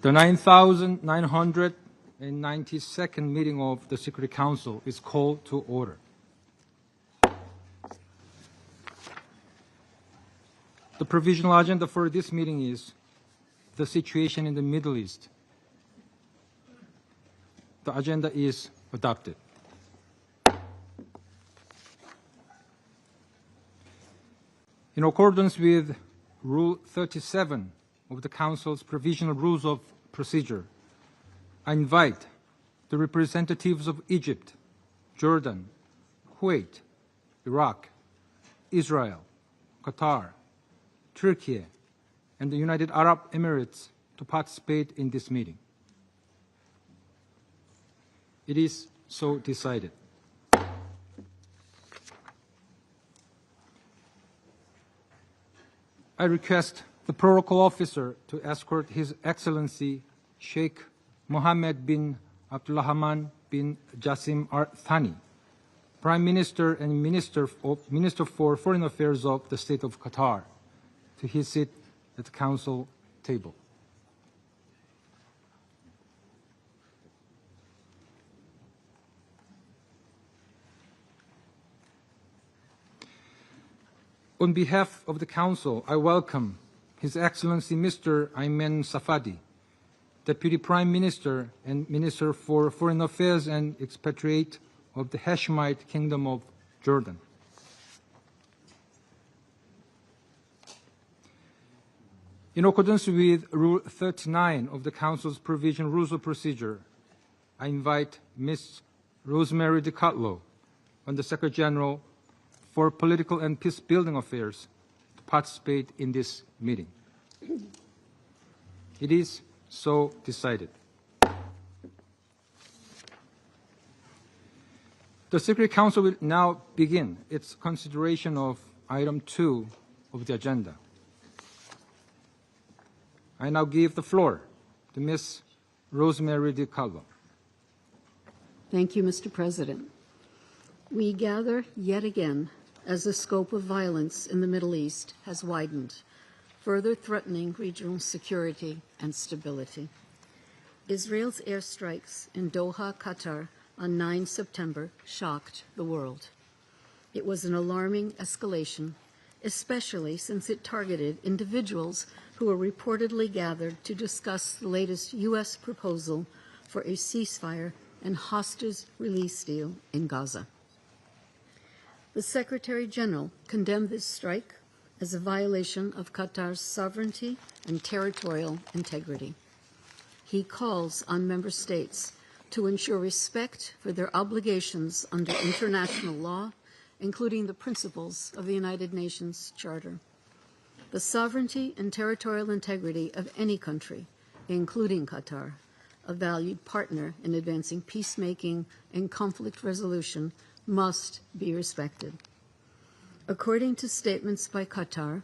The 9,992nd meeting of the Security Council is called to order. The provisional agenda for this meeting is the situation in the Middle East. The agenda is adopted. In accordance with Rule 37 of the Council's Provisional Rules of Procedure, I invite the representatives of Egypt, Jordan, Kuwait, Iraq, Israel, Qatar, Turkey, and the United Arab Emirates to participate in this meeting. It is so decided. I request the protocol officer to escort His Excellency Sheikh Mohammed bin Abdulrahman bin Jassim Al Thani, Prime Minister and Minister for Foreign Affairs of the State of Qatar, to his seat at the Council table. On behalf of the Council, I welcome His Excellency Mr. Ayman Safadi, Deputy Prime Minister and Minister for Foreign Affairs and Expatriate of the Hashemite Kingdom of Jordan. In accordance with Rule 39 of the Council's Provisional Rules of Procedure, I invite Ms. Rosemary DiCarlo, Under Secretary General for Political and Peace-Building Affairs, to participate in this meeting. It is so decided. The Security Council will now begin its consideration of item 2 of the agenda. I now give the floor to Ms. Rosemary DiCarlo. Thank you, Mr. President. We gather yet again as the scope of violence in the Middle East has widened, further threatening regional security and stability. Israel's airstrikes in Doha, Qatar on 9 September shocked the world. It was an alarming escalation, especially since it targeted individuals who were reportedly gathered to discuss the latest U.S. proposal for a ceasefire and hostage release deal in Gaza. The Secretary General condemned this strike as a violation of Qatar's sovereignty and territorial integrity. He calls on member states to ensure respect for their obligations under international law, including the principles of the United Nations Charter. The sovereignty and territorial integrity of any country, including Qatar, a valued partner in advancing peacemaking and conflict resolution, must be respected. According to statements by Qatar,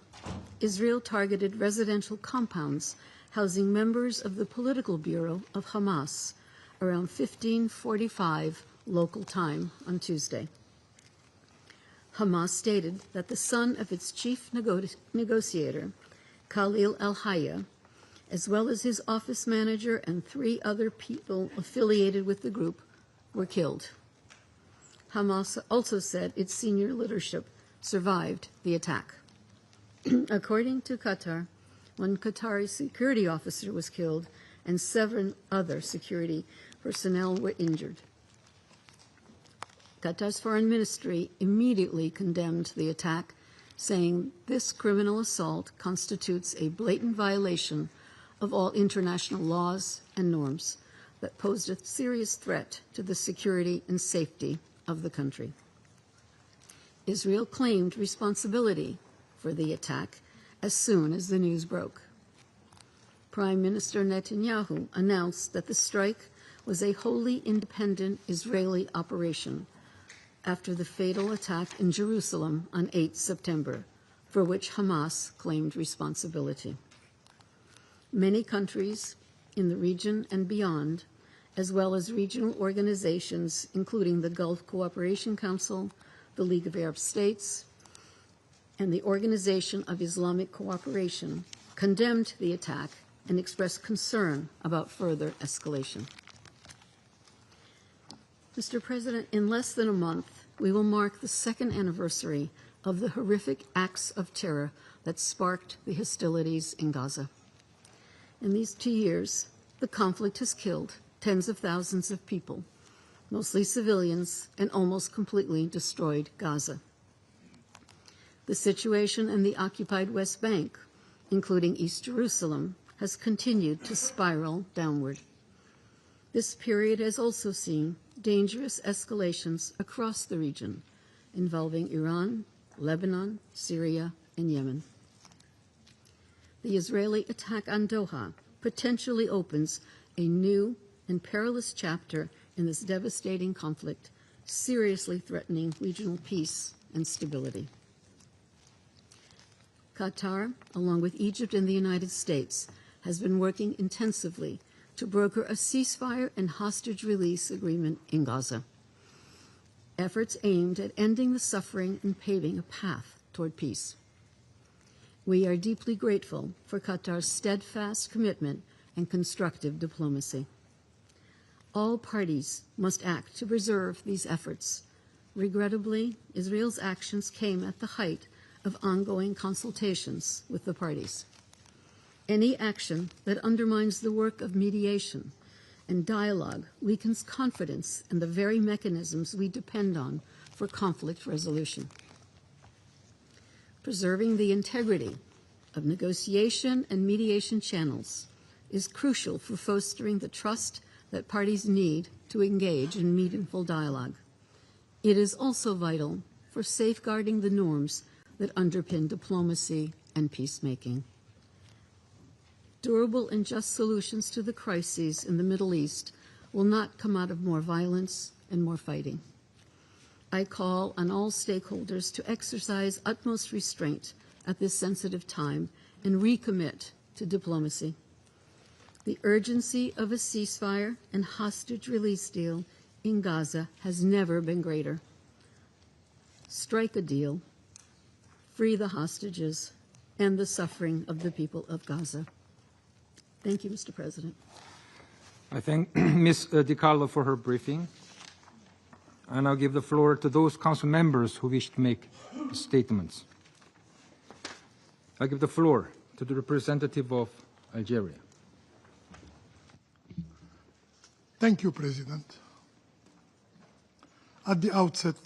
Israel targeted residential compounds housing members of the political bureau of Hamas around 15:45 local time on Tuesday. Hamas stated that the son of its chief negotiator, Khalil al-Hayya, as well as his office manager and 3 other people affiliated with the group, were killed. Hamas also said its senior leadership survived the attack. According to Qatar, 1 Qatari security officer was killed and 7 other security personnel were injured. Qatar's foreign ministry immediately condemned the attack, saying this criminal assault constitutes a blatant violation of all international laws and norms that posed a serious threat to the security and safety of the country. Israel claimed responsibility for the attack as soon as the news broke. Prime Minister Netanyahu announced that the strike was a wholly independent Israeli operation after the fatal attack in Jerusalem on 8 September, for which Hamas claimed responsibility. Many countries in the region and beyond, as well as regional organizations including the Gulf Cooperation Council, the League of Arab States, and the Organization of Islamic Cooperation, condemned the attack and expressed concern about further escalation. Mr. President, in less than a month, we will mark the 2nd anniversary of the horrific acts of terror that sparked the hostilities in Gaza. In these 2 years, the conflict has killed tens of thousands of people, mostly civilians, and almost completely destroyed Gaza. The situation in the occupied West Bank, including East Jerusalem, has continued to spiral downward. This period has also seen dangerous escalations across the region, involving Iran, Lebanon, Syria, and Yemen. the Israeli attack on Doha potentially opens a new and perilous chapter in this devastating conflict, seriously threatening regional peace and stability. Qatar, along with Egypt and the United States, has been working intensively to broker a ceasefire and hostage release agreement in Gaza. Efforts aimed at ending the suffering and paving a path toward peace. We are deeply grateful for Qatar's steadfast commitment and constructive diplomacy. All parties must act to preserve these efforts. Regrettably, Israel's actions came at the height of ongoing consultations with the parties. Any action that undermines the work of mediation and dialogue weakens confidence in the very mechanisms we depend on for conflict resolution. Preserving the integrity of negotiation and mediation channels is crucial for fostering the trust that parties need to engage in meaningful dialogue. It is also vital for safeguarding the norms that underpin diplomacy and peacemaking. Durable and just solutions to the crises in the Middle East will not come out of more violence and more fighting. I call on all stakeholders to exercise utmost restraint at this sensitive time and recommit to diplomacy. The urgency of a ceasefire and hostage release deal in Gaza has never been greater. Strike a deal, free the hostages, end the suffering of the people of Gaza. Thank you, Mr. President. I thank Ms. DiCarlo for her briefing. I now give the floor to those council members who wish to make statements. I give the floor to the representative of Algeria. Thank you, President. At the outset,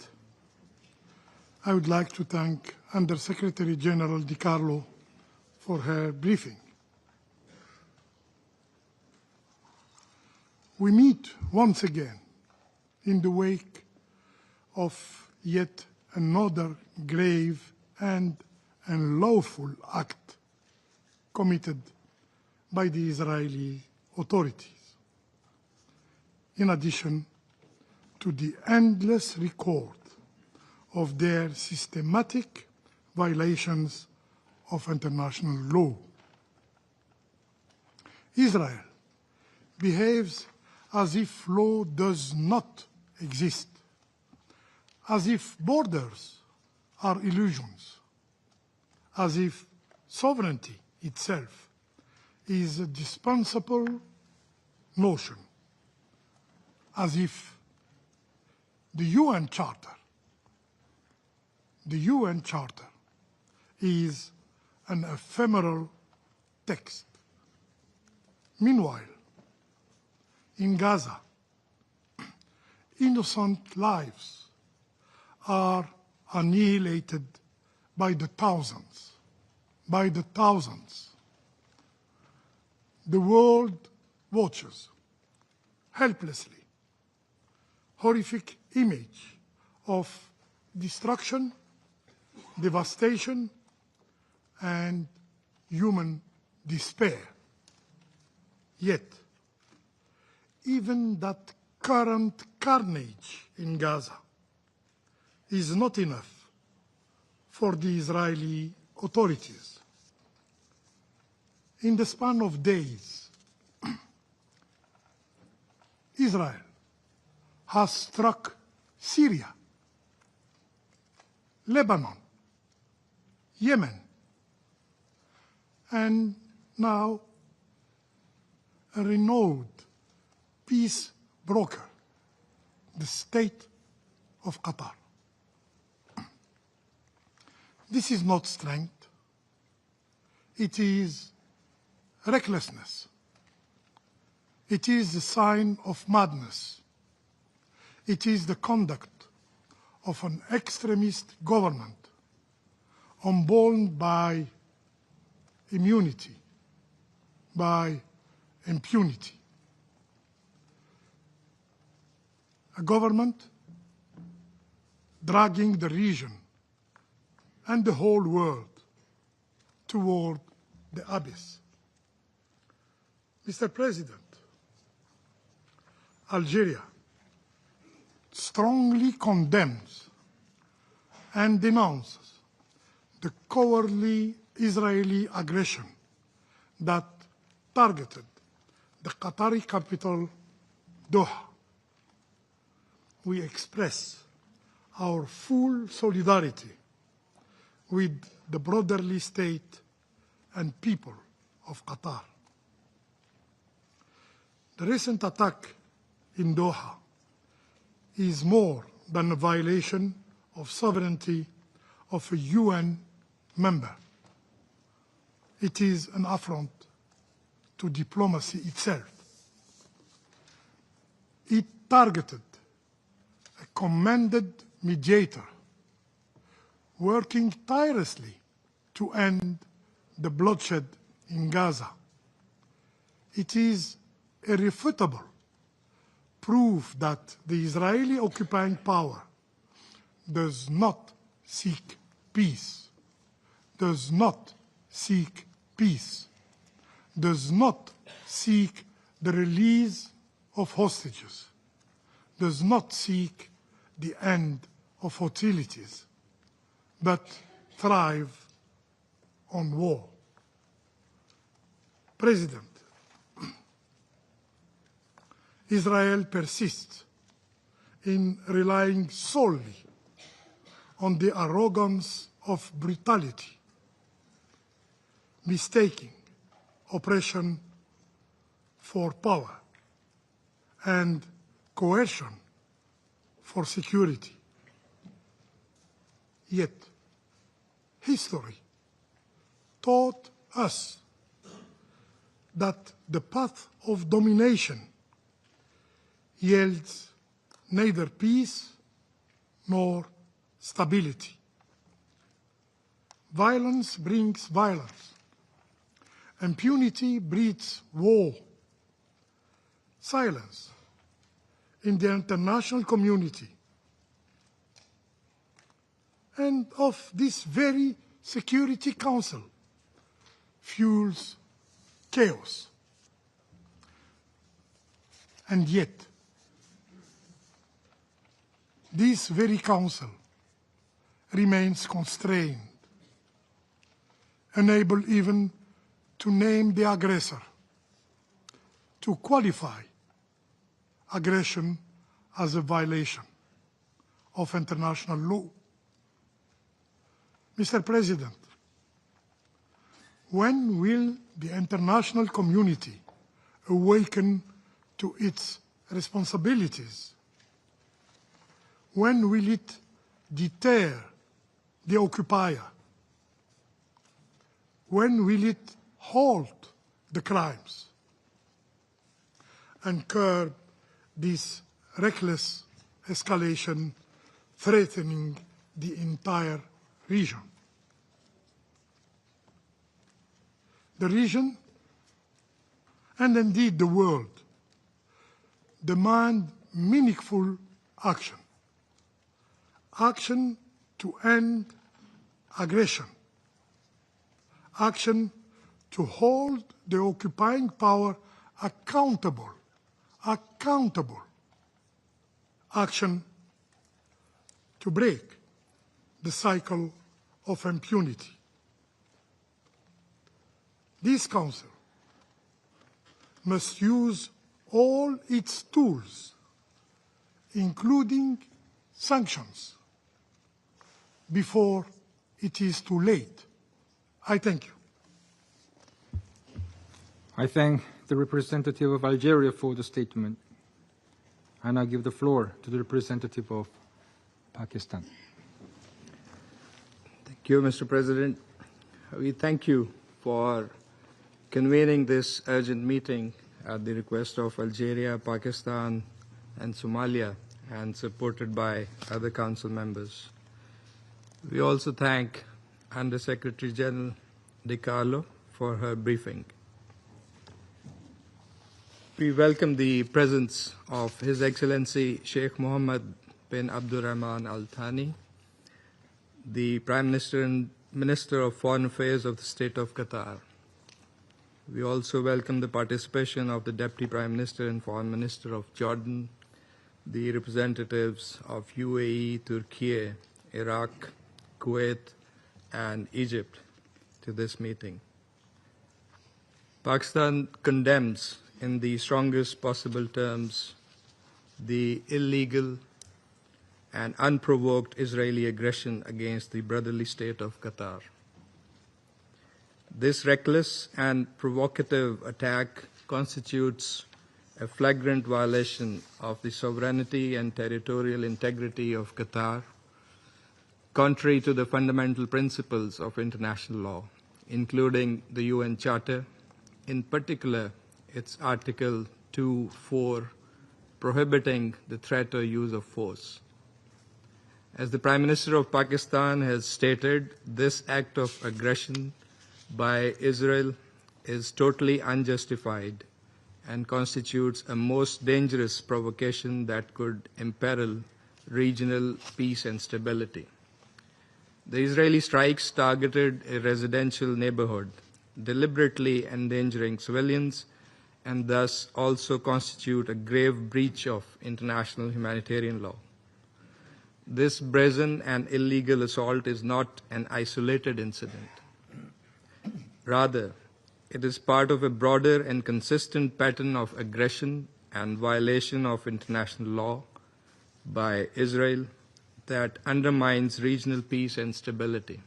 I would like to thank Under-Secretary General DiCarlo for her briefing. We meet once again in the wake of yet another grave and unlawful act committed by the Israeli authorities, in addition to the endless record of their systematic violations of international law. Israel behaves as if law does not exist, as if borders are illusions, as if sovereignty itself is a dispensable notion, as if the UN Charter is an ephemeral text. Meanwhile, in Gaza, innocent lives are annihilated by the thousands. The world watches helplessly, horrific image of destruction, devastation, and human despair. Yet, even that current carnage in Gaza is not enough for the Israeli authorities. In the span of days, Israel has struck Syria, Lebanon, Yemen, and now a renowned peace broker, the state of Qatar. This is not strength. It is recklessness. It is a sign of madness. It is the conduct of an extremist government unborn by immunity, by impunity. A government dragging the region and the whole world toward the abyss. Mr. President, Algeria strongly condemns and denounces the cowardly Israeli aggression that targeted the Qatari capital, Doha. We express our full solidarity with the brotherly state and people of Qatar. The recent attack in Doha is more than a violation of sovereignty of a UN member. It is an affront to diplomacy itself. It targeted a commended mediator working tirelessly to end the bloodshed in Gaza. It is irrefutable proof that the Israeli occupying power does not seek peace, does not seek peace, does not seek the release of hostages, does not seek the end of hostilities, but thrive on war. President, Israel persists in relying solely on the arrogance of brutality, mistaking oppression for power and coercion for security. Yet, history taught us that the path of domination yields neither peace nor stability. Violence brings violence. Impunity breeds war. Silence in the international community and of this very Security Council fuels chaos. And yet, this very council remains constrained, unable even to name the aggressor, to qualify aggression as a violation of international law. Mr. President, when will the international community awaken to its responsibilities? When will it deter the occupier? When will it halt the crimes and curb this reckless escalation threatening the entire region? The region, and indeed the world, demand meaningful action. Action to end aggression. Action to hold the occupying power accountable. Action to break the cycle of impunity. This Council must use all its tools, including sanctions, before it is too late. I thank you. I thank the representative of Algeria for the statement. I now give the floor to the representative of Pakistan. Thank you, Mr. President. We thank you for convening this urgent meeting at the request of Algeria, Pakistan, and Somalia, and supported by other Council members. We also thank Under Secretary General Di Carlo for her briefing. We welcome the presence of His Excellency Sheikh Mohammed bin Abdurrahman Al Thani, the Prime Minister and Minister of Foreign Affairs of the State of Qatar. We also welcome the participation of the Deputy Prime Minister and Foreign Minister of Jordan, the representatives of UAE, Turkey, Iraq, Kuwait, and Egypt to this meeting. Pakistan condemns in the strongest possible terms the illegal and unprovoked Israeli aggression against the brotherly state of Qatar. This reckless and provocative attack constitutes a flagrant violation of the sovereignty and territorial integrity of Qatar, contrary to the fundamental principles of international law, including the UN Charter, in particular its Article 2.4, prohibiting the threat or use of force. As the Prime Minister of Pakistan has stated, this act of aggression by Israel is totally unjustified and constitutes a most dangerous provocation that could imperil regional peace and stability. The Israeli strikes targeted a residential neighborhood, deliberately endangering civilians, and thus also constitute a grave breach of international humanitarian law. This brazen and illegal assault is not an isolated incident. Rather, it is part of a broader and consistent pattern of aggression and violation of international law by Israel that undermines regional peace and stability.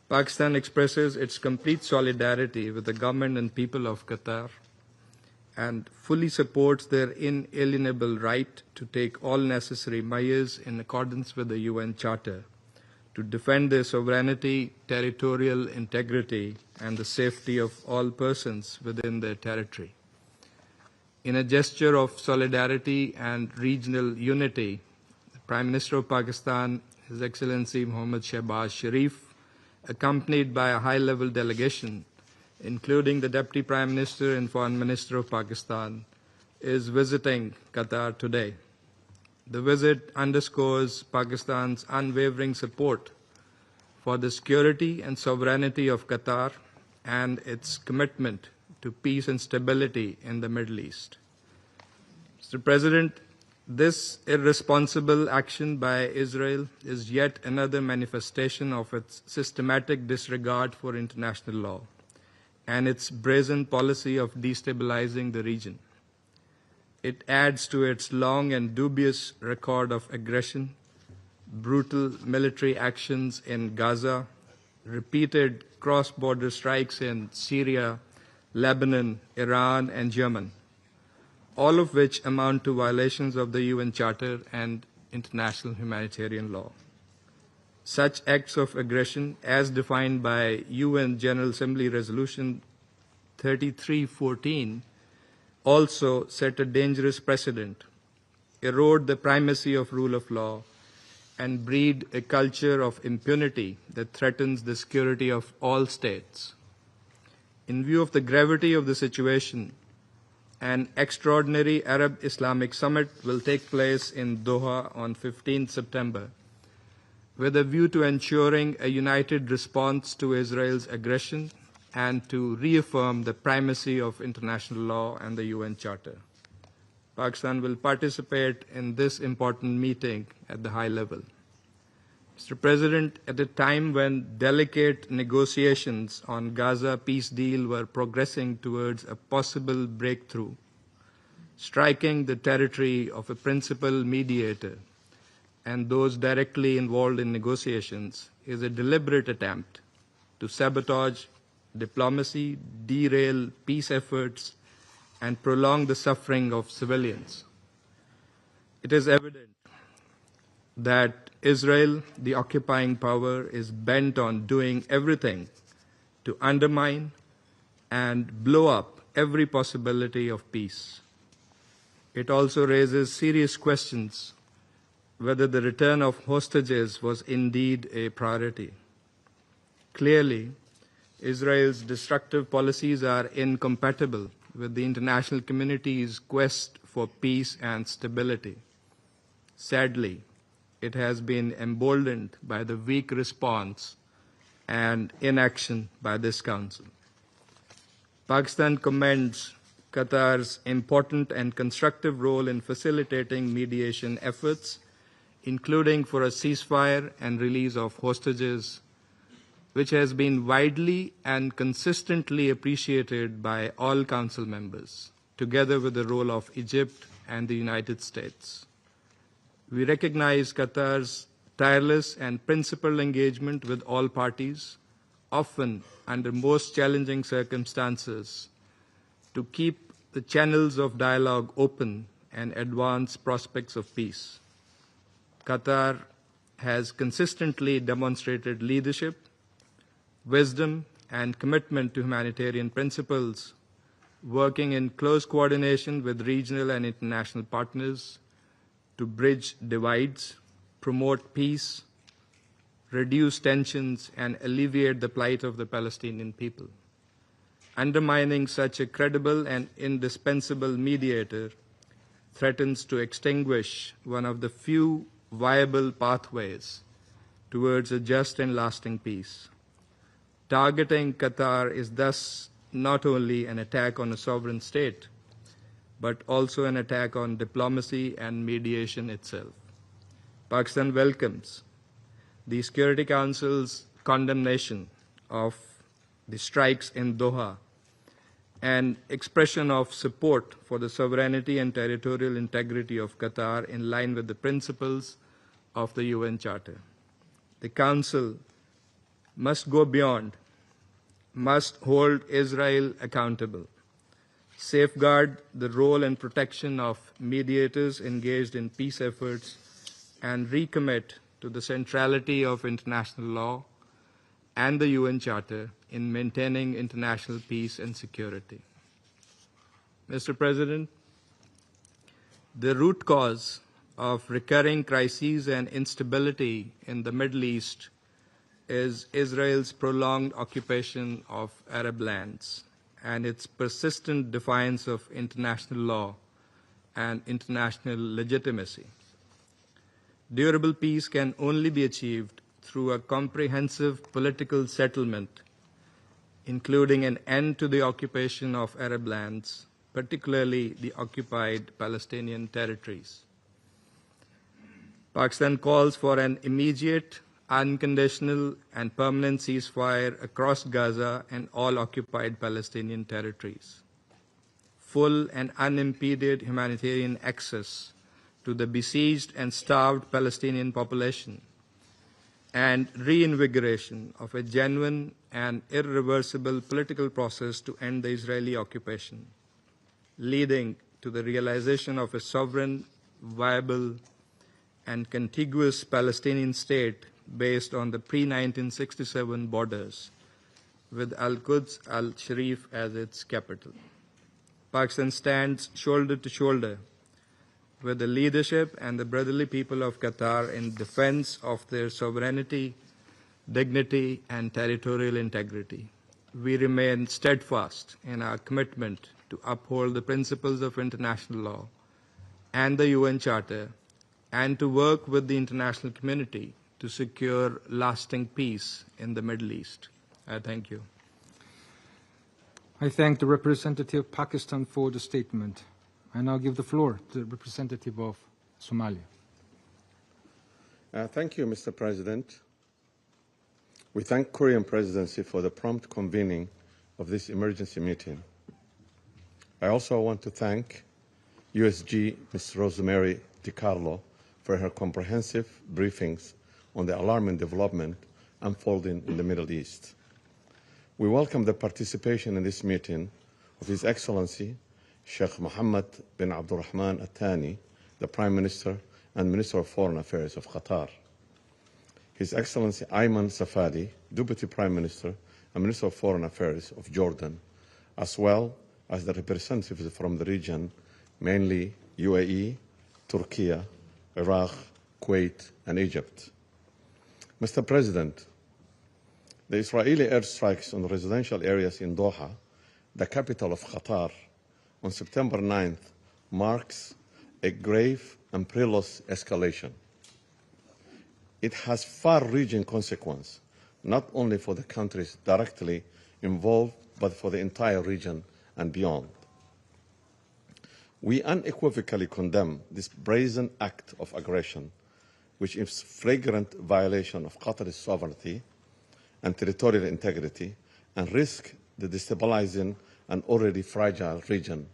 Pakistan expresses its complete solidarity with the government and people of Qatar and fully supports their inalienable right to take all necessary measures in accordance with the UN Charter to defend their sovereignty, territorial integrity, and the safety of all persons within their territory. In a gesture of solidarity and regional unity, the Prime Minister of Pakistan, His Excellency Mohammad Shehbaz Sharif, accompanied by a high-level delegation, including the Deputy Prime Minister and Foreign Minister of Pakistan, is visiting Qatar today. The visit underscores Pakistan's unwavering support for the security and sovereignty of Qatar and its commitment to peace and stability in the Middle East. Mr. President, this irresponsible action by Israel is yet another manifestation of its systematic disregard for international law and its brazen policy of destabilizing the region. It adds to its long and dubious record of aggression, brutal military actions in Gaza, repeated cross-border strikes in Syria, Lebanon, Iran, and Yemen, all of which amount to violations of the UN Charter and international humanitarian law. Such acts of aggression, as defined by UN General Assembly Resolution 3314, also set a dangerous precedent, erode the primacy of rule of law, and breed a culture of impunity that threatens the security of all states. In view of the gravity of the situation, an extraordinary Arab-Islamic summit will take place in Doha on 15 September, with a view to ensuring a united response to Israel's aggression and to reaffirm the primacy of international law and the UN Charter. Pakistan will participate in this important meeting at the high level. Mr. President, at a time when delicate negotiations on Gaza peace deal were progressing towards a possible breakthrough, striking the territory of a principal mediator and those directly involved in negotiations is a deliberate attempt to sabotage diplomacy, derail peace efforts, and prolong the suffering of civilians. It is evident that Israel, the occupying power, is bent on doing everything to undermine and blow up every possibility of peace. It also raises serious questions whether the return of hostages was indeed a priority. Clearly, Israel's destructive policies are incompatible with the international community's quest for peace and stability. Sadly, it has been emboldened by the weak response and inaction by this Council. Pakistan commends Qatar's important and constructive role in facilitating mediation efforts, including for a ceasefire and release of hostages, which has been widely and consistently appreciated by all Council members, together with the role of Egypt and the United States. We recognize Qatar's tireless and principled engagement with all parties, often under most challenging circumstances, to keep the channels of dialogue open and advance prospects of peace. Qatar has consistently demonstrated leadership, wisdom, and commitment to humanitarian principles, working in close coordination with regional and international partners to bridge divides, promote peace, reduce tensions, and alleviate the plight of the Palestinian people. Undermining such a credible and indispensable mediator threatens to extinguish one of the few viable pathways towards a just and lasting peace. Targeting Qatar is thus not only an attack on a sovereign state, but also an attack on diplomacy and mediation itself. Pakistan welcomes the Security Council's condemnation of the strikes in Doha and expression of support for the sovereignty and territorial integrity of Qatar in line with the principles of the UN Charter. The Council must go beyond, must hold Israel accountable, safeguard the role and protection of mediators engaged in peace efforts, and recommit to the centrality of international law and the UN Charter in maintaining international peace and security. Mr. President, the root cause of recurring crises and instability in the Middle East is Israel's prolonged occupation of Arab lands and its persistent defiance of international law and international legitimacy. Durable peace can only be achieved through a comprehensive political settlement, including an end to the occupation of Arab lands, particularly the occupied Palestinian territories. Pakistan calls for an immediate, unconditional, and permanent ceasefire across Gaza and all occupied Palestinian territories. Full and unimpeded humanitarian access to the besieged and starved Palestinian population, and reinvigoration of a genuine and irreversible political process to end the Israeli occupation, leading to the realization of a sovereign, viable, and contiguous Palestinian state based on the pre-1967 borders, with Al-Quds al-Sharif as its capital. Pakistan stands shoulder to shoulder with the leadership and the brotherly people of Qatar in defense of their sovereignty, dignity, and territorial integrity. We remain steadfast in our commitment to uphold the principles of international law and the UN Charter, and to work with the international community to secure lasting peace in the Middle East. I thank you. I thank the representative of Pakistan for the statement. I now give the floor to the representative of Somalia. Thank you, Mr. President. We thank Korean presidency for the prompt convening of this emergency meeting. I also want to thank USG Ms. Rosemary DiCarlo for her comprehensive briefings on the alarming development unfolding in the Middle East. We welcome the participation in this meeting of His Excellency Sheikh Mohammed bin Abdulrahman Al Thani, the Prime Minister and Minister of Foreign Affairs of Qatar, His Excellency Ayman Safadi, Deputy Prime Minister and Minister of Foreign Affairs of Jordan, as well as the representatives from the region, mainly UAE, Turkey, Iraq, Kuwait, and Egypt. Mr. President, the Israeli airstrikes on residential areas in Doha, the capital of Qatar, on September 9th marks a grave and perilous escalation. It has far-reaching consequences, not only for the countries directly involved, but for the entire region and beyond. We unequivocally condemn this brazen act of aggression, which is flagrant violation of Qatar's sovereignty and territorial integrity and risk the destabilizing an already fragile region.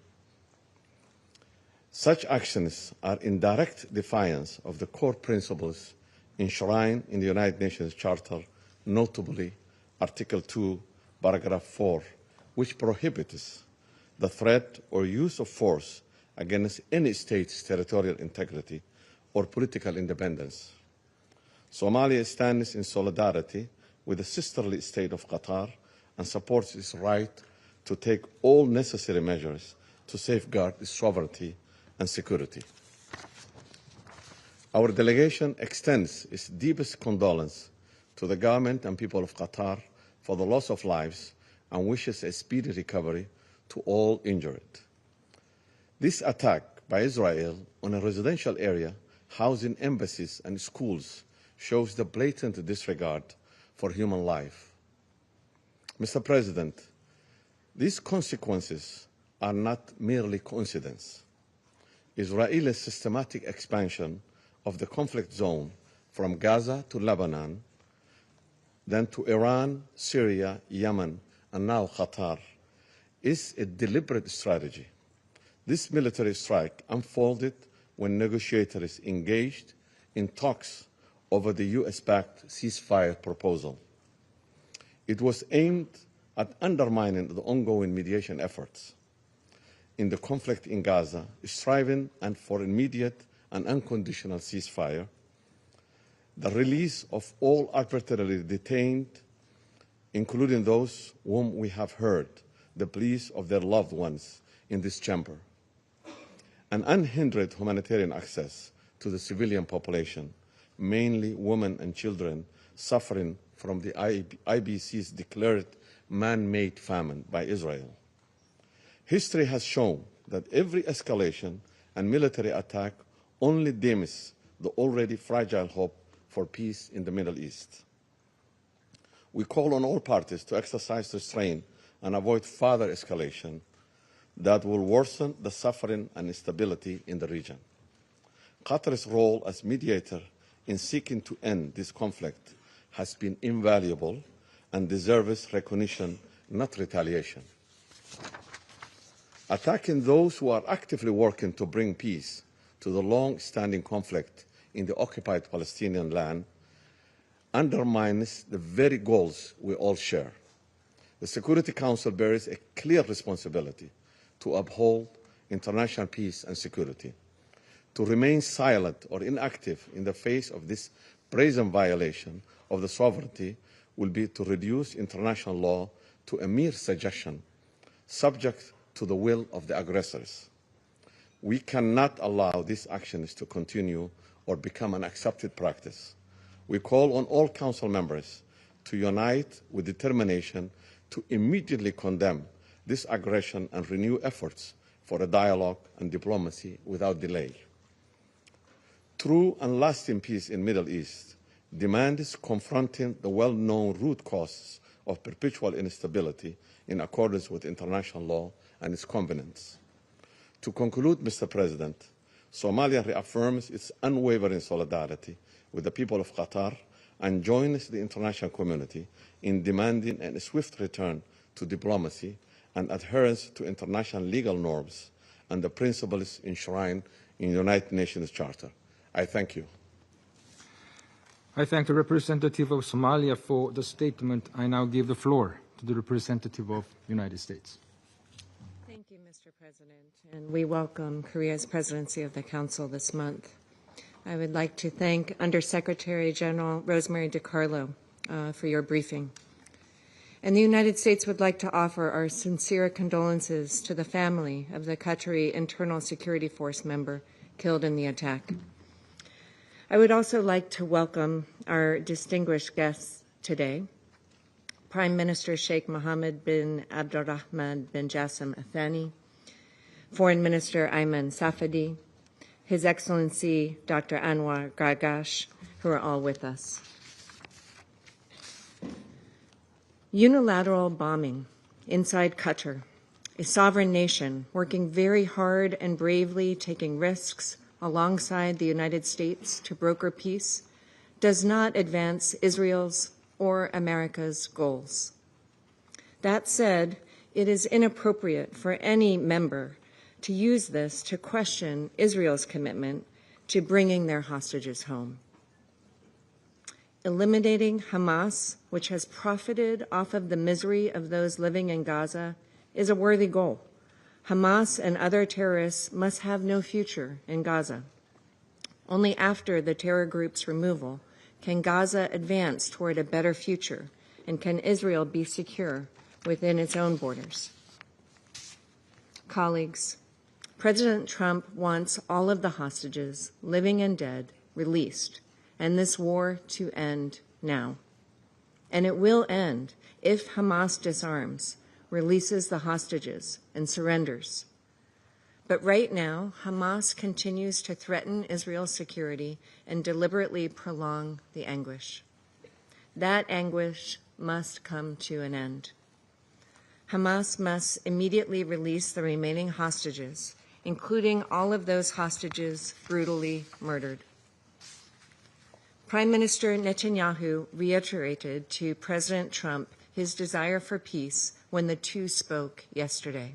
Such actions are in direct defiance of the core principles enshrined in the United Nations Charter, notably Article 2, Paragraph 4, which prohibits the threat or use of force against any state's territorial integrity or political independence. Somalia stands in solidarity with the sisterly state of Qatar and supports its right to take all necessary measures to safeguard its sovereignty and security. Our delegation extends its deepest condolence to the government and people of Qatar for the loss of lives and wishes a speedy recovery to all injured. This attack by Israel on a residential area housing embassies and schools shows the blatant disregard for human life. Mr. President, these consequences are not merely coincidence. Israel's systematic expansion of the conflict zone from Gaza to Lebanon, then to Iran, Syria, Yemen, and now Qatar, is a deliberate strategy. This military strike unfolded when negotiators engaged in talks over the US-backed ceasefire proposal. It was aimed at undermining the ongoing mediation efforts in the conflict in Gaza, striving for immediate and unconditional ceasefire, the release of all arbitrarily detained, including those whom we have heard the pleas of their loved ones in this chamber, and unhindered humanitarian access to the civilian population, mainly women and children suffering from the IBC's declared man-made famine by Israel. History has shown that every escalation and military attack only dims the already fragile hope for peace in the Middle East. We call on all parties to exercise restraint and avoid further escalation that will worsen the suffering and instability in the region. Qatar's role as mediator in seeking to end this conflict has been invaluable and deserves recognition, not retaliation. Attacking those who are actively working to bring peace to the long-standing conflict in the occupied Palestinian land undermines the very goals we all share. The Security Council bears a clear responsibility to uphold international peace and security. To remain silent or inactive in the face of this brazen violation of the sovereignty will be to reduce international law to a mere suggestion, subject to the will of the aggressors. We cannot allow these actions to continue or become an accepted practice. We call on all Council members to unite with determination to immediately condemn this aggression and renew efforts for a dialogue and diplomacy without delay. True and lasting peace in the Middle East demands confronting the well-known root causes of perpetual instability in accordance with international law and its covenants. To conclude, Mr. President, Somalia reaffirms its unwavering solidarity with the people of Qatar and joins the international community in demanding a swift return to diplomacy and adherence to international legal norms and the principles enshrined in the United Nations Charter. I thank you. I thank the representative of Somalia for the statement. I now give the floor to the representative of the United States. Thank you, Mr. President, and we welcome Korea's presidency of the Council this month. I would like to thank Undersecretary General Rosemary DiCarlo for your briefing. And the United States would like to offer our sincere condolences to the family of the Qatari Internal Security Force member killed in the attack. I would also like to welcome our distinguished guests today, Prime Minister Sheikh Mohammed bin Abdulrahman bin Jassim Al Thani, Foreign Minister Ayman Safadi, His Excellency Dr. Anwar Gargash, who are all with us. Unilateral bombing inside Qatar, a sovereign nation working very hard and bravely taking risks alongside the United States to broker peace, does not advance Israel's or America's goals. That said, it is inappropriate for any member to use this to question Israel's commitment to bringing their hostages home. Eliminating Hamas, which has profited off of the misery of those living in Gaza, is a worthy goal. Hamas and other terrorists must have no future in Gaza. Only after the terror group's removal can Gaza advance toward a better future, and can Israel be secure within its own borders. Colleagues, President Trump wants all of the hostages, living and dead, released, and this war to end now. And it will end if Hamas disarms, releases the hostages, and surrenders. But right now, Hamas continues to threaten Israel's security and deliberately prolong the anguish. That anguish must come to an end. Hamas must immediately release the remaining hostages, including all of those hostages brutally murdered. Prime Minister Netanyahu reiterated to President Trump his desire for peace when the two spoke yesterday.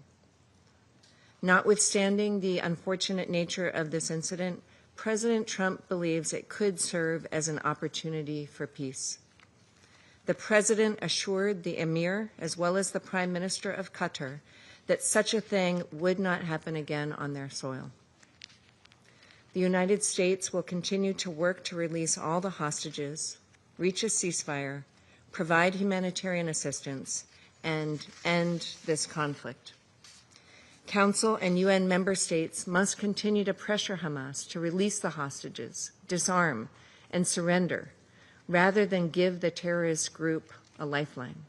Notwithstanding the unfortunate nature of this incident, President Trump believes it could serve as an opportunity for peace. The President assured the Emir, as well as the Prime Minister of Qatar, that such a thing would not happen again on their soil. The United States will continue to work to release all the hostages, reach a ceasefire, provide humanitarian assistance, and end this conflict. Council and UN member states must continue to pressure Hamas to release the hostages, disarm, and surrender, rather than give the terrorist group a lifeline.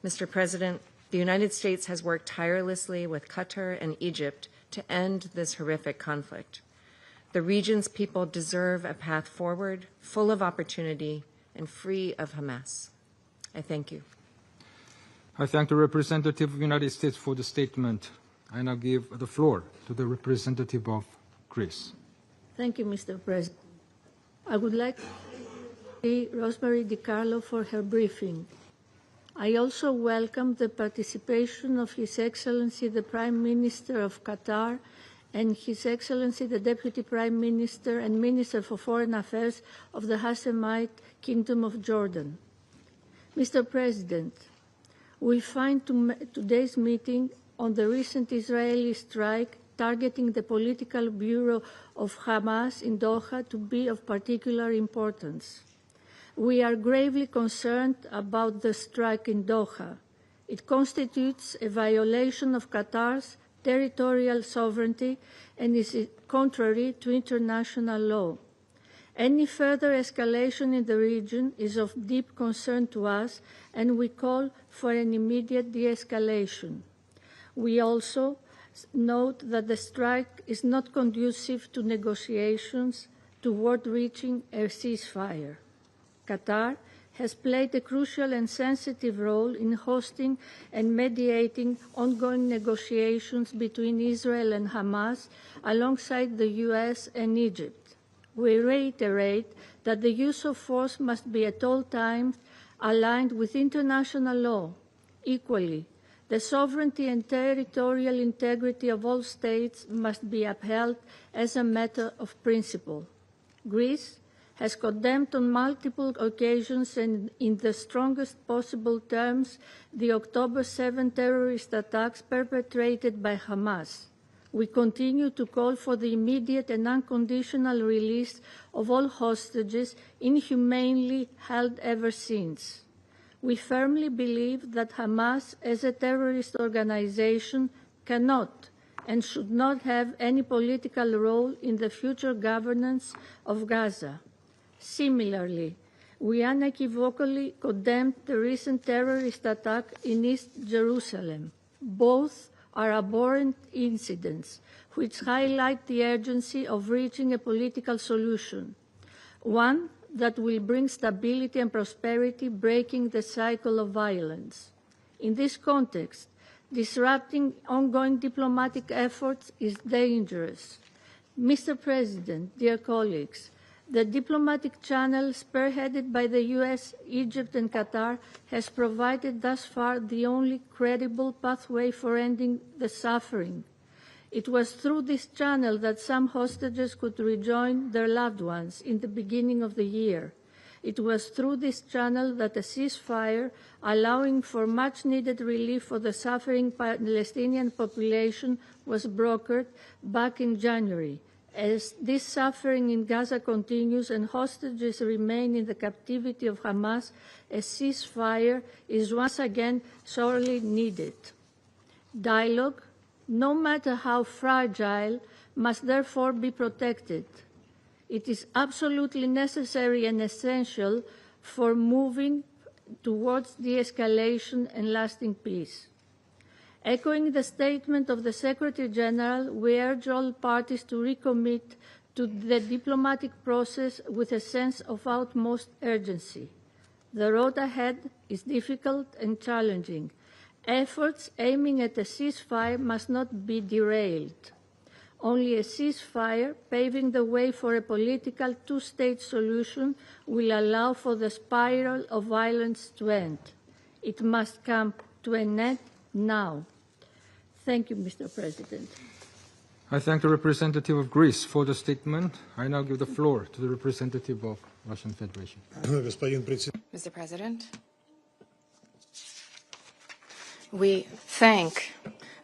Mr. President, the United States has worked tirelessly with Qatar and Egypt to end this horrific conflict. The region's people deserve a path forward, full of opportunity and free of Hamas. I thank you. I thank the representative of the United States for the statement. I now give the floor to the representative of Greece. Thank you, Mr. President. I would like to thank Rosemary DiCarlo for her briefing. I also welcome the participation of His Excellency the Prime Minister of Qatar and His Excellency the Deputy Prime Minister and Minister for Foreign Affairs of the Hashemite Kingdom of Jordan. Mr. President, we find today's meeting on the recent Israeli strike targeting the political bureau of Hamas in Doha to be of particular importance. We are gravely concerned about the strike in Doha. It constitutes a violation of Qatar's territorial sovereignty and is contrary to international law. Any further escalation in the region is of deep concern to us, and we call for an immediate de-escalation. We also note that the strike is not conducive to negotiations toward reaching a ceasefire. Qatar has played a crucial and sensitive role in hosting and mediating ongoing negotiations between Israel and Hamas alongside the US and Egypt. We reiterate that the use of force must be at all times aligned with international law. Equally, the sovereignty and territorial integrity of all states must be upheld as a matter of principle. Greece has condemned on multiple occasions and in the strongest possible terms the October 7 terrorist attacks perpetrated by Hamas. We continue to call for the immediate and unconditional release of all hostages inhumanely held ever since. We firmly believe that Hamas, as a terrorist organization, cannot and should not have any political role in the future governance of Gaza. Similarly, we unequivocally condemned the recent terrorist attack in East Jerusalem. Both are abhorrent incidents which highlight the urgency of reaching a political solution, one that will bring stability and prosperity, breaking the cycle of violence. In this context, disrupting ongoing diplomatic efforts is dangerous. Mr. President, dear colleagues, the diplomatic channel spearheaded by the US, Egypt, and Qatar has provided thus far the only credible pathway for ending the suffering. It was through this channel that some hostages could rejoin their loved ones in the beginning of the year. It was through this channel that a ceasefire, allowing for much-needed relief for the suffering Palestinian population, was brokered back in January. As this suffering in Gaza continues and hostages remain in the captivity of Hamas, a ceasefire is once again sorely needed. Dialogue, no matter how fragile, must therefore be protected. It is absolutely necessary and essential for moving towards de-escalation and lasting peace. Echoing the statement of the Secretary General, we urge all parties to recommit to the diplomatic process with a sense of utmost urgency. The road ahead is difficult and challenging. Efforts aiming at a ceasefire must not be derailed. Only a ceasefire, paving the way for a political two-state solution, will allow for the spiral of violence to end. It must come to an end now. Thank you, Mr. President. I thank the representative of Greece for the statement. I now give the floor to the representative of Russian Federation. Mr. President, we thank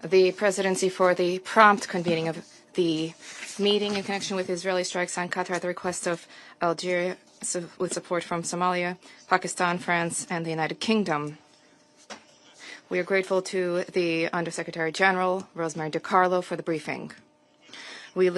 the presidency for the prompt convening of the meeting in connection with Israeli strikes on Qatar at the request of Algeria, with support from Somalia, Pakistan, France, and the United Kingdom. We are grateful to the Undersecretary General, Rosemary DiCarlo, for the briefing. We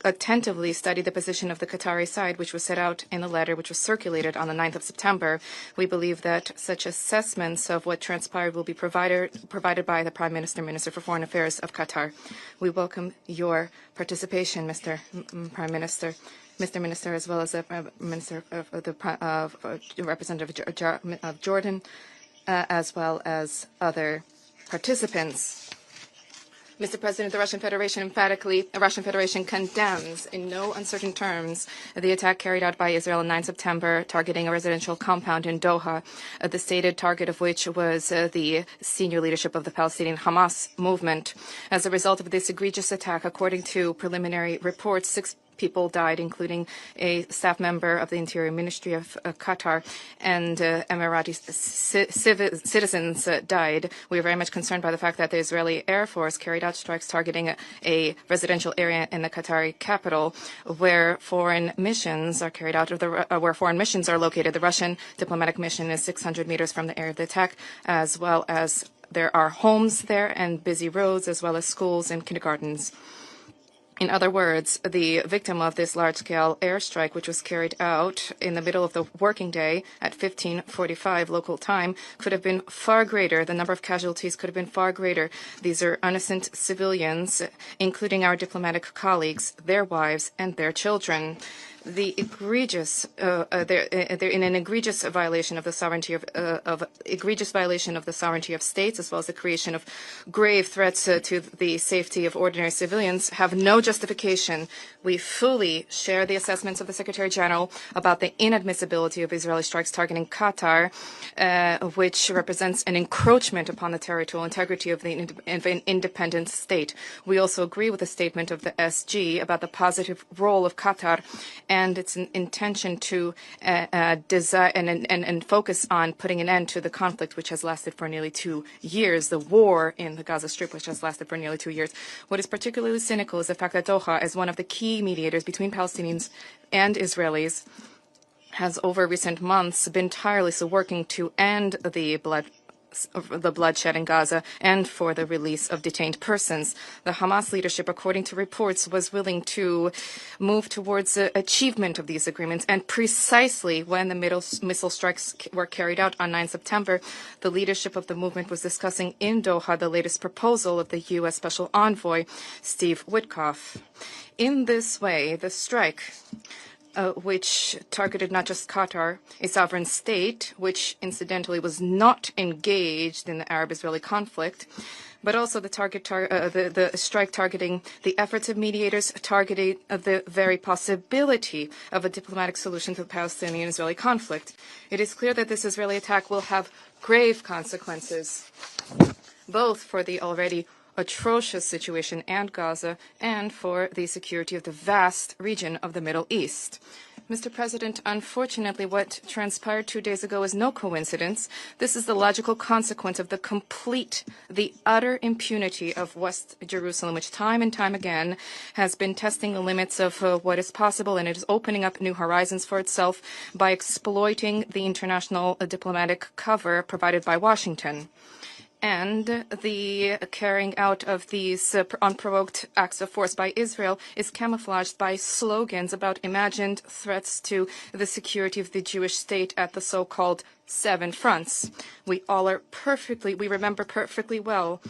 attentively studied the position of the Qatari side, which was set out in the letter which was circulated on the 9th of September. We believe that such assessments of what transpired will be provided by the Prime Minister, Minister for Foreign Affairs of Qatar. We welcome your participation, Mr. Prime Minister, Mr. Minister, as well as the Minister of Representative of Jordan, as well as other participants. Mr. President, the Russian Federation condemns in no uncertain terms the attack carried out by Israel on 9 September, targeting a residential compound in Doha, the stated target of which was the senior leadership of the Palestinian Hamas movement. As a result of this egregious attack, according to preliminary reports, 6 people died, including a staff member of the Interior Ministry of Qatar, and Emirati citizens died. We are very much concerned by the fact that the Israeli Air Force carried out strikes targeting a residential area in the Qatari capital, where foreign missions are carried out, where foreign missions are located. The Russian diplomatic mission is 600 meters from the area of the attack, as well as there are homes there and busy roads, as well as schools and kindergartens. In other words, the victim of this large-scale airstrike, which was carried out in the middle of the working day at 15:45 local time, could have been far greater. The number of casualties could have been far greater. These are innocent civilians, including our diplomatic colleagues, their wives, and their children. They're in an egregious violation of the sovereignty of sovereignty of states, as well as the creation of grave threats to the safety of ordinary civilians, have no justification. We fully share the assessments of the Secretary General about the inadmissibility of Israeli strikes targeting Qatar, which represents an encroachment upon the territorial integrity of an independent state. We also agree with the statement of the SG about the positive role of Qatar and its intention to desire and focus on putting an end to the conflict, which has lasted for nearly 2 years, the war in the Gaza Strip, which has lasted for nearly 2 years. What is particularly cynical is the fact that Doha, as one of the key mediators between Palestinians and Israelis, has over recent months been tirelessly working to end the bloodshed in Gaza and for the release of detained persons. The Hamas leadership, according to reports, was willing to move towards achievement of these agreements. And precisely when the missile strikes were carried out on 9 September, the leadership of the movement was discussing in Doha the latest proposal of the U.S. Special Envoy, Steve Witkoff. In this way, the strike which targeted not just Qatar, a sovereign state, which incidentally was not engaged in the Arab-Israeli conflict, but also the strike targeting the efforts of mediators, targeting the very possibility of a diplomatic solution to the Palestinian-Israeli conflict. It is clear that this Israeli attack will have grave consequences, both for the already atrocious situation in Gaza and for the security of the vast region of the Middle East. Mr. President, unfortunately, what transpired 2 days ago is no coincidence. This is the logical consequence of the utter impunity of West Jerusalem, which time and time again has been testing the limits of what is possible, and it is opening up new horizons for itself by exploiting the international diplomatic cover provided by Washington. And the carrying out of these unprovoked acts of force by Israel is camouflaged by slogans about imagined threats to the security of the Jewish state at the so-called seven fronts. We remember perfectly well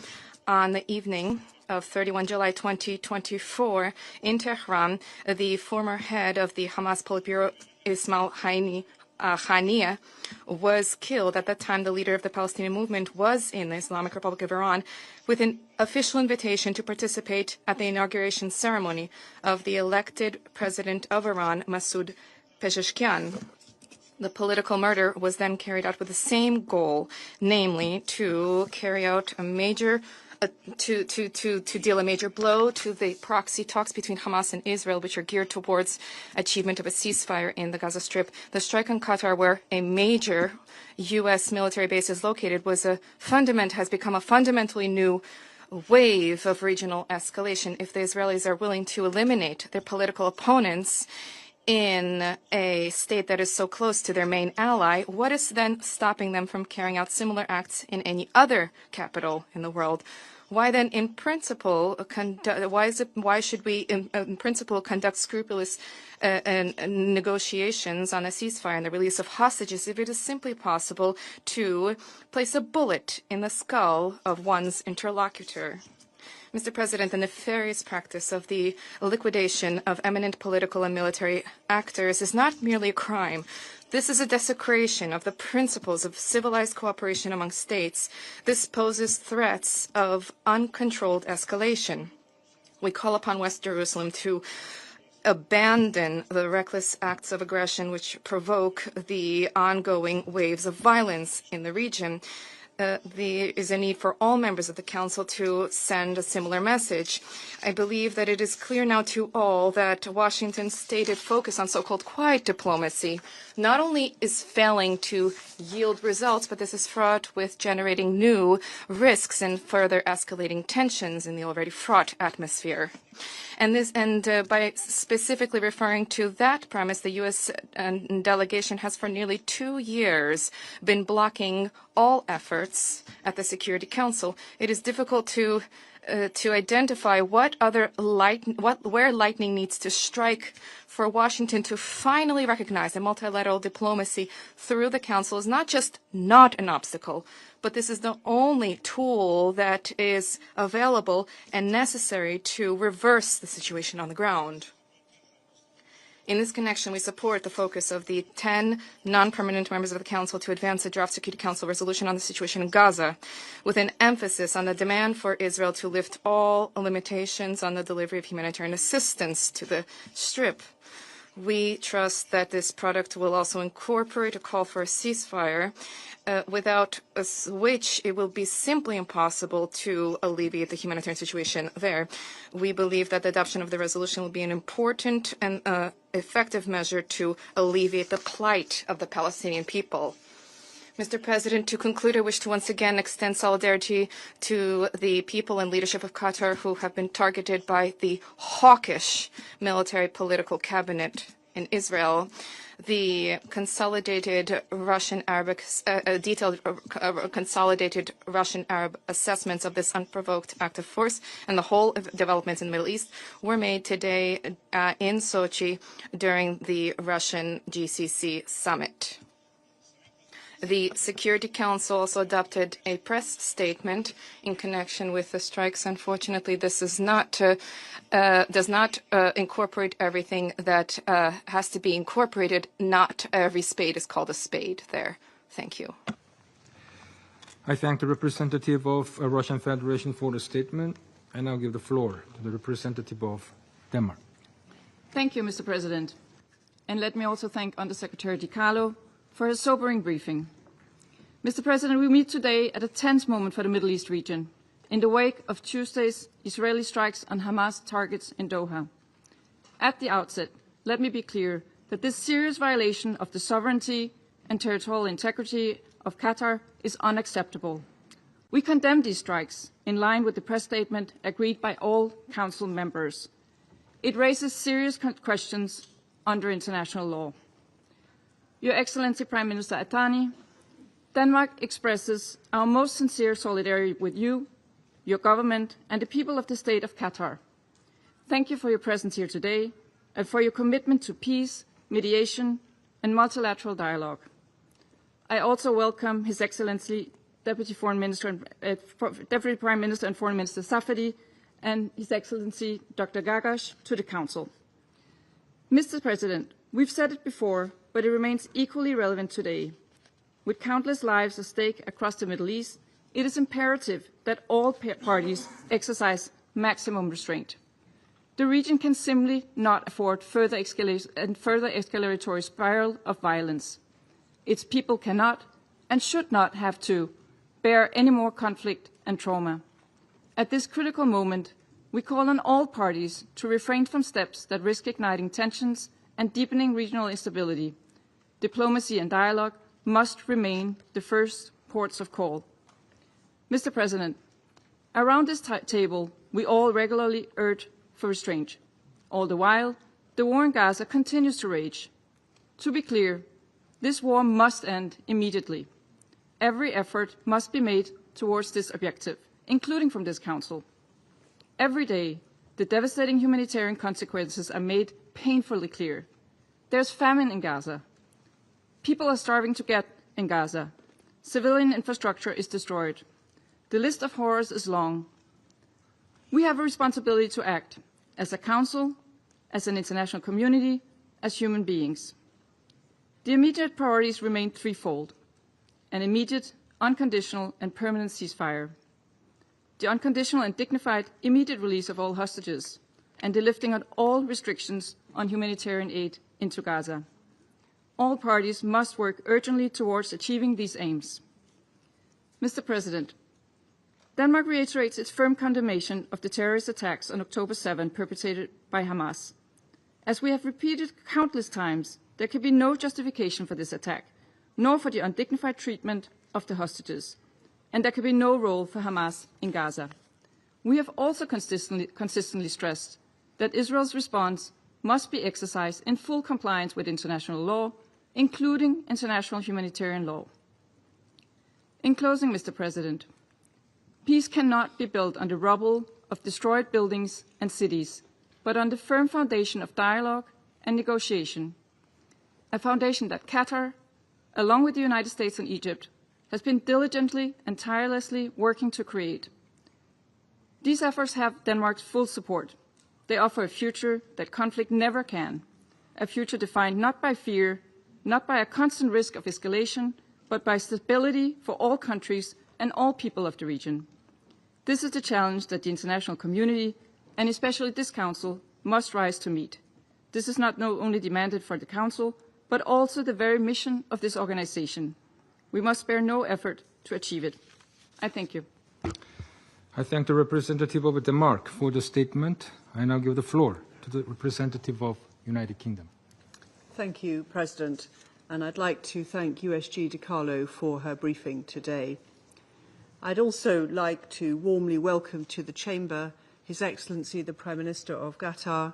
on the evening of 31 July 2024 in Tehran, the former head of the Hamas Politburo, Ismail Haniyeh, was killed. At that time, the leader of the Palestinian movement was in the Islamic Republic of Iran with an official invitation to participate at the inauguration ceremony of the elected president of Iran, Masoud Pezeshkian. The political murder was then carried out with the same goal, namely to carry out a major to deal a major blow to the proxy talks between Hamas and Israel, which are geared towards achievement of a ceasefire in the Gaza Strip. The strike on Qatar, where a major U.S. military base is located, has become a fundamentally new wave of regional escalation. If the Israelis are willing to eliminate their political opponents in a state that is so close to their main ally, what is then stopping them from carrying out similar acts in any other capital in the world? Why then, in principle, why should we, in principle, conduct scrupulous negotiations on a ceasefire and the release of hostages if it is simply possible to place a bullet in the skull of one's interlocutor? Mr. President, the nefarious practice of the liquidation of eminent political and military actors is not merely a crime. This is a desecration of the principles of civilized cooperation among states. This poses threats of uncontrolled escalation. We call upon West Jerusalem to abandon the reckless acts of aggression which provoke the ongoing waves of violence in the region. There is a need for all members of the Council to send a similar message. I believe that it is clear now to all that Washington's stated focus on so-called quiet diplomacy not only is failing to yield results, but this is fraught with generating new risks and further escalating tensions in the already fraught atmosphere. And by specifically referring to that premise, the U.S. delegation has for nearly 2 years been blocking all efforts at the Security Council. It is difficult to identify where lightning needs to strike for Washington to finally recognize that multilateral diplomacy through the Council is not just not an obstacle, but this is the only tool that is available and necessary to reverse the situation on the ground. In this connection, we support the focus of the 10 non-permanent members of the Council to advance a draft Security Council resolution on the situation in Gaza, with an emphasis on the demand for Israel to lift all limitations on the delivery of humanitarian assistance to the Strip. We trust that this product will also incorporate a call for a ceasefire, without which it will be simply impossible to alleviate the humanitarian situation there. We believe that the adoption of the resolution will be an important and effective measure to alleviate the plight of the Palestinian people. Mr. President, to conclude, I wish to once again extend solidarity to the people and leadership of Qatar who have been targeted by the hawkish military political cabinet in Israel. The consolidated detailed consolidated Russian-Arab assessments of this unprovoked act of force and the whole of developments in the Middle East were made today in Sochi during the Russian GCC summit. The Security Council also adopted a press statement in connection with the strikes. Unfortunately, this does not incorporate everything that has to be incorporated. Not every spade is called a spade there. Thank you. I thank the representative of Russian Federation for the statement. I now give the floor to the representative of Denmark. Thank you, Mr. President. And let me also thank Undersecretary DiCarlo for his sobering briefing. Mr. President, we meet today at a tense moment for the Middle East region, in the wake of Tuesday's Israeli strikes on Hamas targets in Doha. At the outset, let me be clear that this serious violation of the sovereignty and territorial integrity of Qatar is unacceptable. We condemn these strikes in line with the press statement agreed by all Council members. It raises serious questions under international law. Your Excellency Prime Minister Atani, Denmark expresses our most sincere solidarity with you, your government, and the people of the state of Qatar. Thank you for your presence here today and for your commitment to peace, mediation, and multilateral dialogue. I also welcome His Excellency Deputy Prime Minister and Foreign Minister Safadi and His Excellency Dr. Gagash to the Council. Mr. President, we've said it before, but it remains equally relevant today. With countless lives at stake across the Middle East, it is imperative that all parties exercise maximum restraint. The region can simply not afford further escalatory spiral of violence. Its people cannot and should not have to bear any more conflict and trauma. At this critical moment, we call on all parties to refrain from steps that risk igniting tensions and deepening regional instability. Diplomacy and dialogue must remain the first ports of call. Mr. President, around this table, we all regularly urge for restraint. All the while, the war in Gaza continues to rage. To be clear, this war must end immediately. Every effort must be made towards this objective, including from this Council. Every day, the devastating humanitarian consequences are made painfully clear. There's famine in Gaza. People are starving to get in Gaza. Civilian infrastructure is destroyed. The list of horrors is long. We have a responsibility to act as a Council, as an international community, as human beings. The immediate priorities remain threefold: an immediate, unconditional, and permanent ceasefire, the unconditional and dignified immediate release of all hostages, and the lifting of all restrictions on humanitarian aid into Gaza. All parties must work urgently towards achieving these aims. Mr. President, Denmark reiterates its firm condemnation of the terrorist attacks on October 7 perpetrated by Hamas. As we have repeated countless times, there can be no justification for this attack, nor for the undignified treatment of the hostages, and there can be no role for Hamas in Gaza. We have also consistently stressed that Israel's response must be exercised in full compliance with international law, including international humanitarian law. In closing, Mr. President, peace cannot be built on the rubble of destroyed buildings and cities, but on the firm foundation of dialogue and negotiation, a foundation that Qatar, along with the United States and Egypt, has been diligently and tirelessly working to create. These efforts have Denmark's full support. They offer a future that conflict never can, a future defined not by fear, not by a constant risk of escalation, but by stability for all countries and all people of the region. This is the challenge that the international community, and especially this Council, must rise to meet. This is not only demanded for the Council, but also the very mission of this organization. We must spare no effort to achieve it. I thank you. I thank the representative of Denmark for the statement. I now give the floor to the representative of United Kingdom. Thank you, President. And I'd like to thank USG DiCarlo for her briefing today. I'd also like to warmly welcome to the Chamber His Excellency the Prime Minister of Qatar,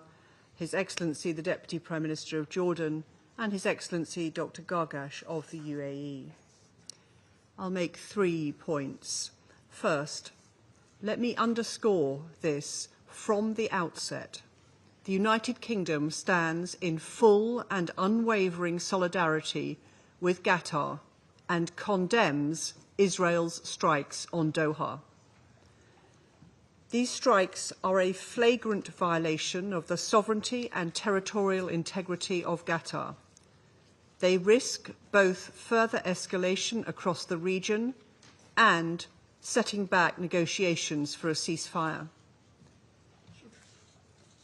His Excellency the Deputy Prime Minister of Jordan, and His Excellency Dr. Gargash of the UAE. I'll make 3 points. First, let me underscore this from the outset. The United Kingdom stands in full and unwavering solidarity with Qatar and condemns Israel's strikes on Doha. These strikes are a flagrant violation of the sovereignty and territorial integrity of Qatar. They risk both further escalation across the region and setting back negotiations for a ceasefire.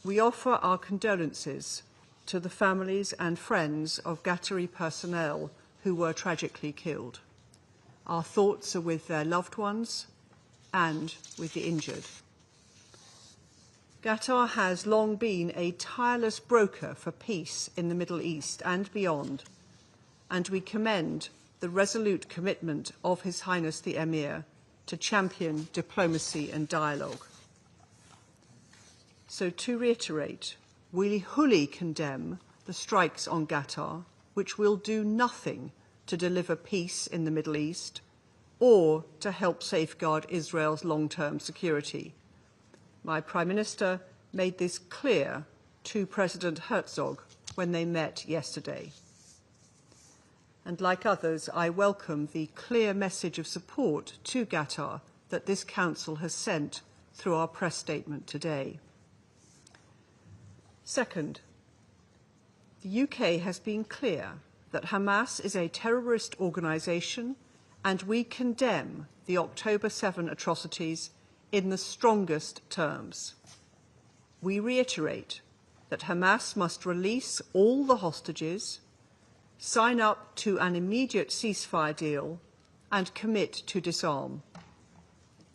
We offer our condolences to the families and friends of Qatari personnel who were tragically killed. Our thoughts are with their loved ones and with the injured. Qatar has long been a tireless broker for peace in the Middle East and beyond, and we commend the resolute commitment of His Highness the Emir to champion diplomacy and dialogue. So to reiterate, we wholly condemn the strikes on Qatar, which will do nothing to deliver peace in the Middle East or to help safeguard Israel's long-term security. My Prime Minister made this clear to President Herzog when they met yesterday. And like others, I welcome the clear message of support to Qatar that this Council has sent through our press statement today. Second, the UK has been clear that Hamas is a terrorist organisation, and we condemn the October 7 atrocities in the strongest terms. We reiterate that Hamas must release all the hostages, sign up to an immediate ceasefire deal, and commit to disarm.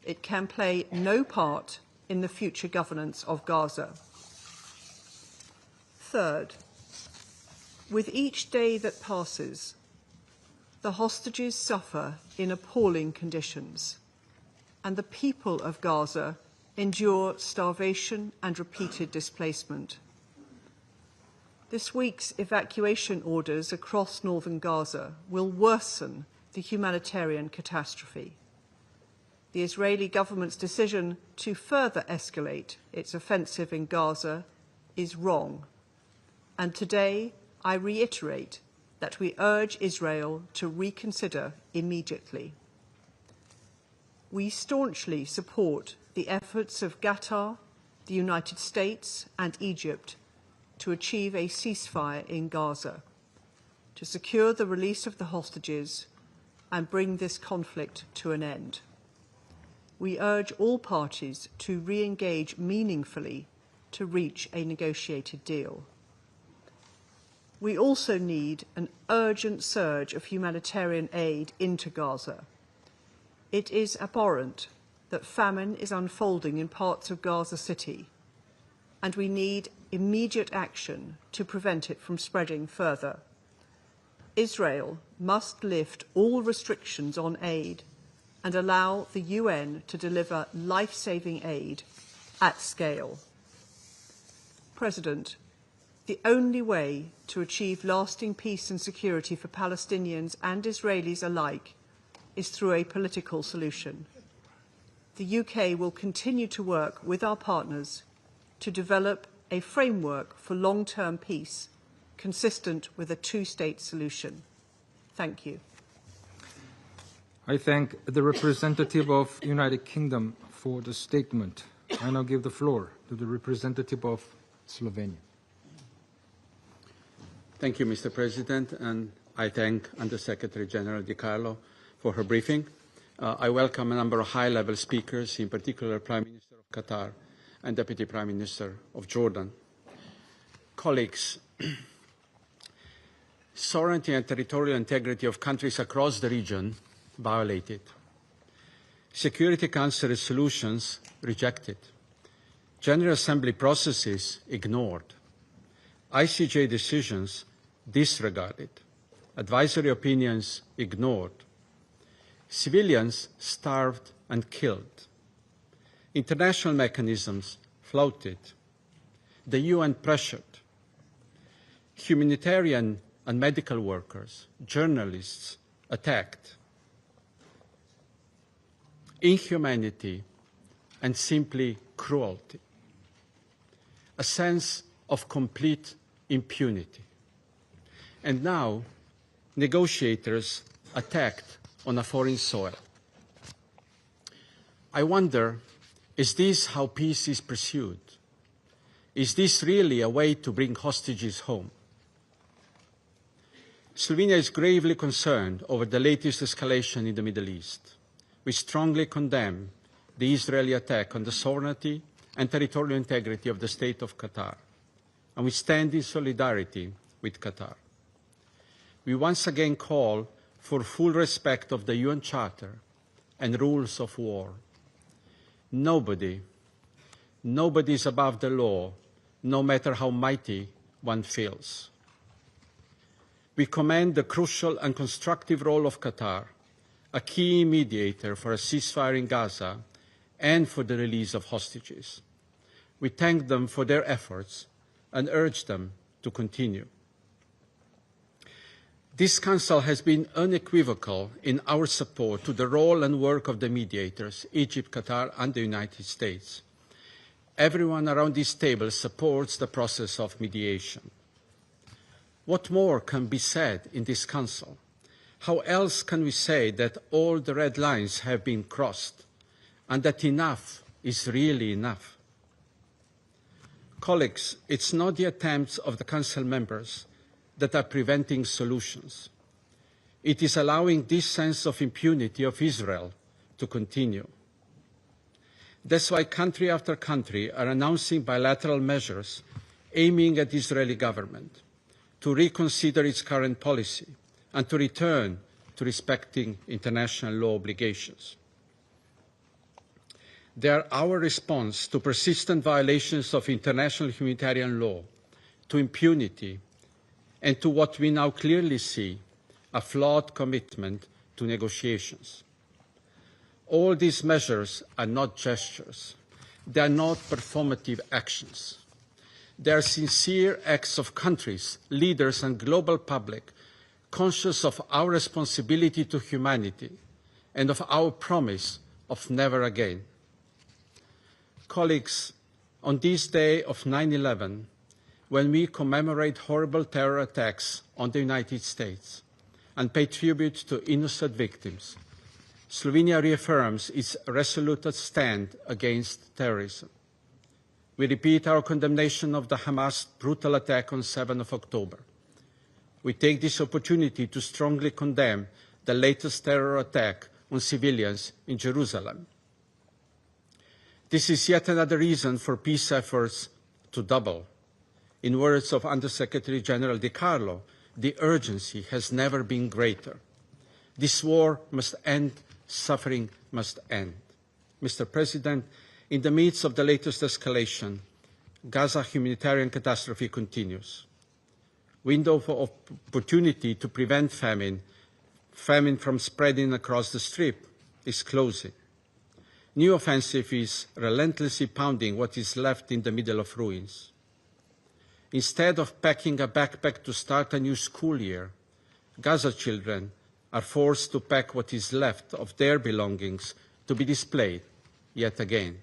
It can play no part in the future governance of Gaza. Third, with each day that passes, the hostages suffer in appalling conditions, and the people of Gaza endure starvation and repeated displacement. This week's evacuation orders across northern Gaza will worsen the humanitarian catastrophe. The Israeli government's decision to further escalate its offensive in Gaza is wrong, and today I reiterate that we urge Israel to reconsider immediately. We staunchly support the efforts of Qatar, the United States and Egypt to achieve a ceasefire in Gaza, to secure the release of the hostages and bring this conflict to an end. We urge all parties to re-engage meaningfully to reach a negotiated deal. We also need an urgent surge of humanitarian aid into Gaza. It is abhorrent that famine is unfolding in parts of Gaza City, and we need immediate action to prevent it from spreading further. Israel must lift all restrictions on aid and allow the UN to deliver life-saving aid at scale. President, the only way to achieve lasting peace and security for Palestinians and Israelis alike is through a political solution. The UK will continue to work with our partners to develop a framework for long-term peace consistent with a two-state solution. Thank you. I thank the representative of the United Kingdom for the statement. I now give the floor to the representative of Slovenia. Thank you, Mr. President, and I thank Under-Secretary General Di Carlo for her briefing. I welcome a number of high-level speakers, in particular Prime Minister of Qatar and Deputy Prime Minister of Jordan. Colleagues, sovereignty and territorial integrity of countries across the region violated. Security Council resolutions rejected. General Assembly processes ignored. ICJ decisions disregarded. Advisory opinions ignored. Civilians starved and killed. International mechanisms floated. The UN pressured. Humanitarian and medical workers, journalists attacked. Inhumanity and simply cruelty. A sense of complete impunity. And now, negotiators attacked on a foreign soil. I wonder, is this how peace is pursued? Is this really a way to bring hostages home? Slovenia is gravely concerned over the latest escalation in the Middle East. We strongly condemn the Israeli attack on the sovereignty and territorial integrity of the State of Qatar, and we stand in solidarity with Qatar. We once again call for full respect of the UN Charter and rules of war. Nobody is above the law, no matter how mighty one feels. We commend the crucial and constructive role of Qatar, a key mediator for a ceasefire in Gaza and for the release of hostages. We thank them for their efforts and urge them to continue. This Council has been unequivocal in our support to the role and work of the mediators, Egypt, Qatar, and the United States. Everyone around this table supports the process of mediation. What more can be said in this Council? How else can we say that all the red lines have been crossed and that enough is really enough? Colleagues, it's not the attempts of the Council members that are preventing solutions. It is allowing this sense of impunity of Israel to continue. That's why country after country are announcing bilateral measures aiming at the Israeli government to reconsider its current policy and to return to respecting international law obligations. They are our response to persistent violations of international humanitarian law, to impunity, and to what we now clearly see, a flawed commitment to negotiations. All these measures are not gestures. They are not performative actions. They are sincere acts of countries, leaders, and global public conscious of our responsibility to humanity and of our promise of never again. Colleagues, on this day of 9/11, when we commemorate horrible terror attacks on the United States and pay tribute to innocent victims, Slovenia reaffirms its resolute stand against terrorism. We repeat our condemnation of the Hamas brutal attack on 7 October. We take this opportunity to strongly condemn the latest terror attack on civilians in Jerusalem. This is yet another reason for peace efforts to double. In words of Undersecretary General Di Carlo, the urgency has never been greater. This war must end, suffering must end. Mr. President, in the midst of the latest escalation, Gaza humanitarian catastrophe continues. Window of opportunity to prevent famine from spreading across the Strip is closing. New offensive is relentlessly pounding what is left in the middle of ruins. Instead of packing a backpack to start a new school year, Gaza children are forced to pack what is left of their belongings to be displayed yet again.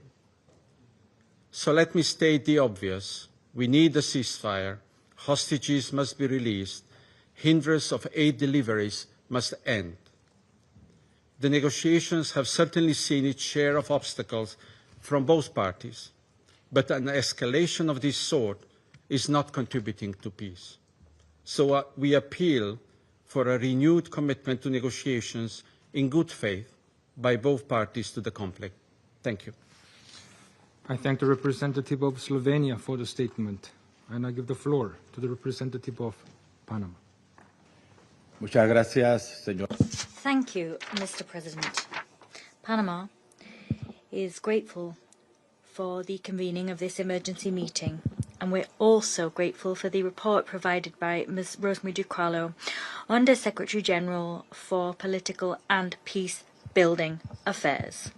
So let me state the obvious. We need a ceasefire. Hostages must be released. Hindrance of aid deliveries must end. The negotiations have certainly seen its share of obstacles from both parties, but an escalation of this sort is not contributing to peace. So we appeal for a renewed commitment to negotiations in good faith by both parties to the conflict. Thank you. I thank the representative of Slovenia for the statement, and I give the floor to the representative of Panama. Muchas gracias, señor. Thank you, Mr. President. Panama is grateful for the convening of this emergency meeting, and we're also grateful for the report provided by Ms. Rosemary DiCarlo, Under Secretary General for Political and Peace-Building Affairs.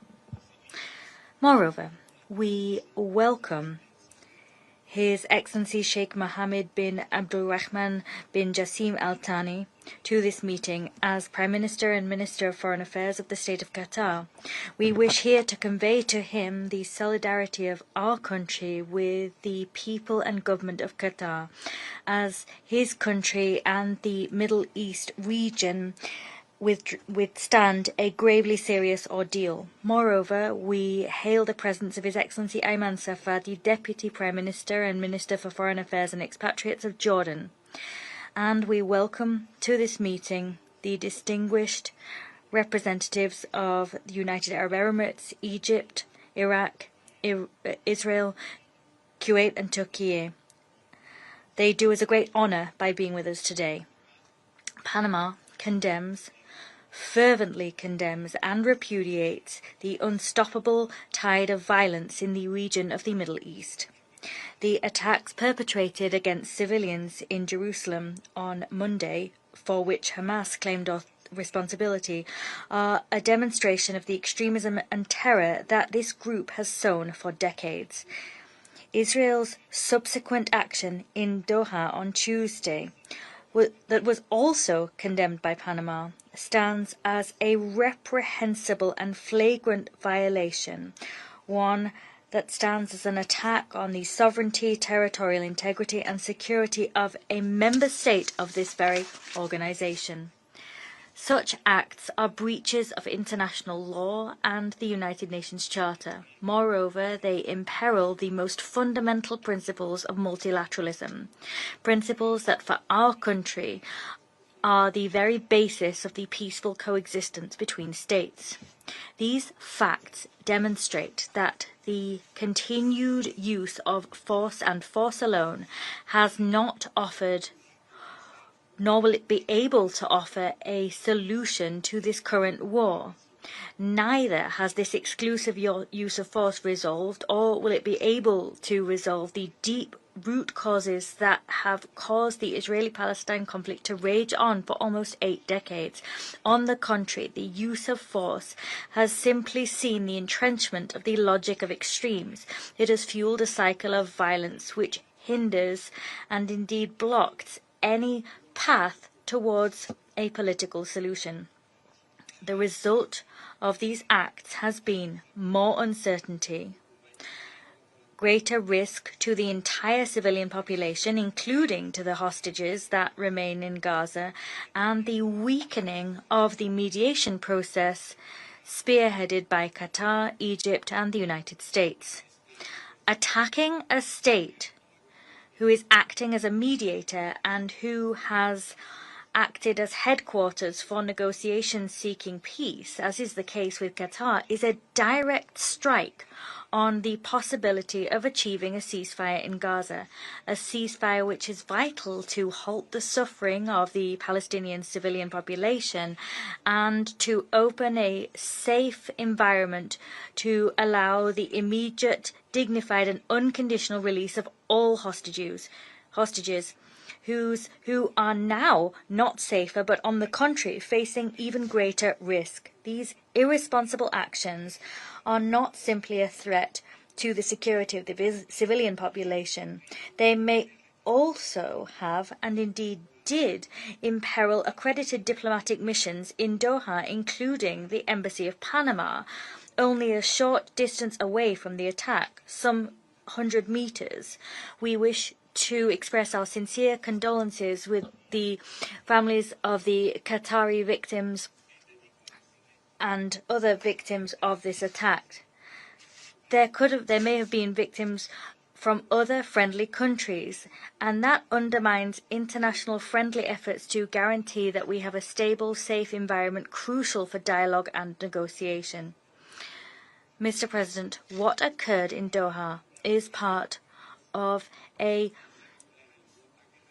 Moreover, we welcome His Excellency Sheikh Mohammed bin Abdulrahman bin Jassim Al Thani to this meeting as Prime Minister and Minister of Foreign Affairs of the State of Qatar. We wish here to convey to him the solidarity of our country with the people and government of Qatar, as his country and the Middle East region withstand a gravely serious ordeal. Moreover, we hail the presence of His Excellency Ayman Safar, the Deputy Prime Minister and Minister for Foreign Affairs and Expatriates of Jordan, and we welcome to this meeting the distinguished representatives of the United Arab Emirates, Egypt, Iraq, Israel, Kuwait and Turkey. They do us a great honour by being with us today. Panama fervently condemns and repudiates the unstoppable tide of violence in the region of the Middle East. The attacks perpetrated against civilians in Jerusalem on Monday, for which Hamas claimed responsibility, are a demonstration of the extremism and terror that this group has sown for decades. Israel's subsequent action in Doha on Tuesday, that was also condemned by Panama, stands as a reprehensible and flagrant violation, one that stands as an attack on the sovereignty, territorial integrity and security of a member state of this very organisation. Such acts are breaches of international law and the United Nations Charter. Moreover, they imperil the most fundamental principles of multilateralism, principles that for our country are the very basis of the peaceful coexistence between states. These facts demonstrate that the continued use of force and force alone has not offered, nor will it be able to offer, a solution to this current war. Neither has this exclusive use of force resolved, or will it be able to resolve, the deep root causes that have caused the Israeli-Palestine conflict to rage on for almost 8 decades. On the contrary, the use of force has simply seen the entrenchment of the logic of extremes. It has fueled a cycle of violence which hinders and indeed blocks any path towards a political solution. The result of these acts has been more uncertainty, greater risk to the entire civilian population, including to the hostages that remain in Gaza, and the weakening of the mediation process spearheaded by Qatar, Egypt and the United States. Attacking a state who is acting as a mediator and who has acted as headquarters for negotiations seeking peace, as is the case with Qatar, is a direct strike on the possibility of achieving a ceasefire in Gaza, a ceasefire which is vital to halt the suffering of the Palestinian civilian population and to open a safe environment to allow the immediate, dignified and unconditional release of all hostages who are now not safer but on the contrary facing even greater risk. These irresponsible actions are not simply a threat to the security of the civilian population. They may also have, and indeed did, imperil accredited diplomatic missions in Doha, including the Embassy of Panama, only a short distance away from the attack, some 100 meters. We wish to express our sincere condolences with the families of the Qatari victims and other victims of this attack. There may have been victims from other friendly countries, and that undermines international friendly efforts to guarantee that we have a stable, safe environment crucial for dialogue and negotiation. Mr. President, what occurred in Doha is part of a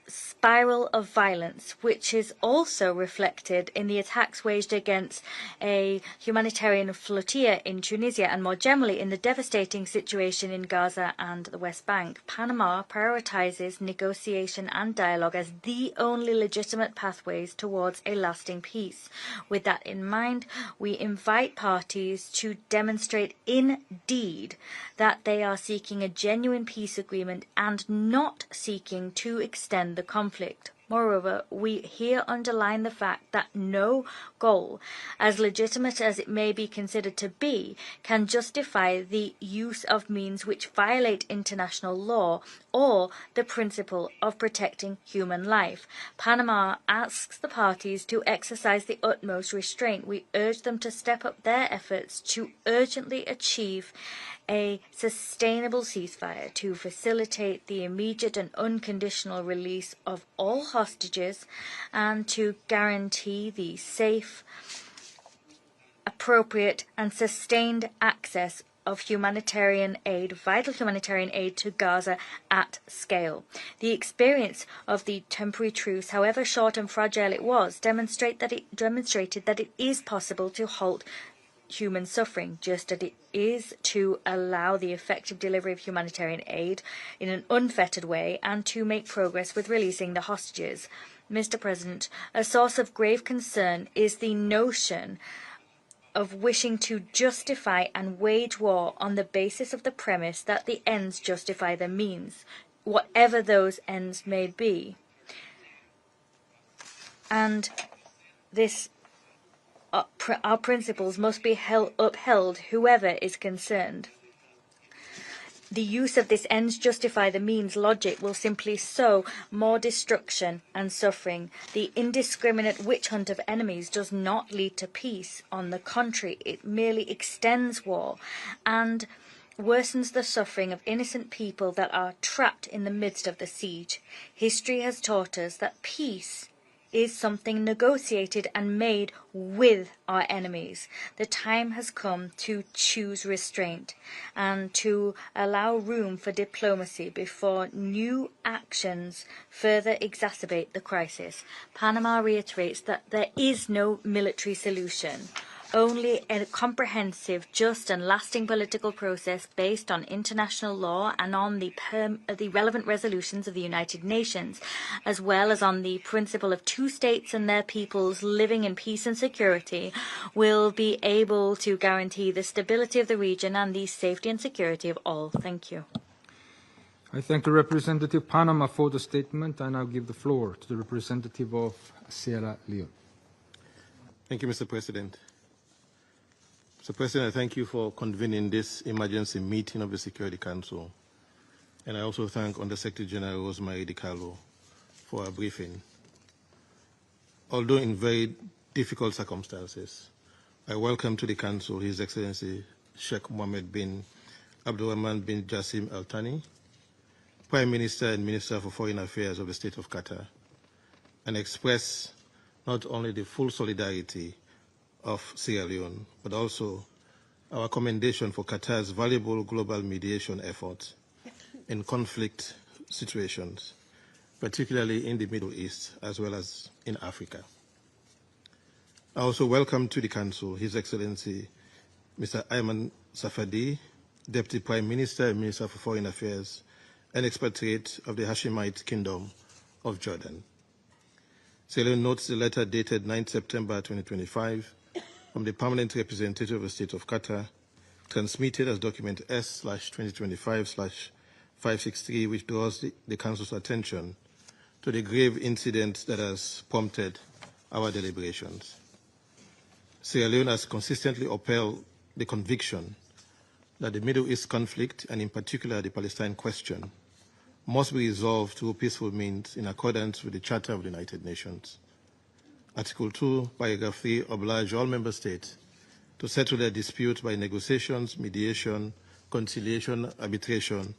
spiral of violence, which is also reflected in the attacks waged against a humanitarian flotilla in Tunisia and more generally in the devastating situation in Gaza and the West Bank. Panama prioritizes negotiation and dialogue as the only legitimate pathways towards a lasting peace. With that in mind, we invite parties to demonstrate indeed that they are seeking a genuine peace agreement and not seeking to extend the conflict. Moreover, we here underline the fact that no goal, as legitimate as it may be considered to be, can justify the use of means which violate international law or the principle of protecting human life. Panama asks the parties to exercise the utmost restraint. We urge them to step up their efforts to urgently achieve a sustainable ceasefire to facilitate the immediate and unconditional release of all hostages and to guarantee the safe, appropriate and sustained access of humanitarian aid, vital humanitarian aid to Gaza at scale. The experience of the temporary truce, however short and fragile it was, demonstrated that it is possible to halt human suffering, just as it is to allow the effective delivery of humanitarian aid in an unfettered way and to make progress with releasing the hostages. Mr. President, a source of grave concern is the notion of wishing to justify and wage war on the basis of the premise that the ends justify the means, whatever those ends may be. And this our principles must be upheld, whoever is concerned. The use of this ends justify the means logic will simply sow more destruction and suffering. The indiscriminate witch hunt of enemies does not lead to peace. On the contrary, it merely extends war and worsens the suffering of innocent people that are trapped in the midst of the siege. History has taught us that peace is something negotiated and made with our enemies. The time has come to choose restraint and to allow room for diplomacy before new actions further exacerbate the crisis. Panama reiterates that there is no military solution, only a comprehensive, just and lasting political process based on international law and on the relevant resolutions of the United Nations, as well as on the principle of two states and their peoples living in peace and security, will be able to guarantee the stability of the region and the safety and security of all. Thank you. I thank the representative of Panama for the statement. I now give the floor to the representative of Sierra Leone. Thank you, Mr. President. Mr. President, I thank you for convening this emergency meeting of the Security Council. And I also thank Under-Secretary General Rosemary DiCarlo for her briefing. Although in very difficult circumstances, I welcome to the Council His Excellency Sheikh Mohammed bin Abdulrahman bin Jassim Al Thani, Prime Minister and Minister for Foreign Affairs of the State of Qatar, and express not only the full solidarity of Sierra Leone, but also our commendation for Qatar's valuable global mediation efforts in conflict situations, particularly in the Middle East as well as in Africa. I also welcome to the Council His Excellency Mr. Ayman Safadi, Deputy Prime Minister and Minister for Foreign Affairs and expatriate of the Hashemite Kingdom of Jordan. Sierra Leone notes the letter dated 9 September 2025 from the Permanent Representative of the State of Qatar, transmitted as document S/2025/563, which draws the Council's attention to the grave incident that has prompted our deliberations. Sierra Leone has consistently upheld the conviction that the Middle East conflict, and in particular the Palestine question, must be resolved through peaceful means in accordance with the Charter of the United Nations. Article 2, Paragraph 3 oblige all member states to settle their dispute by negotiations, mediation, conciliation, arbitration,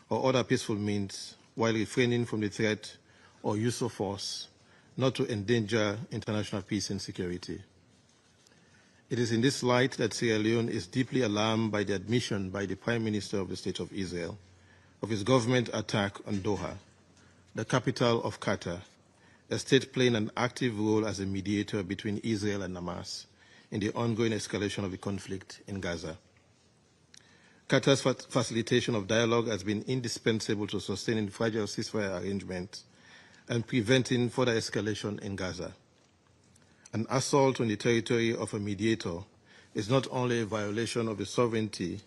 or other peaceful means, while refraining from the threat or use of force, not to endanger international peace and security. It is in this light that Sierra Leone is deeply alarmed by the admission by the Prime Minister of the State of Israel of his government attack on Doha, the capital of Qatar, a state playing an active role as a mediator between Israel and Hamas in the ongoing escalation of the conflict in Gaza. Qatar's facilitation of dialogue has been indispensable to sustaining fragile ceasefire arrangements and preventing further escalation in Gaza. An assault on the territory of a mediator is not only a violation of its sovereignty,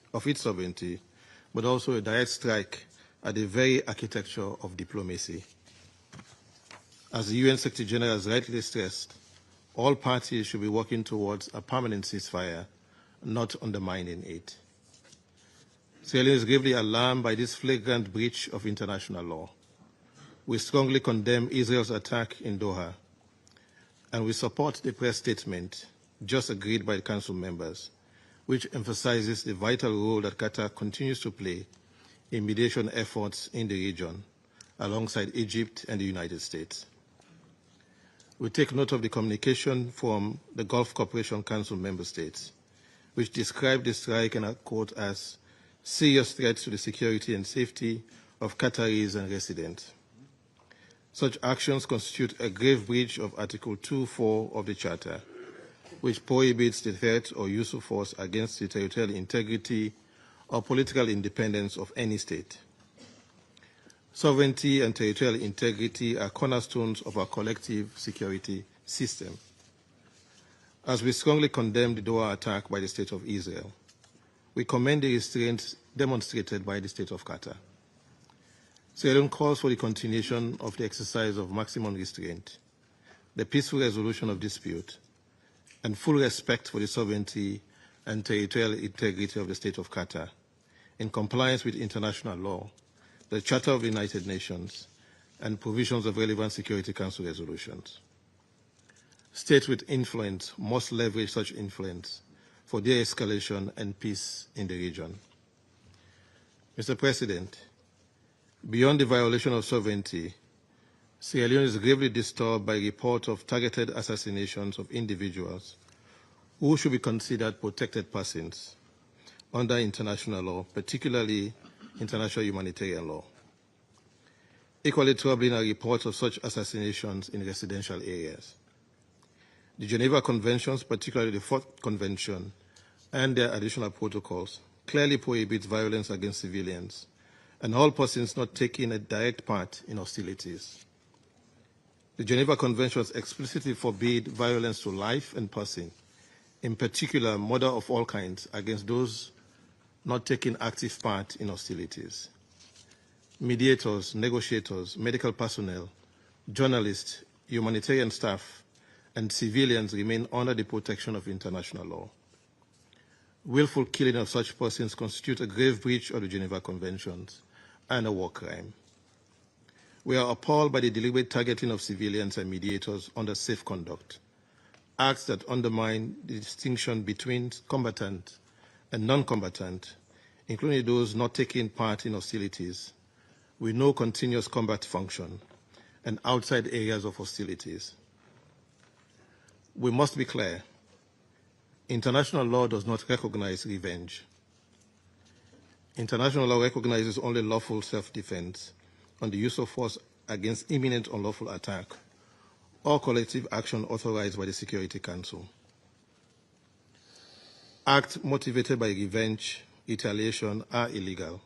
but also a direct strike at the very architecture of diplomacy. As the UN Secretary General has rightly stressed, all parties should be working towards a permanent ceasefire, not undermining it. Sierra Leone is gravely alarmed by this flagrant breach of international law. We strongly condemn Israel's attack in Doha, and we support the press statement just agreed by the Council members, which emphasizes the vital role that Qatar continues to play in mediation efforts in the region, alongside Egypt and the United States. We take note of the communication from the Gulf Cooperation Council member states, which described the strike and quote as serious threats to the security and safety of Qataris and residents. Such actions constitute a grave breach of Article 2.4 of the Charter, which prohibits the threat or use of force against the territorial integrity or political independence of any state. Sovereignty and territorial integrity are cornerstones of our collective security system. As we strongly condemn the Doha attack by the State of Israel, we commend the restraint demonstrated by the State of Qatar. Sierra Leone calls for the continuation of the exercise of maximum restraint, the peaceful resolution of dispute, and full respect for the sovereignty and territorial integrity of the State of Qatar, in compliance with international law, the Charter of the United Nations, and provisions of relevant Security Council resolutions. States with influence must leverage such influence for de-escalation and peace in the region. Mr. President, beyond the violation of sovereignty, Sierra Leone is gravely disturbed by reports of targeted assassinations of individuals who should be considered protected persons under international law, particularly international humanitarian law. Equally troubling are reports of such assassinations in residential areas. The Geneva Conventions, particularly the Fourth Convention, and their additional protocols, clearly prohibit violence against civilians and all persons not taking a direct part in hostilities. The Geneva Conventions explicitly forbid violence to life and person, in particular murder of all kinds, against those not taking active part in hostilities. Mediators, negotiators, medical personnel, journalists, humanitarian staff, and civilians remain under the protection of international law. Willful killing of such persons constitutes a grave breach of the Geneva Conventions and a war crime. We are appalled by the deliberate targeting of civilians and mediators under safe conduct, acts that undermine the distinction between combatant and non-combatant, including those not taking part in hostilities, with no continuous combat function, and outside areas of hostilities. We must be clear. International law does not recognize revenge. International law recognizes only lawful self-defense on the use of force against imminent unlawful attack or collective action authorized by the Security Council. Acts motivated by revenge, retaliation are illegal.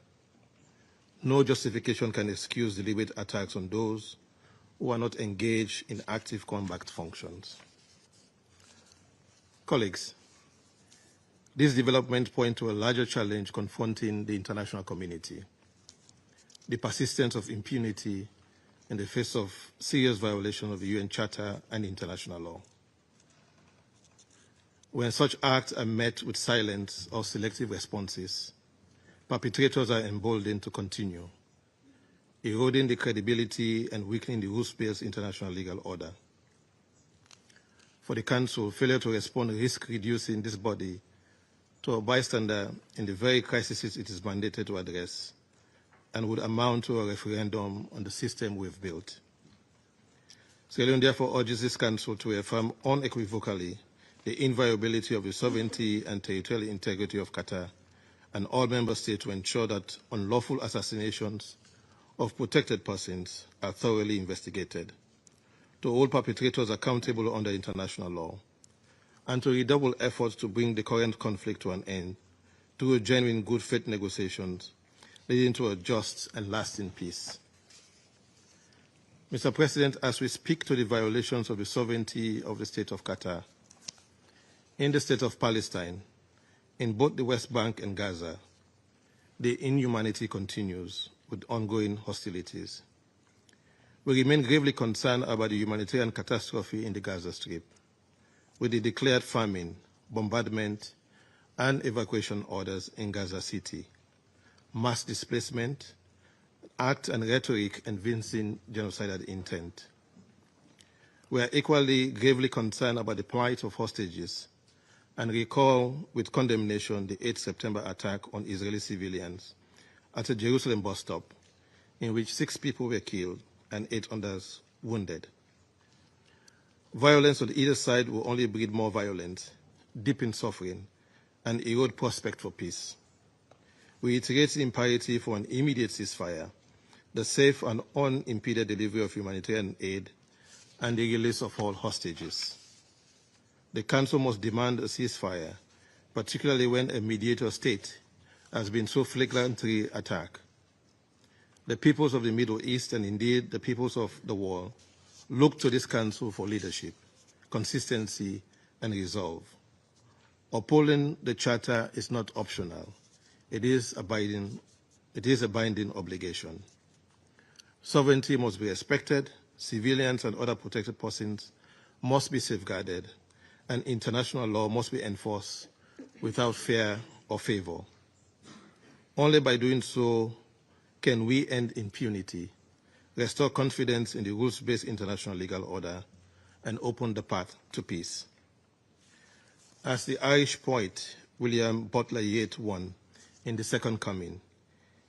No justification can excuse deliberate attacks on those who are not engaged in active combat functions. Colleagues, this development points to a larger challenge confronting the international community: the persistence of impunity in the face of serious violation of the UN Charter and international law. When such acts are met with silence or selective responses, perpetrators are emboldened to continue, eroding the credibility and weakening the rules-based international legal order. For the Council, failure to respond risks reducing this body to a bystander in the very crises it is mandated to address, and would amount to a referendum on the system we've built. Sierra Leone therefore urges this Council to affirm unequivocally the inviolability of the sovereignty and territorial integrity of Qatar and all member states to ensure that unlawful assassinations of protected persons are thoroughly investigated, to hold perpetrators accountable under international law, and to redouble efforts to bring the current conflict to an end through genuine good faith negotiations leading to a just and lasting peace. Mr. President, as we speak to the violations of the sovereignty of the State of Qatar, in the State of Palestine, in both the West Bank and Gaza, the inhumanity continues with ongoing hostilities. we remain gravely concerned about the humanitarian catastrophe in the Gaza Strip, with the declared famine, bombardment, and evacuation orders in Gaza City, mass displacement, act and rhetoric evincing genocidal intent. We are equally gravely concerned about the plight of hostages and recall with condemnation the 8 September attack on Israeli civilians at a Jerusalem bus stop, in which 6 people were killed and 8 others wounded. Violence on either side will only breed more violence, deepen suffering, and erode prospect for peace. We reiterate the imperative for an immediate ceasefire, the safe and unimpeded delivery of humanitarian aid, and the release of all hostages. The Council must demand a ceasefire, particularly when a mediator state has been so flagrantly attacked. The peoples of the Middle East, and indeed the peoples of the world, look to this Council for leadership, consistency, and resolve. Upholding the Charter is not optional. It is a binding obligation. Sovereignty must be respected, civilians and other protected persons must be safeguarded, and international law must be enforced without fear or favor. Only by doing so can we end impunity, restore confidence in the rules-based international legal order, and open the path to peace. As the Irish poet William Butler Yeats won in The Second Coming,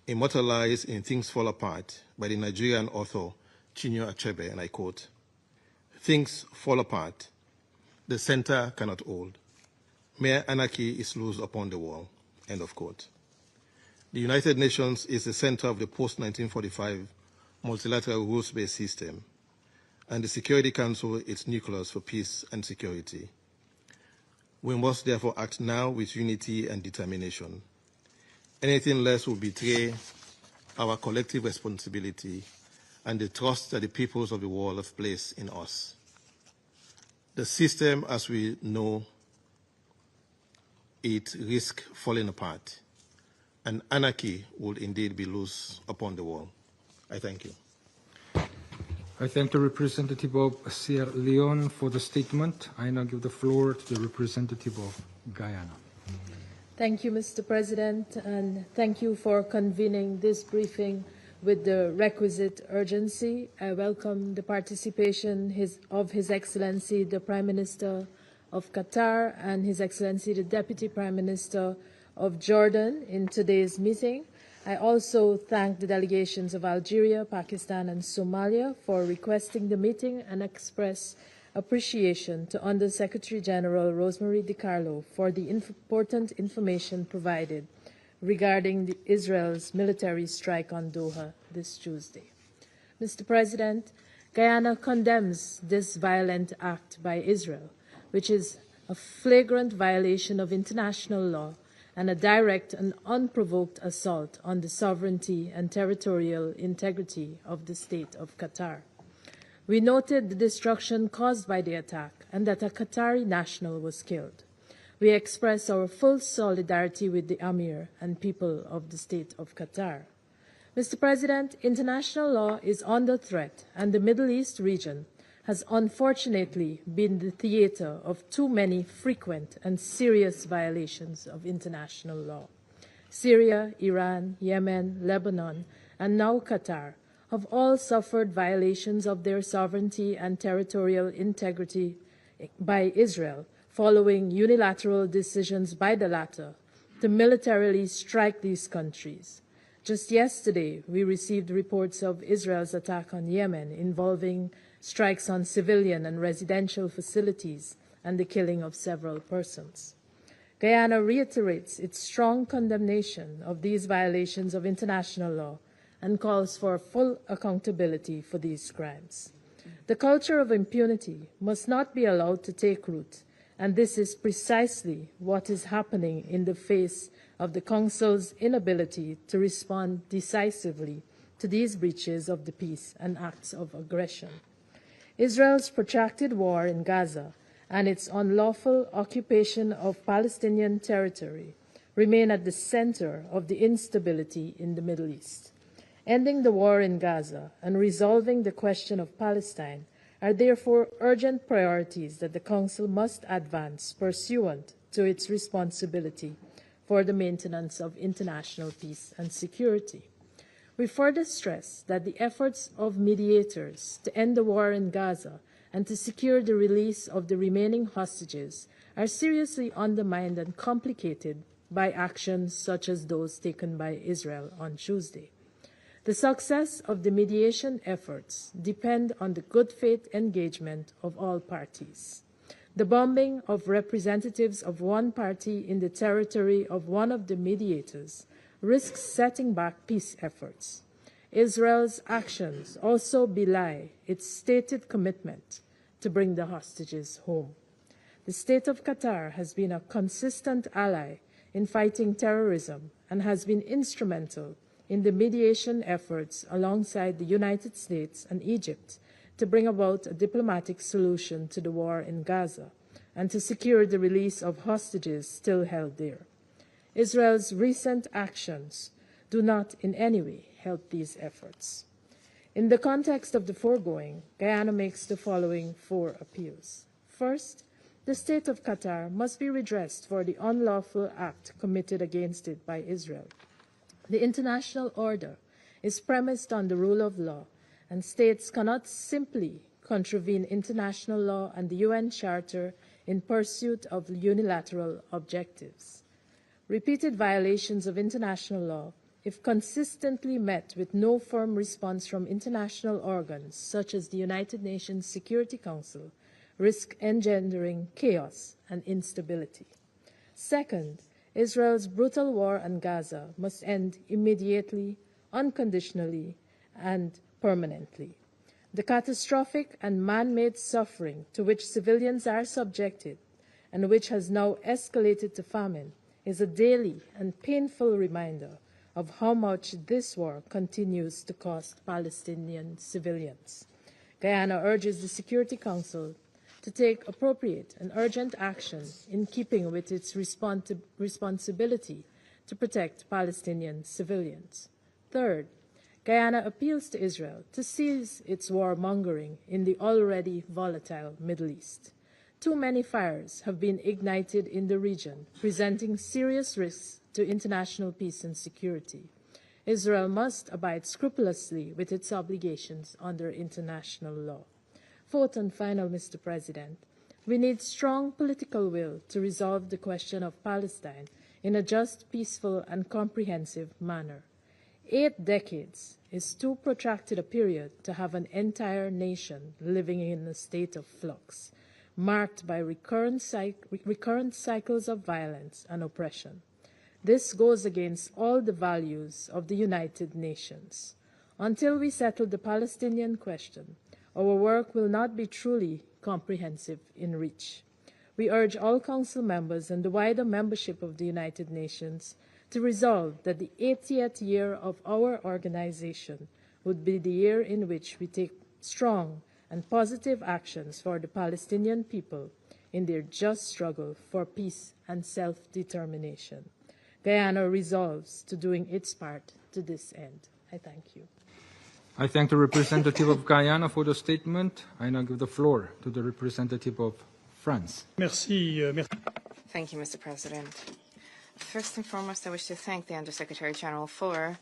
immortalized in Things Fall Apart by the Nigerian author Chinua Achebe, and I quote, "Things fall apart, the center cannot hold. Mere anarchy is loose upon the wall," end of quote. The United Nations is the center of the post-1945 multilateral rules-based system, and the Security Council its nucleus for peace and security. We must therefore act now with unity and determination. Anything less will betray our collective responsibility and the trust that the peoples of the world have placed in us. The system, as we know it, risks falling apart, and anarchy would indeed be loose upon the world. I thank you. I thank the representative of Sierra Leone for the statement. I now give the floor to the representative of Guyana. Thank you, Mr. President, and thank you for convening this briefing with the requisite urgency. I welcome the participation of His Excellency the Prime Minister of Qatar and His Excellency the Deputy Prime Minister of Jordan in today's meeting. I also thank the delegations of Algeria, Pakistan, and Somalia for requesting the meeting and express appreciation to Under-Secretary General Rosemary DiCarlo for the important information provided regarding Israel's military strike on Doha this Tuesday. Mr. President, Guyana condemns this violent act by Israel, which is a flagrant violation of international law and a direct and unprovoked assault on the sovereignty and territorial integrity of the state of Qatar. We noted the destruction caused by the attack and that a Qatari national was killed. We express our full solidarity with the Amir and people of the state of Qatar. Mr. President, international law is under threat, and the Middle East region has unfortunately been the theater of too many frequent and serious violations of international law. Syria, Iran, Yemen, Lebanon, and now Qatar have all suffered violations of their sovereignty and territorial integrity by Israel, following unilateral decisions by the latter to militarily strike these countries. Just yesterday, we received reports of Israel's attack on Yemen involving strikes on civilian and residential facilities and the killing of several persons. Guyana reiterates its strong condemnation of these violations of international law and calls for full accountability for these crimes. The culture of impunity must not be allowed to take root, and this is precisely what is happening in the face of the Council's inability to respond decisively to these breaches of the peace and acts of aggression. Israel's protracted war in Gaza and its unlawful occupation of Palestinian territory remain at the center of the instability in the Middle East. Ending the war in Gaza and resolving the question of Palestine are therefore urgent priorities that the Council must advance pursuant to its responsibility for the maintenance of international peace and security. We further stress that the efforts of mediators to end the war in Gaza and to secure the release of the remaining hostages are seriously undermined and complicated by actions such as those taken by Israel on Tuesday. The success of the mediation efforts depend on the good faith engagement of all parties. The bombing of representatives of one party in the territory of one of the mediators risks setting back peace efforts. Israel's actions also belie its stated commitment to bring the hostages home. The state of Qatar has been a consistent ally in fighting terrorism and has been instrumental in the mediation efforts alongside the United States and Egypt to bring about a diplomatic solution to the war in Gaza and to secure the release of hostages still held there. Israel's recent actions do not in any way help these efforts. In the context of the foregoing, Guyana makes the following 4 appeals. First, the state of Qatar must be redressed for the unlawful act committed against it by Israel. The international order is premised on the rule of law, and states cannot simply contravene international law and the UN Charter in pursuit of unilateral objectives. Repeated violations of international law, if consistently met with no firm response from international organs such as the United Nations Security Council, risk engendering chaos and instability. Second, Israel's brutal war on Gaza must end immediately, unconditionally, and permanently. The catastrophic and man-made suffering to which civilians are subjected and which has now escalated to famine is a daily and painful reminder of how much this war continues to cost Palestinian civilians. Guyana urges the Security Council to take appropriate and urgent action in keeping with its responsibility to protect Palestinian civilians. Third, Guyana appeals to Israel to cease its warmongering in the already volatile Middle East. Too many fires have been ignited in the region, presenting serious risks to international peace and security. Israel must abide scrupulously with its obligations under international law. Fourth and final, Mr. President, we need strong political will to resolve the question of Palestine in a just, peaceful, and comprehensive manner. 8 decades is too protracted a period to have an entire nation living in a state of flux, marked by recurrent cycles of violence and oppression. This goes against all the values of the United Nations. Until we settle the Palestinian question, our work will not be truly comprehensive in reach. We urge all Council members and the wider membership of the United Nations to resolve that the 80th year of our organization would be the year in which we take strong and positive actions for the Palestinian people in their just struggle for peace and self-determination. Guyana resolves to doing its part to this end. I thank you. I thank the representative of Guyana for the statement. I now give the floor to the representative of France. Merci. Thank you, Mr. President. First and foremost, I wish to thank the Undersecretary General for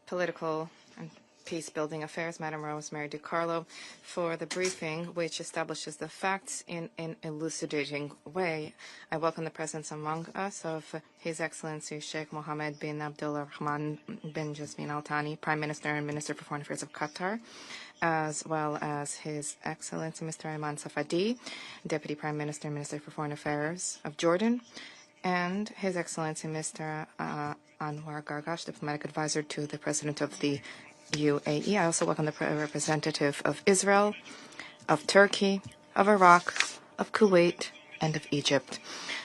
Political and Peace-Building Affairs, Madam Rosemary DiCarlo, for the briefing, which establishes the facts in an elucidating way. I welcome the presence among us of His Excellency Sheikh Mohammed bin Abdullah Rahman bin Jasmine Al Thani, Prime Minister and Minister for Foreign Affairs of Qatar, as well as His Excellency Mr. Ayman Safadi, Deputy Prime Minister and Minister for Foreign Affairs of Jordan, and His Excellency Mr. Anwar Gargash, Diplomatic Advisor to the President of the UAE. I also welcome the representative of Israel, of Turkey, of Iraq, of Kuwait, and of Egypt.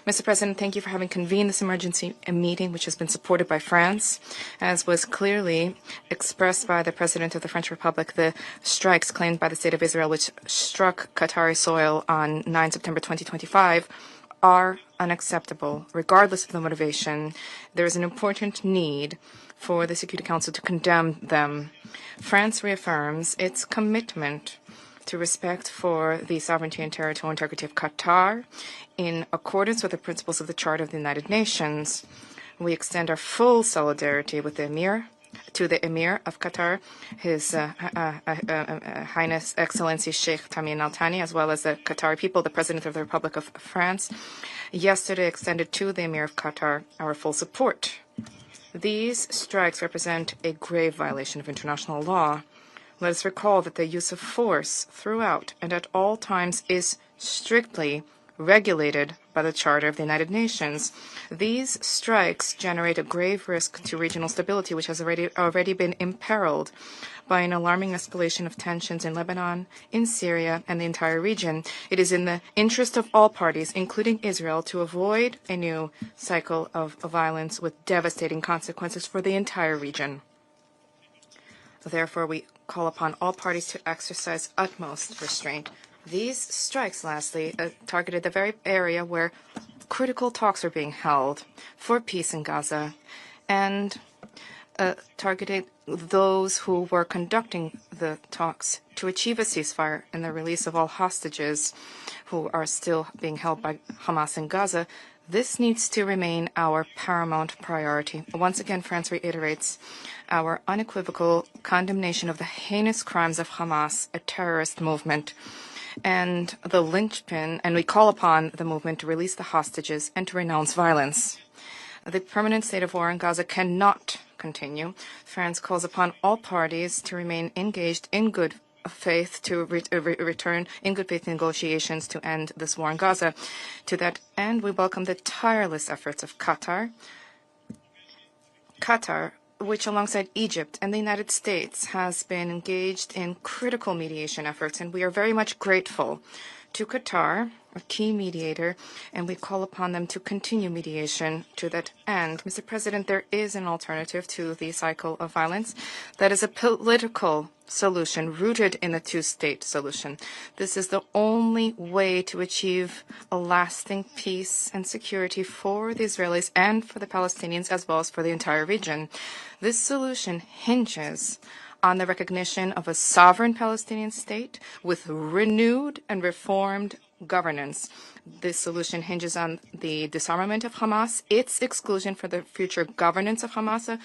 Mr. President, thank you for having convened this emergency meeting, which has been supported by France, as was clearly expressed by the President of the French Republic. The strikes claimed by the State of Israel, which struck Qatari soil on 9 September 2025, are unacceptable, regardless of the motivation. There is an important need for the Security Council to condemn them. France reaffirms its commitment to respect for the sovereignty and territorial integrity of Qatar in accordance with the principles of the Charter of the United Nations. We extend our full solidarity with the Emir, to the Emir of Qatar, His Highness Excellency Sheikh Tamim Al Thani, as well as the Qatari people. The President of the Republic of France yesterday extended to the Emir of Qatar our full support. These strikes represent a grave violation of international law. Let us recall that the use of force throughout and at all times is strictly regulated by the Charter of the United Nations. These strikes generate a grave risk to regional stability, which has already been imperiled by an alarming escalation of tensions in Lebanon, in Syria, and the entire region. It is in the interest of all parties, including Israel, to avoid a new cycle of violence with devastating consequences for the entire region. Therefore, we call upon all parties to exercise utmost restraint. These strikes, lastly, targeted the very area where critical talks are being held for peace in Gaza and targeted those who were conducting the talks to achieve a ceasefire and the release of all hostages who are still being held by Hamas in Gaza. This needs to remain our paramount priority. Once again, France reiterates our unequivocal condemnation of the heinous crimes of Hamas, a terrorist movement, and the linchpin, and we call upon the movement to release the hostages and to renounce violence. The permanent state of war in Gaza cannot continue. France calls upon all parties to remain engaged in good faith to return in good faith negotiations to end this war in Gaza. To that end, we welcome the tireless efforts of Qatar, which alongside Egypt and the United States has been engaged in critical mediation efforts, and we are very much grateful to Qatar, a key mediator, and we call upon them to continue mediation to that end. Mr. President, there is an alternative to the cycle of violence. That is a political solution rooted in a two-state solution. This is the only way to achieve a lasting peace and security for the Israelis and for the Palestinians, as well as for the entire region. This solution hinges on the recognition of a sovereign Palestinian state with renewed and reformed governance. This solution hinges on the disarmament of Hamas, its exclusion for the future governance of Hamas,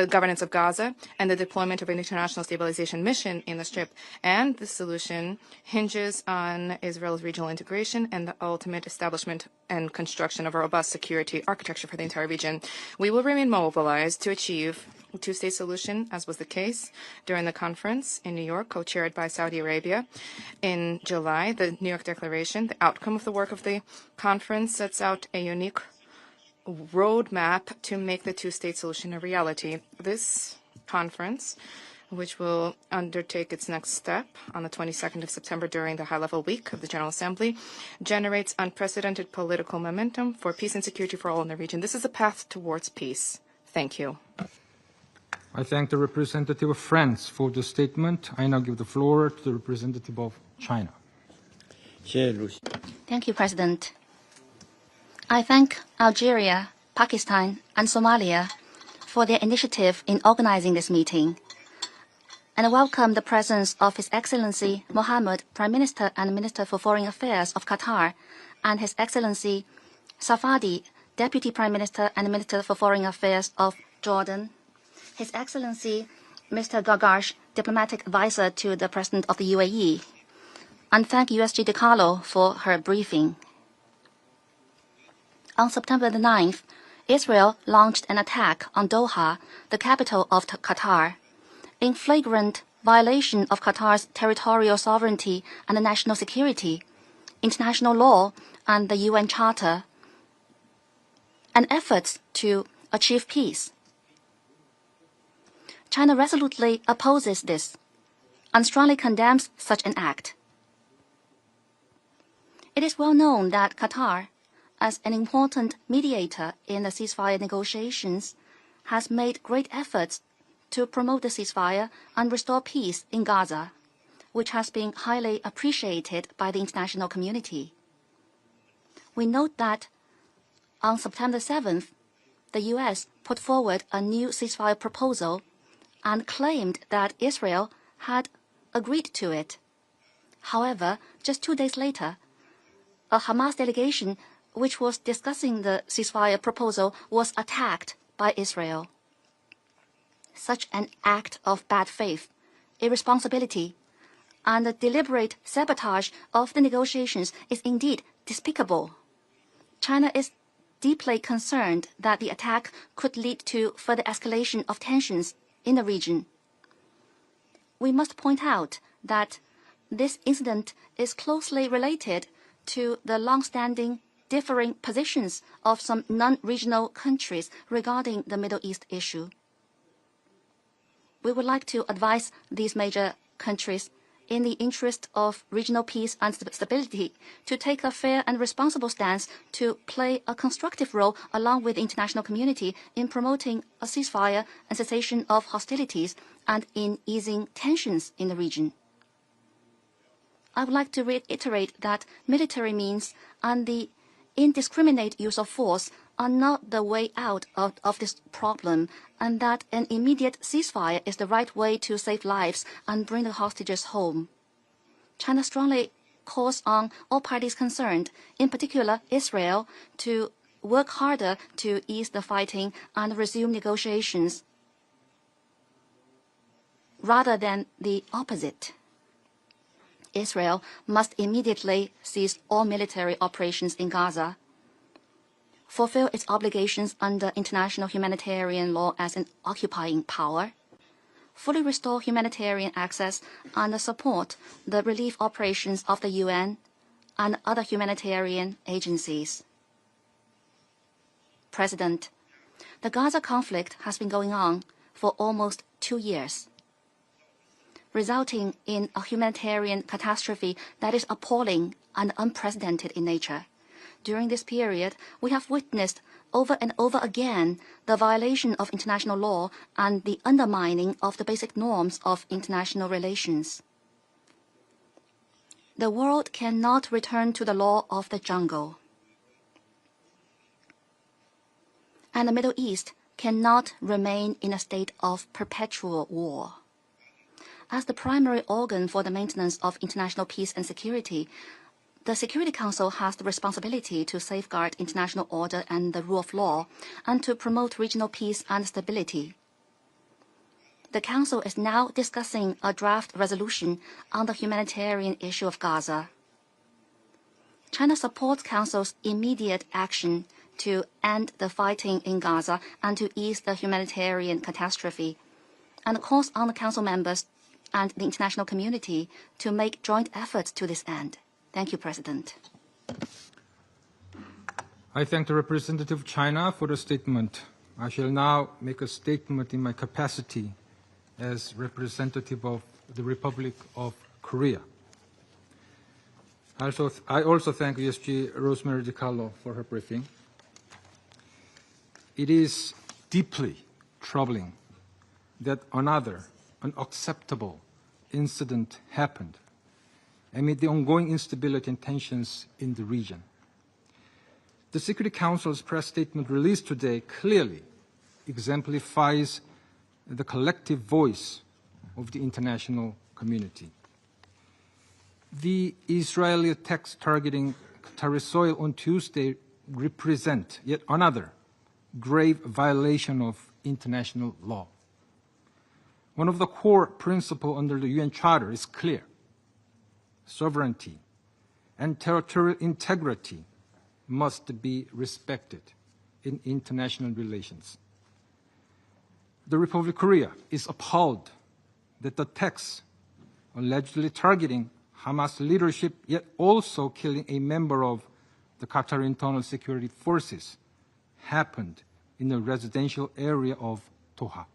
governance of Gaza, and the deployment of an international stabilization mission in the Strip. And the solution hinges on Israel's regional integration and the ultimate establishment and construction of a robust security architecture for the entire region. We will remain mobilized to achieve a two-state solution, as was the case during the conference in New York, co-chaired by Saudi Arabia. In July, the New York Declaration, the outcome of the work of the conference, sets out a unique roadmap to make the two-state solution a reality. This conference, which will undertake its next step on the 22nd of September during the high-level week of the General Assembly, generates unprecedented political momentum for peace and security for all in the region. This is a path towards peace. Thank you. I thank the representative of France for the statement. I now give the floor to the representative of China. Thank you, President. I thank Algeria, Pakistan, and Somalia for their initiative in organizing this meeting, and I welcome the presence of His Excellency Mohammed, Prime Minister and Minister for Foreign Affairs of Qatar, and His Excellency Safadi, Deputy Prime Minister and Minister for Foreign Affairs of Jordan, His Excellency Mr. Gargash, Diplomatic Advisor to the President of the UAE, and thank USG De Carlo for her briefing. On September the 9th, Israel launched an attack on Doha, the capital of Qatar, in flagrant violation of Qatar's territorial sovereignty and national security, international law, and the UN Charter, and efforts to achieve peace. China resolutely opposes this and strongly condemns such an act. It is well known that Qatar, as an important mediator in the ceasefire negotiations, has made great efforts to promote the ceasefire and restore peace in Gaza, which has been highly appreciated by the international community. We note that on September 7th, the U.S. put forward a new ceasefire proposal and claimed that Israel had agreed to it. However, just 2 days later, a Hamas delegation which was discussing the ceasefire proposal was attacked by Israel. Such an act of bad faith, irresponsibility, and the deliberate sabotage of the negotiations is indeed despicable. China is deeply concerned that the attack could lead to further escalation of tensions in the region. We must point out that this incident is closely related to the long-standing differing positions of some non-regional countries regarding the Middle East issue. We would like to advise these major countries, in the interest of regional peace and stability, to take a fair and responsible stance to play a constructive role along with the international community in promoting a ceasefire and cessation of hostilities and in easing tensions in the region. I would like to reiterate that military means and the indiscriminate use of force are not the way out of this problem, and that an immediate ceasefire is the right way to save lives and bring the hostages home. China strongly calls on all parties concerned, in particular Israel, to work harder to ease the fighting and resume negotiations, rather than the opposite. Israel must immediately cease all military operations in Gaza, fulfill its obligations under international humanitarian law as an occupying power, fully restore humanitarian access, and support the relief operations of the UN and other humanitarian agencies. President, the Gaza conflict has been going on for almost 2 years, resulting in a humanitarian catastrophe that is appalling and unprecedented in nature. During this period, we have witnessed over and over again the violation of international law and the undermining of the basic norms of international relations. The world cannot return to the law of the jungle, and the Middle East cannot remain in a state of perpetual war. As the primary organ for the maintenance of international peace and security, the Security Council has the responsibility to safeguard international order and the rule of law, and to promote regional peace and stability. The Council is now discussing a draft resolution on the humanitarian issue of Gaza. China supports Council's immediate action to end the fighting in Gaza and to ease the humanitarian catastrophe, and calls on the Council members and the international community to make joint efforts to this end. Thank you, President. I thank the representative of China for the statement. I shall now make a statement in my capacity as representative of the Republic of Korea. I also thank USG Rosemary DiCarlo for her briefing. It is deeply troubling that another unacceptable incident happened amid the ongoing instability and tensions in the region. The Security Council's press statement released today clearly exemplifies the collective voice of the international community. The Israeli attacks targeting Qatari soil on Tuesday represent yet another grave violation of international law. One of the core principles under the UN Charter is clear: sovereignty and territorial integrity must be respected in international relations. The Republic of Korea is appalled that the attacks allegedly targeting Hamas leadership, yet also killing a member of the Qatar Internal Security Forces, happened in the residential area of Doha,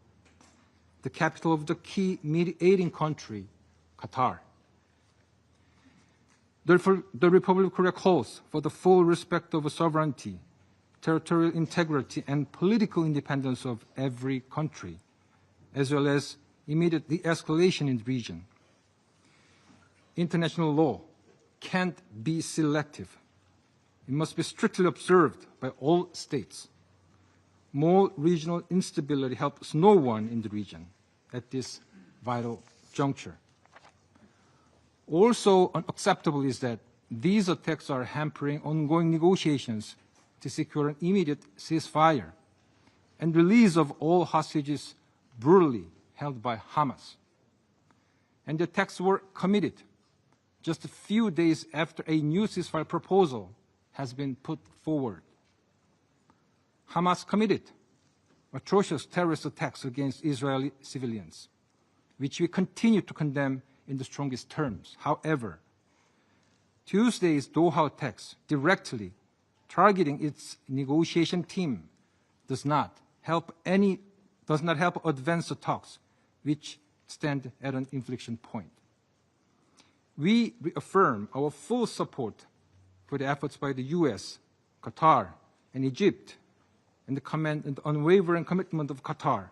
the capital of the key mediating country, Qatar. Therefore, the Republic of Korea calls for the full respect of sovereignty, territorial integrity, and political independence of every country, as well as immediate de-escalation in the region. International law can't be selective. It must be strictly observed by all states. more regional instability helps no one in the region at this vital juncture. Also unacceptable is that these attacks are hampering ongoing negotiations to secure an immediate ceasefire and release of all hostages brutally held by Hamas. And the attacks were committed just a few days after a new ceasefire proposal has been put forward. Hamas committed atrocious terrorist attacks against Israeli civilians, which we continue to condemn in the strongest terms. However, Tuesday's Doha attacks directly targeting its negotiation team does not help advance the talks, which stand at an inflection point. We reaffirm our full support for the efforts by the US, Qatar, and Egypt, and the unwavering commitment of Qatar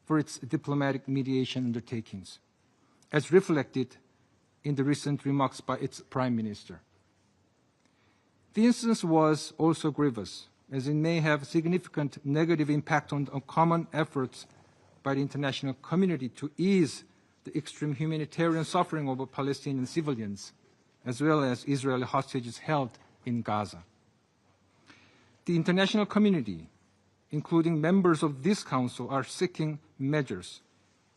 for its diplomatic mediation undertakings, as reflected in the recent remarks by its Prime Minister. The instance was also grievous, as it may have significant negative impact on common efforts by the international community to ease the extreme humanitarian suffering of Palestinian civilians, as well as Israeli hostages held in Gaza. The international community, including members of this Council, are seeking measures,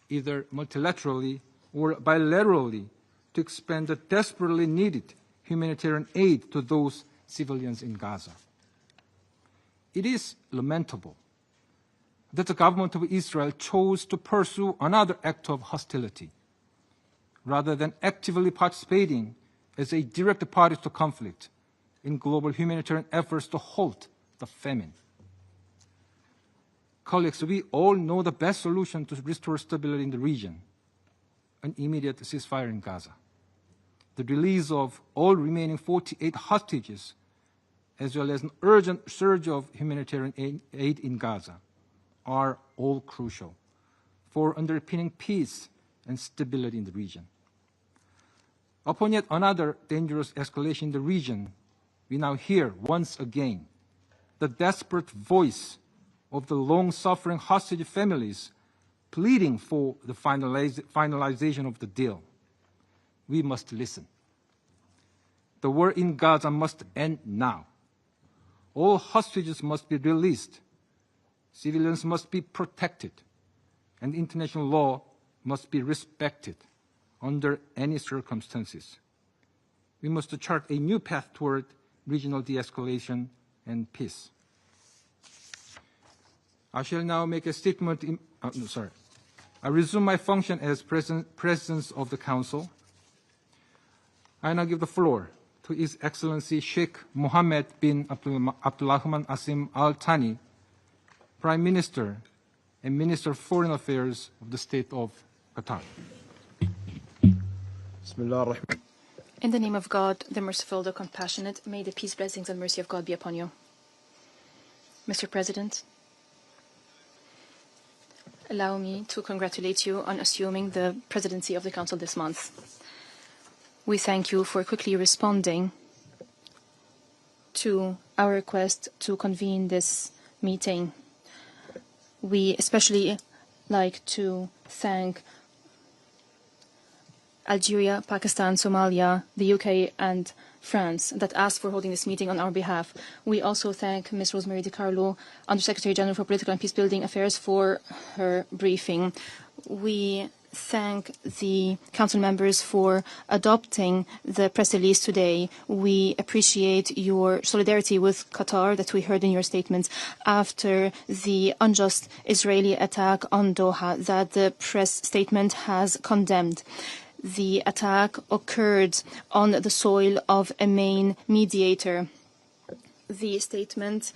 either multilaterally or bilaterally, to expand the desperately needed humanitarian aid to those civilians in Gaza. It is lamentable that the government of Israel chose to pursue another act of hostility, rather than actively participating as a direct party to conflict in global humanitarian efforts to halt the famine. Colleagues, we all know the best solution to restore stability in the region: an immediate ceasefire in Gaza, the release of all remaining 48 hostages, as well as an urgent surge of humanitarian aid in Gaza, are all crucial for underpinning peace and stability in the region. Upon yet another dangerous escalation in the region, we now hear once again the desperate voice of the long-suffering hostage families pleading for the finalization of the deal. We must listen. The war in Gaza must end now. All hostages must be released. Civilians must be protected, and international law must be respected under any circumstances. We must chart a new path toward regional de-escalation and peace. I shall now make a statement. I resume my function as President of the Council. I now give the floor to His Excellency Sheikh Mohammed bin Abdulrahman Asim Al Thani, Prime Minister and Minister of Foreign Affairs of the State of Qatar. In the name of God, the merciful, the compassionate, may the peace, blessings, and mercy of God be upon you. Mr. President, allow me to congratulate you on assuming the presidency of the Council this month. We thank you for quickly responding to our request to convene this meeting. We especially like to thank Algeria, Pakistan, Somalia, the UK, and France that asked for holding this meeting on our behalf. We also thank Ms. Rosemary DiCarlo, Undersecretary General for Political and Peacebuilding Affairs, for her briefing. We thank the Council members for adopting the press release today. We appreciate your solidarity with Qatar that we heard in your statements after the unjust Israeli attack on Doha that the press statement has condemned. The attack occurred on the soil of a main mediator. The statement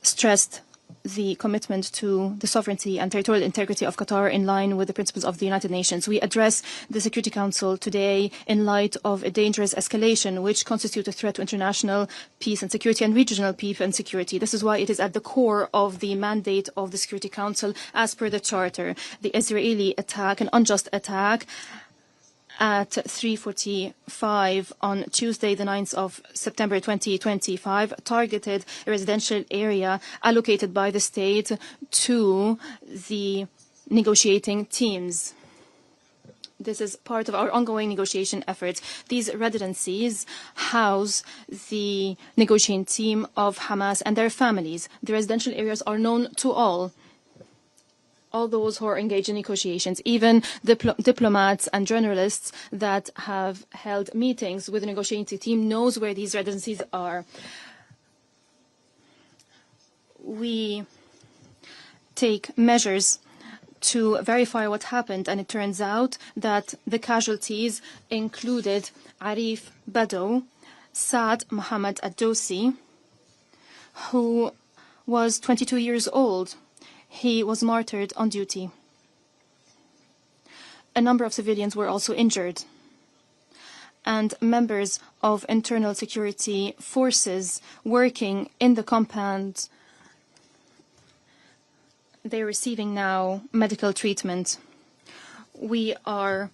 stressed the commitment to the sovereignty and territorial integrity of Qatar in line with the principles of the United Nations. We address the Security Council today in light of a dangerous escalation which constitutes a threat to international peace and security and regional peace and security. This is why it is at the core of the mandate of the Security Council as per the Charter. The Israeli attack, an unjust attack, at 3:45 on Tuesday, the 9th of September 2025, targeted a residential area allocated by the state to the negotiating teams. This is part of our ongoing negotiation efforts. These residencies house the negotiating team of Hamas and their families. The residential areas are known to all those who are engaged in negotiations, even diplomats and journalists that have held meetings with the negotiating team knows where these residencies are. We take measures to verify what happened, and it turns out that the casualties included Arif Bado, Saad Mohammed Ad-Dosi, who was 22 years old. He was martyred on duty. A number of civilians were also injured, and members of internal security forces working in the compound, they're receiving now medical treatment. We are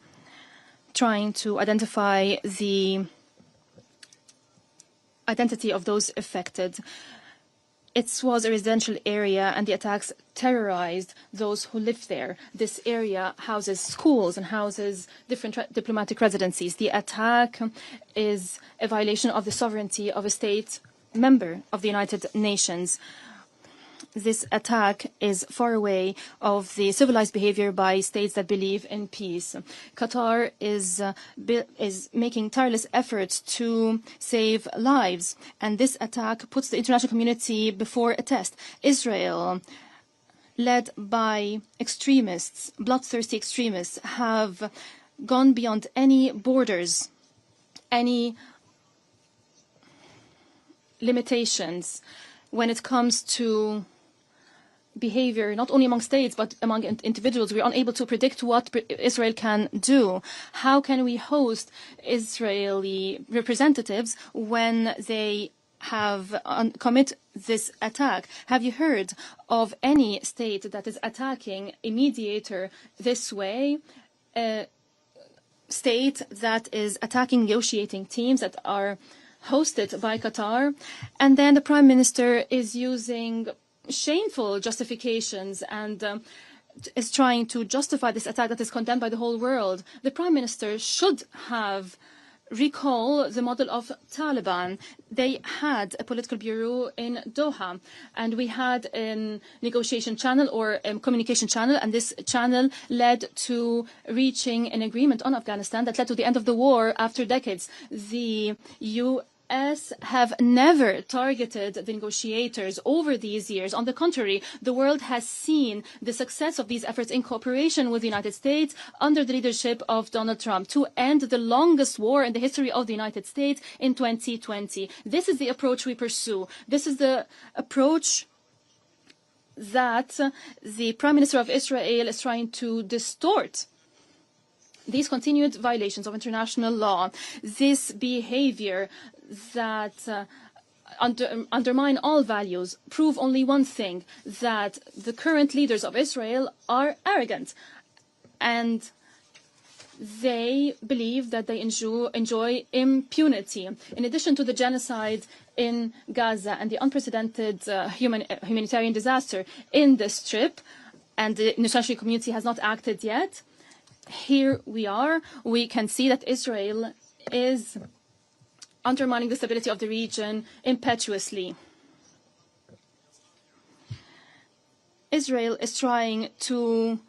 trying to identify the identity of those affected. It was a residential area, and the attacks terrorized those who live there. This area houses schools and houses different diplomatic residencies. The attack is a violation of the sovereignty of a state member of the United Nations. This attack is far away of the civilized behavior by states that believe in peace. Qatar is making tireless efforts to save lives, and this attack puts the international community before a test. Israel, led by extremists, bloodthirsty extremists, have gone beyond any borders, any limitations when it comes to behavior, not only among states, but among individuals. We're unable to predict what Israel can do. How can we host Israeli representatives when they have commit this attack? Have you heard of any state that is attacking a mediator this way? A state that is attacking negotiating teams that are hosted by Qatar, and then the Prime Minister is using shameful justifications and is trying to justify this attack that is condemned by the whole world. The Prime Minister should have recall the model of Taliban. They had a political bureau in Doha, and we had a negotiation channel or a communication channel, and this channel led to reaching an agreement on Afghanistan that led to the end of the war after decades. The U.S. have never targeted the negotiators over these years. On the contrary, the world has seen the success of these efforts in cooperation with the United States under the leadership of Donald Trump to end the longest war in the history of the United States in 2020. This is the approach we pursue. This is the approach that the Prime Minister of Israel is trying to distort. These continued violations of international law, this behavior that undermine all values, prove only one thing, that the current leaders of Israel are arrogant, and they believe that they enjoy impunity. In addition to the genocide in Gaza and the unprecedented humanitarian disaster in the Strip, and the international community has not acted yet, here we are. We can see that Israel is undermining the stability of the region impetuously. Israel is trying to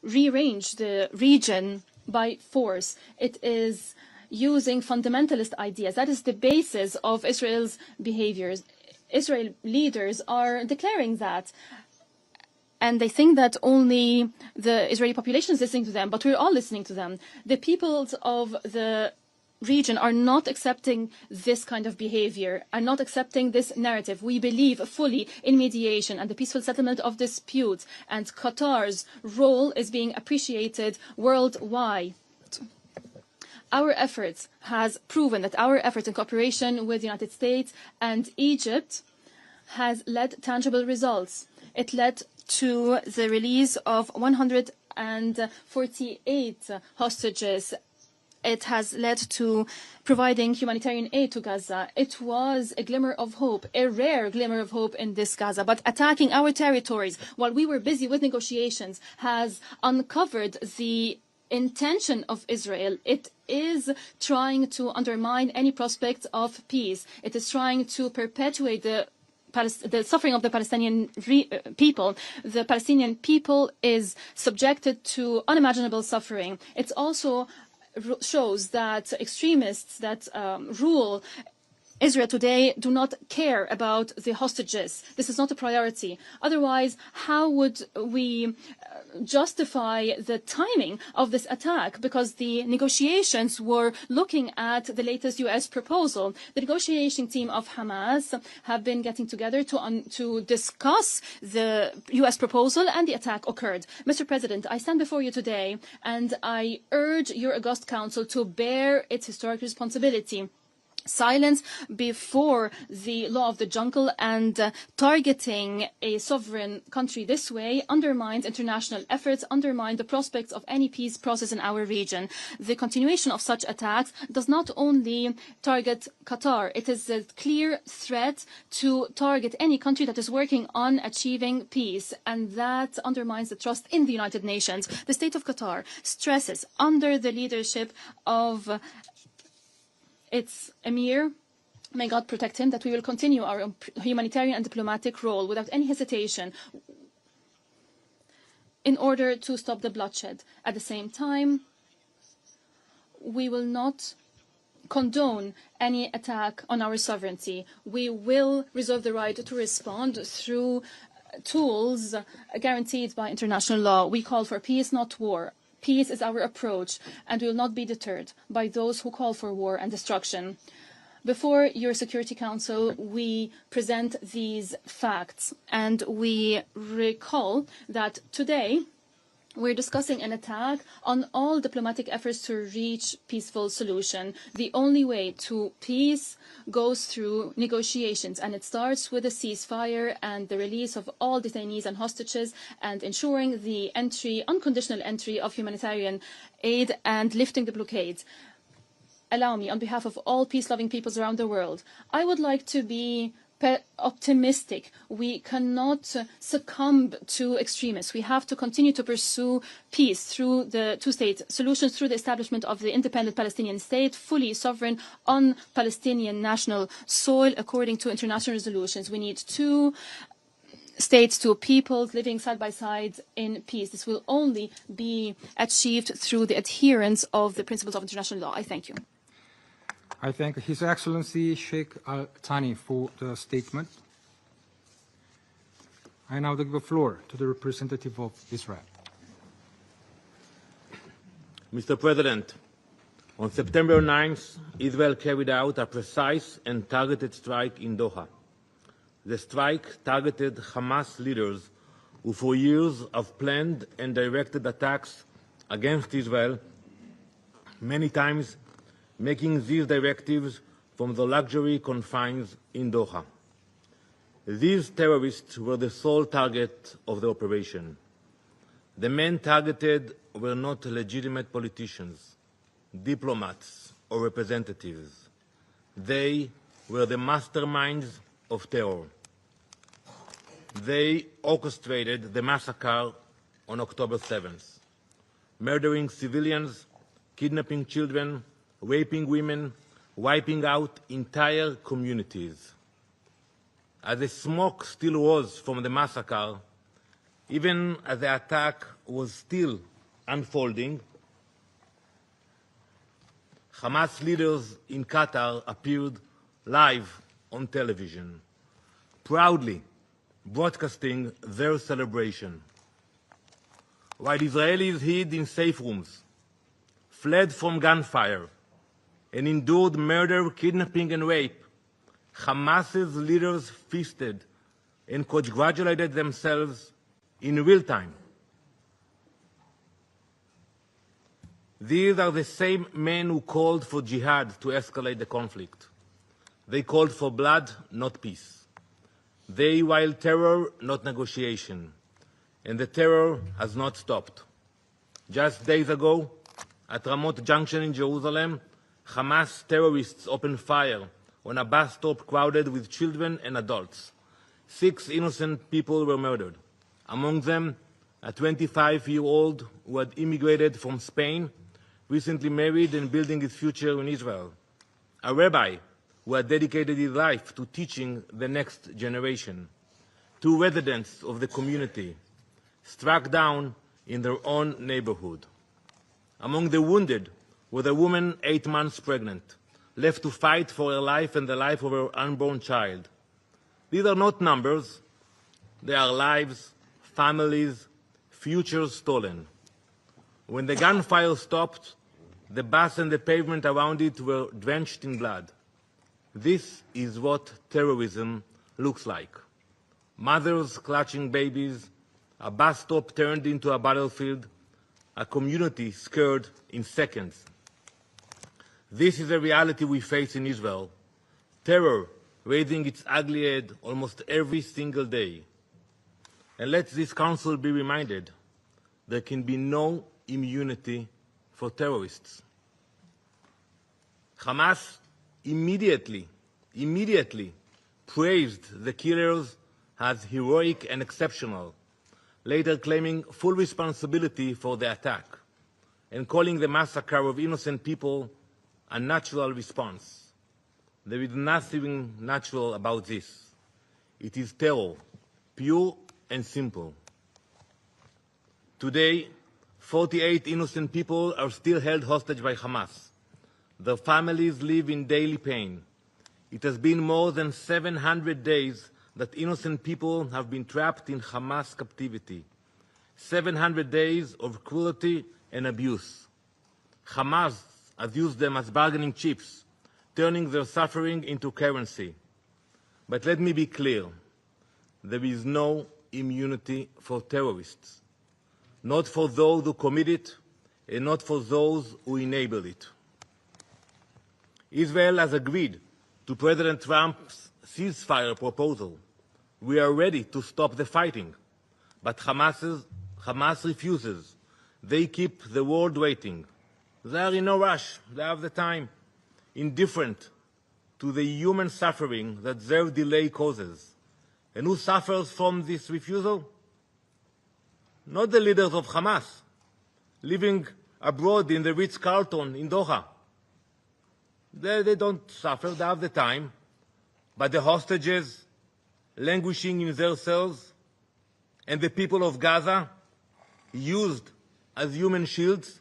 rearrange the region by force. It is using fundamentalist ideas. That is the basis of Israel's behaviors. Israel leaders are declaring that. And they think that only the Israeli population is listening to them, but we're all listening to them. The peoples of the region are not accepting this kind of behavior, are not accepting this narrative. We believe fully in mediation and the peaceful settlement of disputes, and Qatar's role is being appreciated worldwide. Our efforts has proven that our efforts in cooperation with the United States and Egypt has led tangible results. It led to the release of 148 hostages it has led to providing humanitarian aid to Gaza. It was a glimmer of hope, a rare glimmer of hope in this Gaza. But attacking our territories while we were busy with negotiations has uncovered the intention of Israel. It is trying to undermine any prospect of peace. It is trying to perpetuate the suffering of the Palestinian people. The Palestinian people is subjected to unimaginable suffering. It also shows that extremists that rule Israel today do not care about the hostages. This is not a priority. Otherwise, how would we justify the timing of this attack? Because the negotiations were looking at the latest U.S. proposal. The negotiating team of Hamas have been getting together to discuss the U.S. proposal, and the attack occurred. Mr. President, I stand before you today and I urge your august council to bear its historic responsibility. Silence before the law of the jungle and targeting a sovereign country this way undermines international efforts, undermines the prospects of any peace process in our region. The continuation of such attacks does not only target Qatar, it is a clear threat to target any country that is working on achieving peace, and that undermines the trust in the United Nations. The state of Qatar stresses, under the leadership of its emir, may God protect him, that we will continue our humanitarian and diplomatic role without any hesitation in order to stop the bloodshed. At the same time, we will not condone any attack on our sovereignty. We will reserve the right to respond through tools guaranteed by international law. We call for peace, not war. Peace is our approach, and we will not be deterred by those who call for war and destruction. Before your Security Council, we present these facts, and we recall that today we're discussing an attack on all diplomatic efforts to reach peaceful solution. The only way to peace goes through negotiations, and it starts with a ceasefire and the release of all detainees and hostages, and ensuring the unconditional entry of humanitarian aid, and lifting the blockade. Allow me, on behalf of all peace-loving peoples around the world, I would like to be optimistic. We cannot succumb to extremists. We have to continue to pursue peace through the two-state solutions, through the establishment of the independent Palestinian state, fully sovereign on Palestinian national soil, according to international resolutions. We need two states, two peoples living side by side in peace. This will only be achieved through the adherence of the principles of international law. I thank you. I thank His Excellency Sheikh Al-Thani for the statement. I now give the floor to the representative of Israel. Mr. President, on September 9th, Israel carried out a precise and targeted strike in Doha. The strike targeted Hamas leaders who for years have planned and directed attacks against Israel, many times making these directives from the luxury confines in Doha. These terrorists were the sole target of the operation. The men targeted were not legitimate politicians, diplomats, or representatives. They were the masterminds of terror. They orchestrated the massacre on October 7th, murdering civilians, kidnapping children, raping women, wiping out entire communities. As the smoke still rose from the massacre, even as the attack was still unfolding, Hamas leaders in Qatar appeared live on television, proudly broadcasting their celebration. While Israelis hid in safe rooms, fled from gunfire, and endured murder, kidnapping, and rape, Hamas's leaders feasted and congratulated themselves in real time. These are the same men who called for jihad to escalate the conflict. They called for blood, not peace. They wield terror, not negotiation. And the terror has not stopped. Just days ago, At Ramot Junction in Jerusalem, Hamas terrorists opened fire on a bus stop crowded with children and adults. 6 innocent people were murdered, among them a 25-year-old who had immigrated from Spain, recently married and building his future in Israel, a rabbi who had dedicated his life to teaching the next generation, 2 residents of the community struck down in their own neighborhood. Among the wounded was a woman 8 months pregnant, left to fight for her life and the life of her unborn child. These are not numbers. They are lives, families, futures stolen. When the gunfire stopped, the bus and the pavement around it were drenched in blood. This is what terrorism looks like. Mothers clutching babies, a bus stop turned into a battlefield, a community scared in seconds. This is a reality we face in Israel. Terror raising its ugly head almost every single day. And let this council be reminded, there can be no immunity for terrorists. Hamas immediately praised the killers as heroic and exceptional, later claiming full responsibility for the attack and calling the massacre of innocent people a natural response. There is nothing natural about this. It is terror, pure and simple. Today, 48 innocent people are still held hostage by Hamas. Their families live in daily pain. It has been more than 700 days that innocent people have been trapped in Hamas captivity. 700 days of cruelty and abuse. Hamas has used them as bargaining chips, turning their suffering into currency. But let me be clear, there is no immunity for terrorists, not for those who commit it and not for those who enable it. Israel has agreed to President Trump's ceasefire proposal. We are ready to stop the fighting, but Hamas refuses. They keep the world waiting. They are in no rush. They have the time. Indifferent to the human suffering that their delay causes. And who suffers from this refusal? Not the leaders of Hamas, living abroad in the Ritz-Carlton in Doha. They don't suffer, they have the time. But the hostages languishing in their cells and the people of Gaza used as human shields.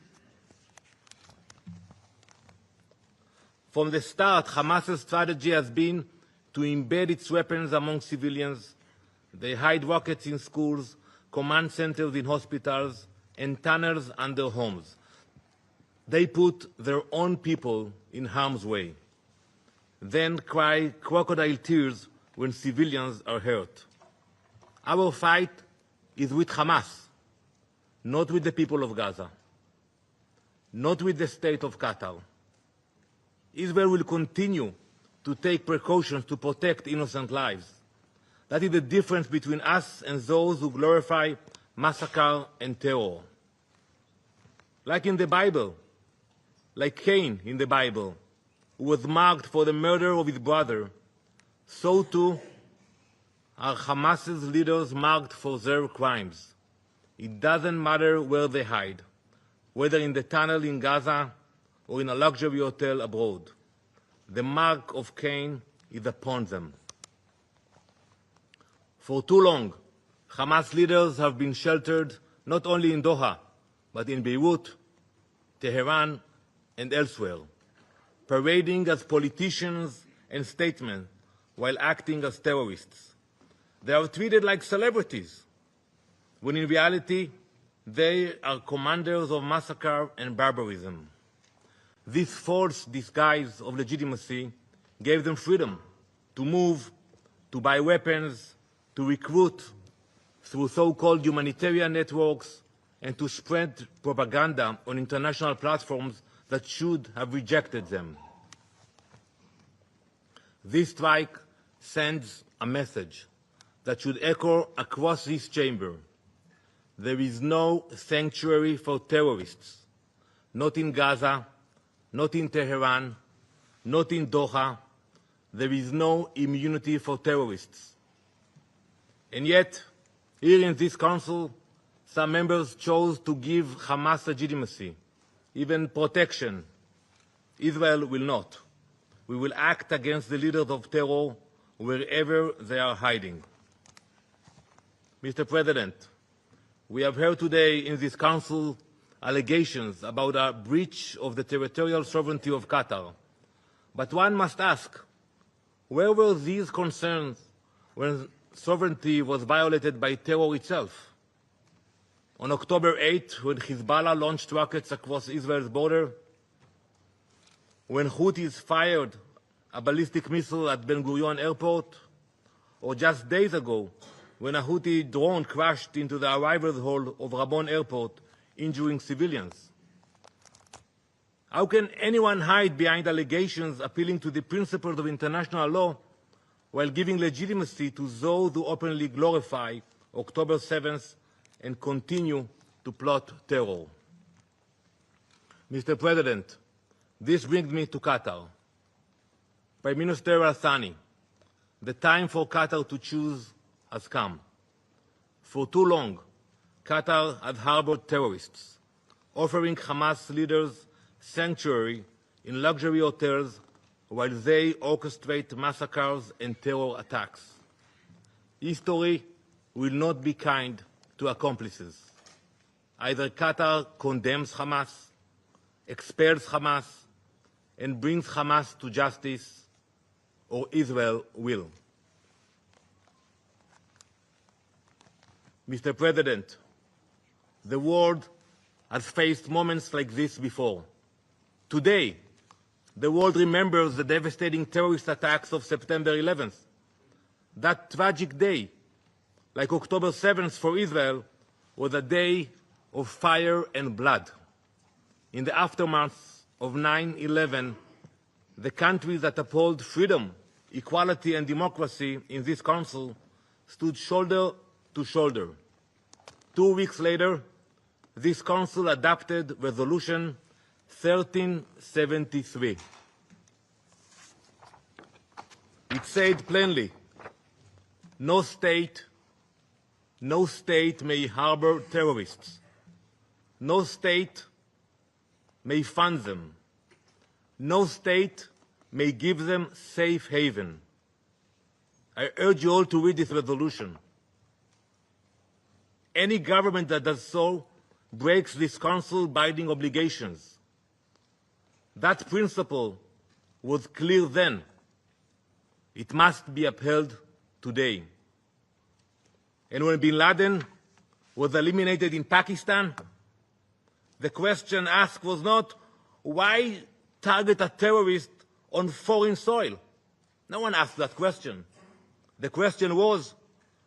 From the start, Hamas's strategy has been to embed its weapons among civilians. They hide rockets in schools, command centers in hospitals, and tunnels under homes. They put their own people in harm's way, then cry crocodile tears when civilians are hurt. Our fight is with Hamas, not with the people of Gaza, not with the state of Qatar. Israel will continue to take precautions to protect innocent lives. That is the difference between us and those who glorify massacre and terror. Like in the Bible, like Cain in the Bible, who was marked for the murder of his brother, so too are Hamas's leaders marked for their crimes. It doesn't matter where they hide, whether in the tunnel in Gaza or in a luxury hotel abroad. The mark of Cain is upon them. For too long, Hamas leaders have been sheltered not only in Doha, but in Beirut, Tehran, and elsewhere, parading as politicians and statesmen while acting as terrorists. They are treated like celebrities, when in reality, they are commanders of massacre and barbarism. This false disguise of legitimacy gave them freedom to move, to buy weapons, to recruit through so-called humanitarian networks, and to spread propaganda on international platforms that should have rejected them. This strike sends a message that should echo across this chamber. There is no sanctuary for terrorists, not in Gaza, not in Tehran, not in Doha. There is no immunity for terrorists. And yet, here in this Council, some members chose to give Hamas legitimacy, even protection. Israel will not. We will act against the leaders of terror wherever they are hiding. Mr. President, we have heard today in this Council allegations about a breach of the territorial sovereignty of Qatar. But one must ask, where were these concerns when sovereignty was violated by terror itself? On October 8, when Hezbollah launched rockets across Israel's border, when Houthis fired a ballistic missile at Ben Gurion airport, or just days ago, when a Houthi drone crashed into the arrivals hall of Rabon airport, injuring civilians. How can anyone hide behind allegations appealing to the principles of international law while giving legitimacy to those who openly glorify October 7th and continue to plot terror? Mr. President, this brings me to Qatar. Prime Minister Al-Thani, the time for Qatar to choose has come. For too long, Qatar has harbored terrorists, offering Hamas leaders sanctuary in luxury hotels while they orchestrate massacres and terror attacks. History will not be kind to accomplices. Either Qatar condemns Hamas, expels Hamas, and brings Hamas to justice, or Israel will. Mr. President, the world has faced moments like this before. Today, the world remembers the devastating terrorist attacks of September 11th. That tragic day, like October 7th for Israel, was a day of fire and blood. In the aftermath of 9/11, the countries that uphold freedom, equality, and democracy in this Council stood shoulder to shoulder. 2 weeks later, this Council adopted Resolution 1373. It said plainly, no state may harbor terrorists. No state may fund them. No state may give them safe haven. I urge you all to read this resolution. Any government that does so breaks this Council binding obligations. That principle was clear then. It must be upheld today. And when bin Laden was eliminated in Pakistan, the question asked was not, why target a terrorist on foreign soil? No one asked that question. The question was,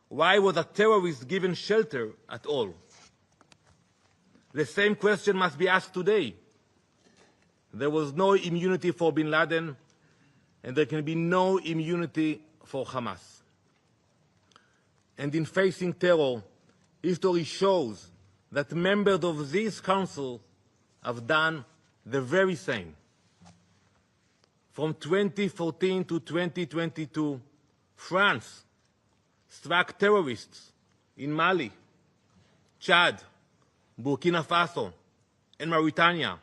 why was a terrorist given shelter at all? The same question must be asked today. There was no immunity for bin Laden, and there can be no immunity for Hamas. And in facing terror, history shows that members of this Council have done the very same. From 2014 to 2022, France struck terrorists in Mali, Chad, Burkina Faso, and Mauritania.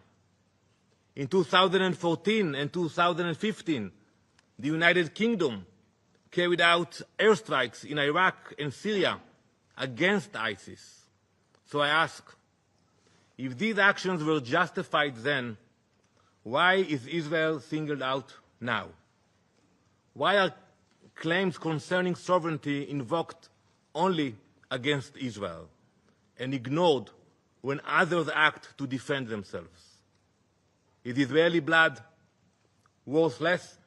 In 2014 and 2015, the United Kingdom carried out airstrikes in Iraq and Syria against ISIS. So I ask, if these actions were justified then, why is Israel singled out now? Why are claims concerning sovereignty invoked only against Israel and ignored when others act to defend themselves? Is Israeli blood worthless?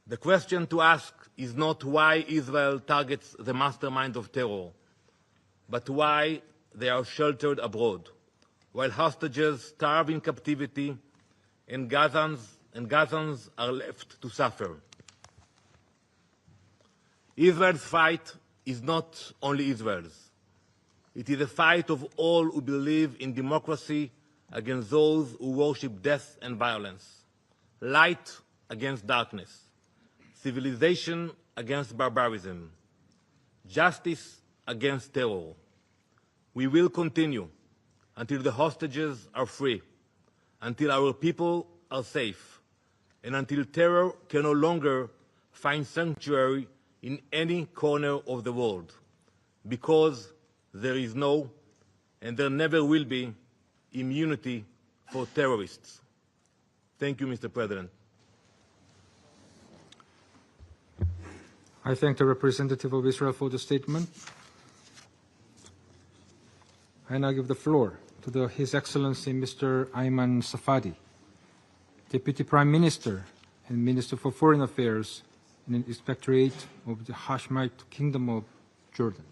The question to ask is not why Israel targets the mastermind of terror, but why they are sheltered abroad, while hostages starve in captivity and Gazans are left to suffer. Israel's fight is not only Israel's. It is a fight of all who believe in democracy against those who worship death and violence, light against darkness, civilization against barbarism, justice against terror. We will continue until the hostages are free, until our people are safe, and until terror can no longer find sanctuary in any corner of the world, because there is no, and there never will be, immunity for terrorists. Thank you, Mr. President. I thank the representative of Israel for the statement. I now give the floor to His Excellency Mr. Ayman Safadi, Deputy Prime Minister and Minister for Foreign Affairs in the Inspectorate of the Hashemite Kingdom of Jordan.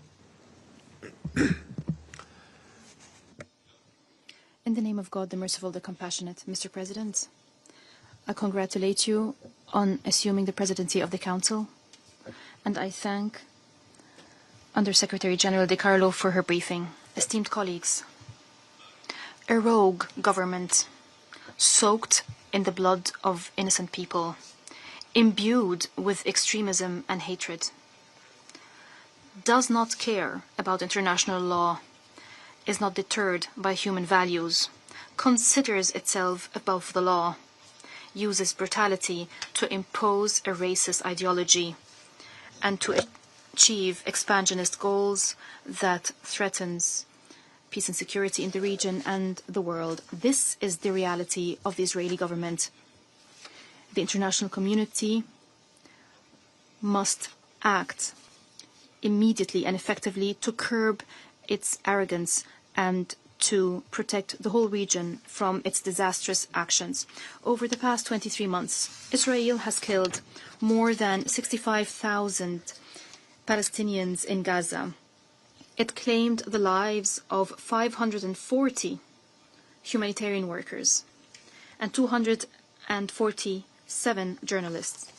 In the name of God, the merciful, the compassionate, Mr. President, I congratulate you on assuming the presidency of the Council, and I thank Under-Secretary General De Carlo for her briefing. Esteemed colleagues, a rogue government soaked in the blood of innocent people, imbued with extremism and hatred, does not care about international law, is not deterred by human values, considers itself above the law, uses brutality to impose a racist ideology and to achieve expansionist goals that threatens peace and security in the region and the world. This is the reality of the Israeli government. The international community must act immediately and effectively to curb its arrogance and to protect the whole region from its disastrous actions. Over the past 23 months, Israel has killed more than 65,000 Palestinians in Gaza. It claimed the lives of 540 humanitarian workers and 247 journalists.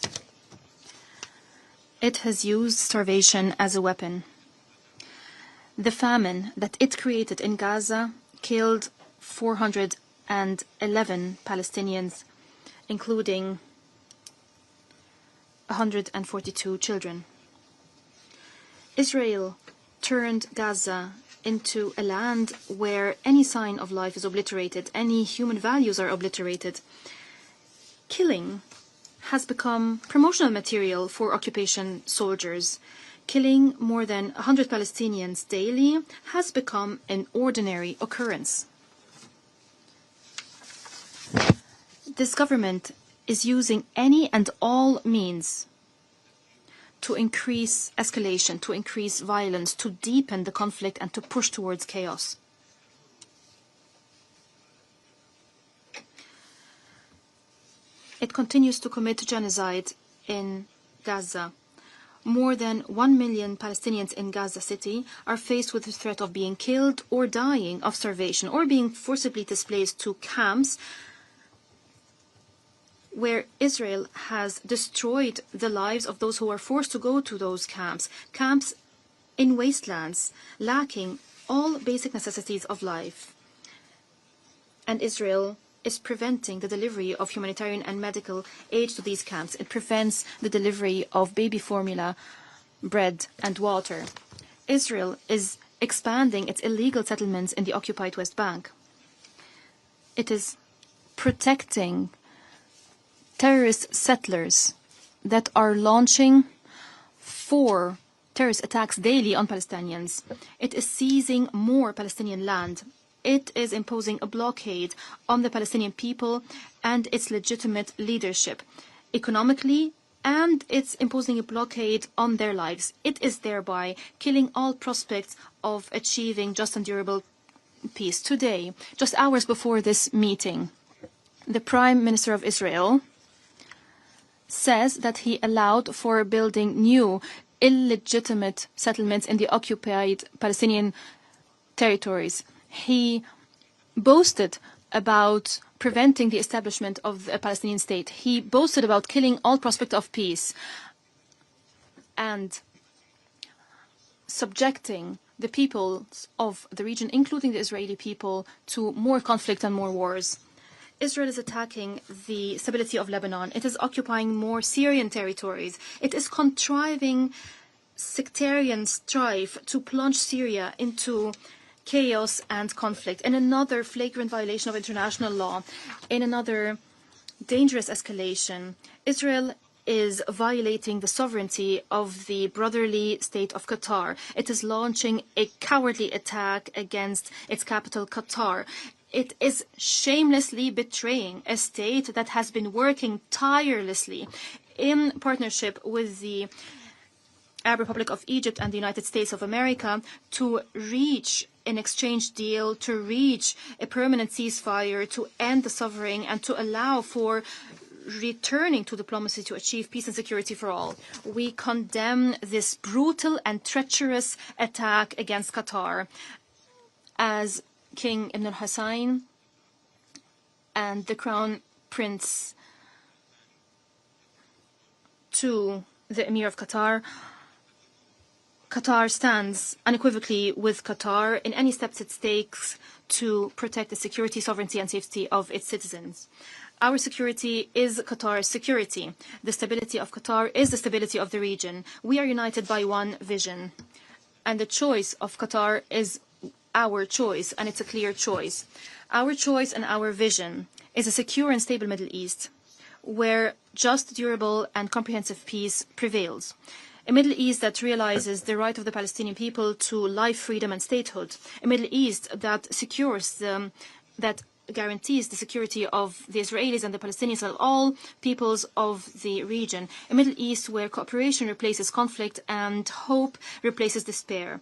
It has used starvation as a weapon. The famine that it created in Gaza killed 411 Palestinians, including 142 children. Israel turned Gaza into a land where any sign of life is obliterated, any human values are obliterated. Killing has become promotional material for occupation soldiers. Killing more than 100 Palestinians daily has become an ordinary occurrence. This government is using any and all means to increase escalation, to increase violence, to deepen the conflict and to push towards chaos. It continues to commit genocide in Gaza. More than 1 million Palestinians in Gaza City are faced with the threat of being killed or dying of starvation or being forcibly displaced to camps where Israel has destroyed the lives of those who are forced to go to those camps, camps in wastelands, lacking all basic necessities of life. And Israel is preventing the delivery of humanitarian and medical aid to these camps. It prevents the delivery of baby formula, bread, and water. Israel is expanding its illegal settlements in the occupied West Bank. It is protecting terrorist settlers that are launching 4 terrorist attacks daily on Palestinians. It is seizing more Palestinian land. It is imposing a blockade on the Palestinian people and its legitimate leadership economically, and it's imposing a blockade on their lives. It is thereby killing all prospects of achieving just and durable peace. Today, just hours before this meeting, the Prime Minister of Israel says that he allowed for building new illegitimate settlements in the occupied Palestinian territories. He boasted about preventing the establishment of a Palestinian state. He boasted about killing all prospect of peace and subjecting the peoples of the region, including the Israeli people, to more conflict and more wars. Israel is attacking the stability of Lebanon. It is occupying more Syrian territories. It is contriving sectarian strife to plunge Syria into chaos and conflict, in another flagrant violation of international law, in another dangerous escalation. Israel is violating the sovereignty of the brotherly state of Qatar. It is launching a cowardly attack against its capital, Qatar. It is shamelessly betraying a state that has been working tirelessly in partnership with the Arab Republic of Egypt and the United States of America to reach an exchange deal, to reach a permanent ceasefire, to end the suffering, and to allow for returning to diplomacy to achieve peace and security for all. We condemn this brutal and treacherous attack against Qatar. As King Ibn al-Hussein and the Crown Prince to the Emir of Qatar, Qatar stands unequivocally with Qatar in any steps it takes to protect the security, sovereignty, and safety of its citizens. Our security is Qatar's security. The stability of Qatar is the stability of the region. We are united by one vision. And the choice of Qatar is our choice, and it's a clear choice. Our choice and our vision is a secure and stable Middle East, where just, durable, and comprehensive peace prevails. A Middle East that realizes the right of the Palestinian people to life, freedom, and statehood. A Middle East that that guarantees the security of the Israelis and the Palestinians and all peoples of the region. A Middle East where cooperation replaces conflict and hope replaces despair.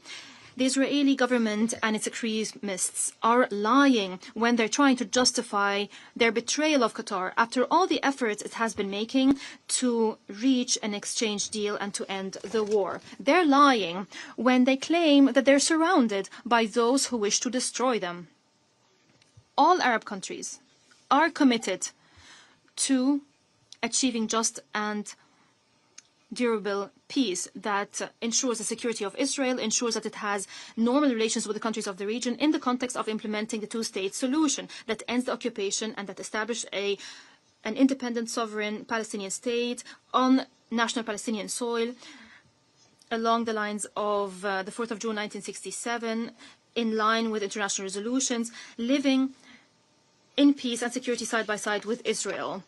The Israeli government and its extremists are lying when they're trying to justify their betrayal of Qatar after all the efforts it has been making to reach an exchange deal and to end the war. They're lying when they claim that they're surrounded by those who wish to destroy them. All Arab countries are committed to achieving just and durable peace that ensures the security of Israel, ensures that it has normal relations with the countries of the region in the context of implementing the two-state solution that ends the occupation and that establishes an independent, sovereign Palestinian state on national Palestinian soil along the lines of the 4th of June 1967, in line with international resolutions, living in peace and security side by side with Israel.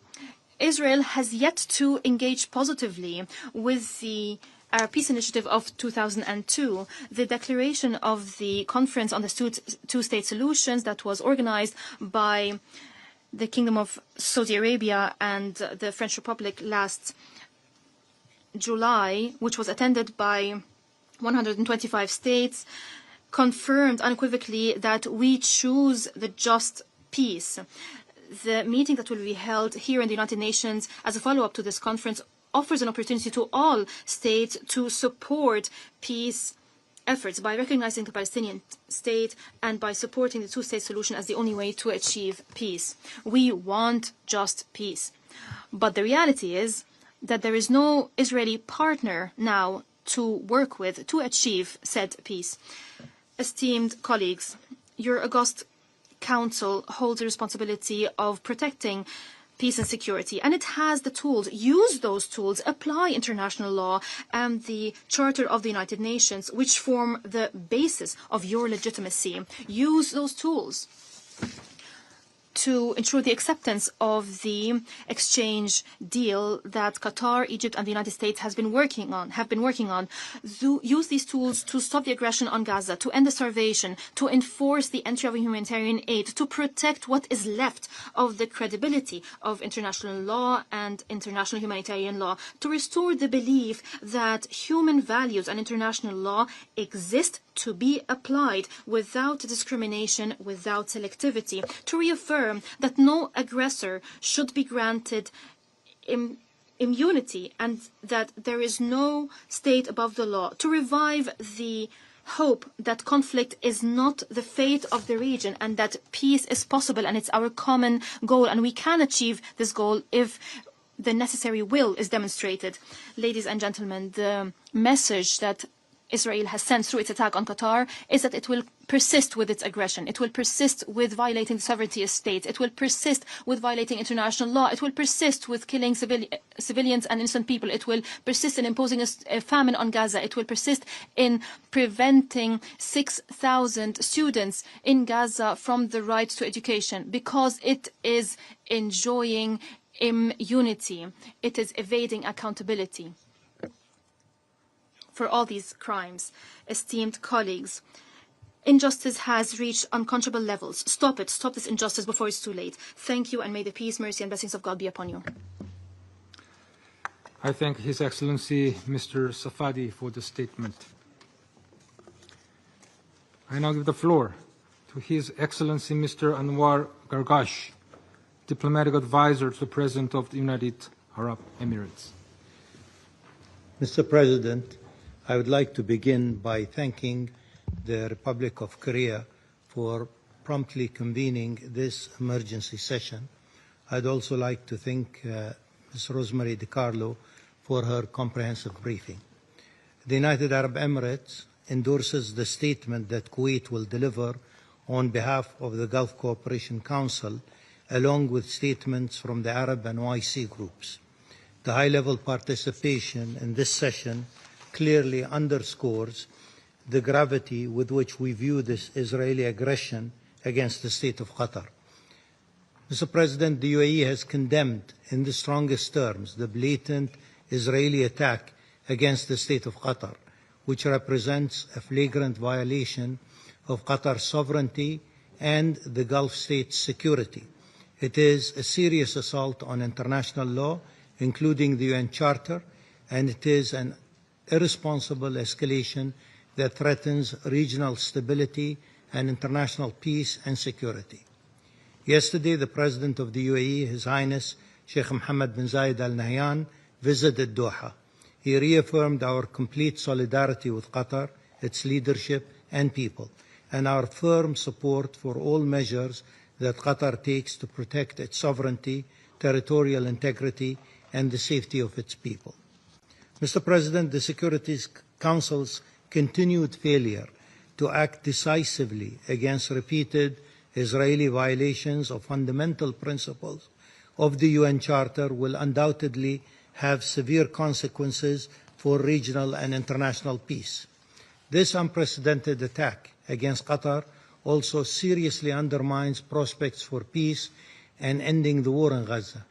Israel has yet to engage positively with the Arab Peace Initiative of 2002, the declaration of the Conference on the Two-State Solutions that was organized by the Kingdom of Saudi Arabia and the French Republic last July, which was attended by 125 states, confirmed unequivocally that we choose the just peace. The meeting that will be held here in the United Nations as a follow-up to this conference offers an opportunity to all states to support peace efforts by recognizing the Palestinian state and by supporting the two-state solution as the only way to achieve peace. We want just peace. But the reality is that there is no Israeli partner now to work with to achieve said peace. Esteemed colleagues, your august Council holds a responsibility of protecting peace and security, and it has the tools. Use those tools, apply international law and the Charter of the United Nations, which form the basis of your legitimacy. Use those tools to ensure the acceptance of the exchange deal that Qatar, Egypt, and the United States have been working on. Use these tools to stop the aggression on Gaza, to end the starvation, to enforce the entry of humanitarian aid, to protect what is left of the credibility of international law and international humanitarian law, to restore the belief that human values and international law exist to be applied without discrimination, without selectivity, to reaffirm that no aggressor should be granted immunity and that there is no state above the law, to revive the hope that conflict is not the fate of the region and that peace is possible and it's our common goal and we can achieve this goal if the necessary will is demonstrated. Ladies and gentlemen, the message that Israel has sent through its attack on Qatar is that it will persist with its aggression. It will persist with violating the sovereignty of states. It will persist with violating international law. It will persist with killing civilians and innocent people. It will persist in imposing a famine on Gaza. It will persist in preventing 6,000 students in Gaza from the right to education because it is enjoying immunity. It is evading accountability for all these crimes. Esteemed colleagues, injustice has reached unconscionable levels. Stop it. Stop this injustice before it's too late. Thank you, and may the peace, mercy, and blessings of God be upon you. I thank His Excellency Mr. Safadi for the statement. I now give the floor to His Excellency Mr. Anwar Gargash, Diplomatic Advisor to the President of the United Arab Emirates. Mr. President, I would like to begin by thanking the Republic of Korea for promptly convening this emergency session. I'd also like to thank Ms. Rosemary DiCarlo for her comprehensive briefing. The United Arab Emirates endorses the statement that Kuwait will deliver on behalf of the Gulf Cooperation Council, along with statements from the Arab and OIC groups. The high-level participation in this session clearly underscores the gravity with which we view this Israeli aggression against the state of Qatar. Mr. President, the UAE has condemned in the strongest terms the blatant Israeli attack against the state of Qatar, which represents a flagrant violation of Qatar's sovereignty and the Gulf state's security. It is a serious assault on international law, including the UN Charter, and it is an irresponsible escalation that threatens regional stability and international peace and security. Yesterday, the President of the UAE, His Highness Sheikh Mohammed bin Zayed Al Nahyan, visited Doha. He reaffirmed our complete solidarity with Qatar, its leadership and people, and our firm support for all measures that Qatar takes to protect its sovereignty, territorial integrity, and the safety of its people. Mr. President, the Security Council's continued failure to act decisively against repeated Israeli violations of fundamental principles of the UN Charter will undoubtedly have severe consequences for regional and international peace. This unprecedented attack against Qatar also seriously undermines prospects for peace and ending the war in Gaza.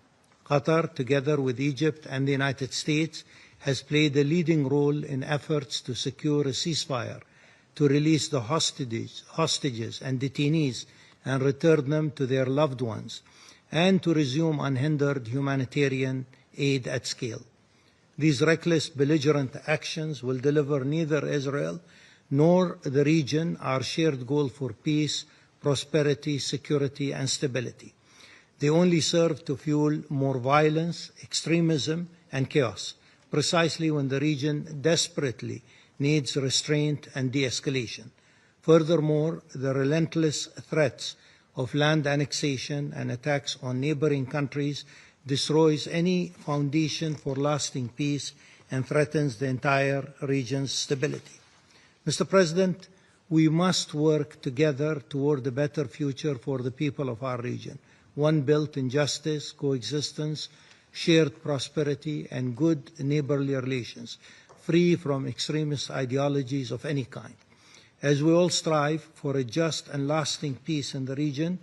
Qatar, together with Egypt and the United States, has played a leading role in efforts to secure a ceasefire, to release the hostages and detainees and return them to their loved ones, and to resume unhindered humanitarian aid at scale. These reckless, belligerent actions will deliver neither Israel nor the region our shared goal for peace, prosperity, security, and stability. They only serve to fuel more violence, extremism, and chaos, precisely when the region desperately needs restraint and de-escalation. Furthermore, the relentless threats of land annexation and attacks on neighboring countries destroys any foundation for lasting peace and threatens the entire region's stability. Mr. President, we must work together toward a better future for the people of our region, one built in justice, coexistence, shared prosperity, and good neighborly relations, free from extremist ideologies of any kind. As we all strive for a just and lasting peace in the region,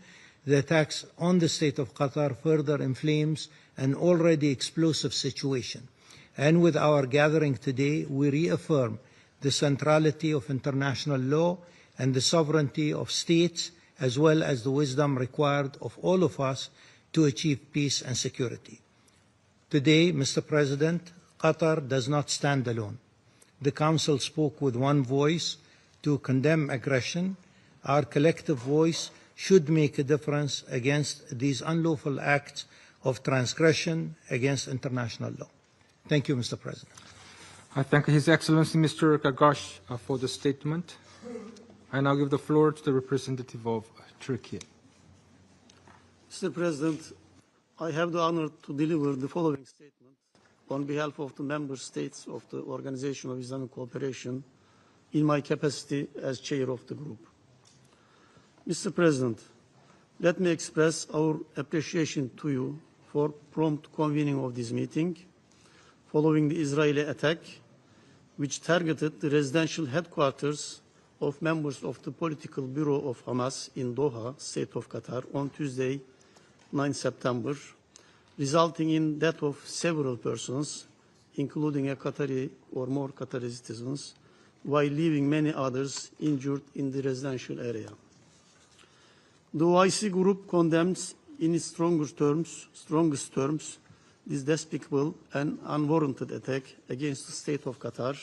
the attacks on the state of Qatar further inflames an already explosive situation. And with our gathering today, we reaffirm the centrality of international law and the sovereignty of states, as well as the wisdom required of all of us to achieve peace and security. Today, Mr. President, Qatar does not stand alone. The Council spoke with one voice to condemn aggression. Our collective voice should make a difference against these unlawful acts of transgression against international law. Thank you, Mr. President. I thank His Excellency Mr. Gargash for the statement. I now give the floor to the representative of Turkey. Mr. President, I have the honor to deliver the following statement on behalf of the member states of the Organization of Islamic Cooperation in my capacity as chair of the group. Mr. President, let me express our appreciation to you for prompt convening of this meeting following the Israeli attack, which targeted the residential headquarters of members of the political bureau of Hamas in Doha, State of Qatar, on Tuesday, 9 September, resulting in death of several persons, including a Qatari or more Qatari citizens, while leaving many others injured in the residential area. The OIC group condemns in its strongest terms this despicable and unwarranted attack against the State of Qatar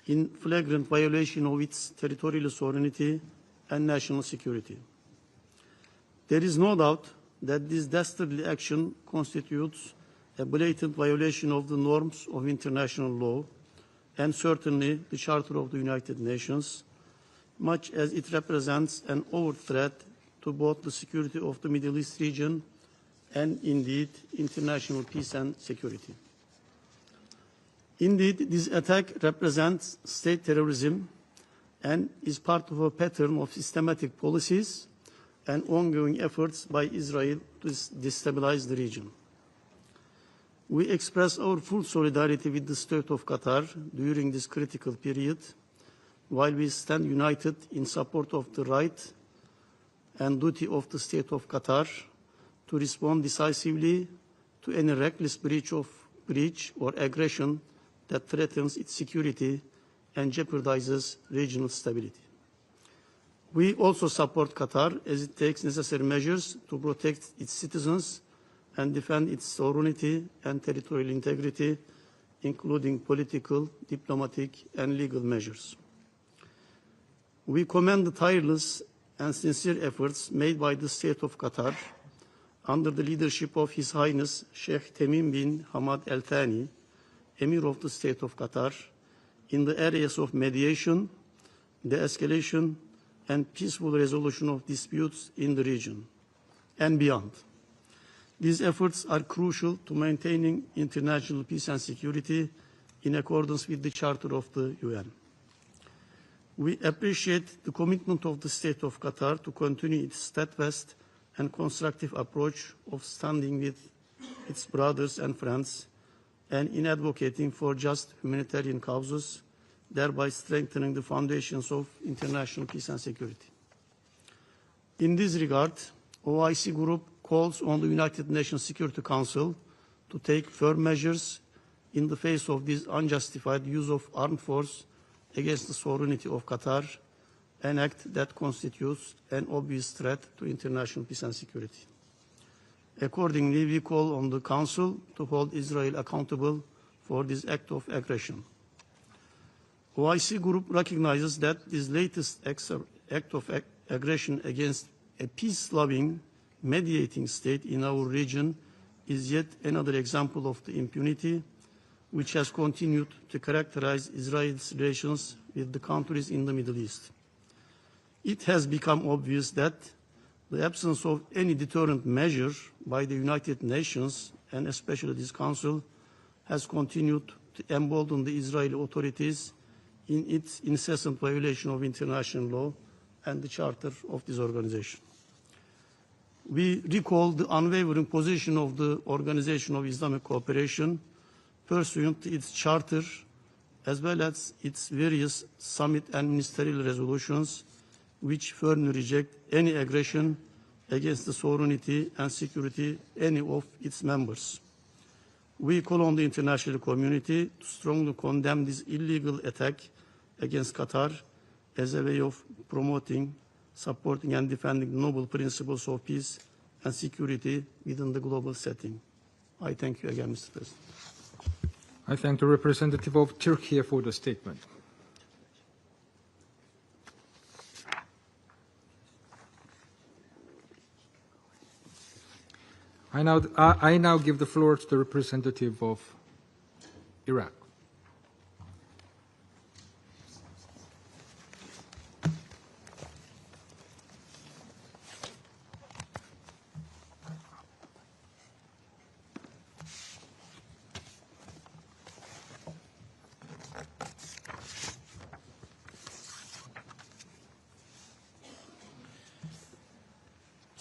in flagrant violation of its territorial sovereignty and national security. There is no doubt that this dastardly action constitutes a blatant violation of the norms of international law and certainly the Charter of the United Nations, much as it represents an overt threat to both the security of the Middle East region and indeed international peace and security. Indeed, this attack represents state terrorism and is part of a pattern of systematic policies and ongoing efforts by Israel to destabilize the region. We express our full solidarity with the State of Qatar during this critical period, while we stand united in support of the right and duty of the State of Qatar to respond decisively to any reckless breach or aggression that threatens its security and jeopardizes regional stability. We also support Qatar as it takes necessary measures to protect its citizens and defend its sovereignty and territorial integrity, including political, diplomatic, and legal measures. We commend the tireless and sincere efforts made by the State of Qatar under the leadership of His Highness Sheikh Tamim bin Hamad Al Thani, Emir of the State of Qatar, in the areas of mediation, de-escalation, and peaceful resolution of disputes in the region and beyond. These efforts are crucial to maintaining international peace and security in accordance with the Charter of the UN. We appreciate the commitment of the State of Qatar to continue its steadfast and constructive approach of standing with its brothers and friends and in advocating for just humanitarian causes, thereby strengthening the foundations of international peace and security. In this regard, OIC Group calls on the United Nations Security Council to take firm measures in the face of this unjustified use of armed force against the sovereignty of Qatar, an act that constitutes an obvious threat to international peace and security. Accordingly, we call on the Council to hold Israel accountable for this act of aggression. OIC Group recognizes that this latest act of aggression against a peace-loving, mediating state in our region is yet another example of the impunity which has continued to characterize Israel's relations with the countries in the Middle East. It has become obvious that the absence of any deterrent measure by the United Nations, and especially this Council, has continued to embolden the Israeli authorities in its incessant violation of international law and the charter of this organization. We recall the unwavering position of the Organization of Islamic Cooperation pursuant to its charter, as well as its various summit and ministerial resolutions, which firmly reject any aggression against the sovereignty and security of any of its members. We call on the international community to strongly condemn this illegal attack against Qatar as a way of promoting, supporting, and defending the noble principles of peace and security within the global setting. I thank you again, Mr. President. I thank the representative of Turkey for the statement. I now give the floor to the representative of Iraq.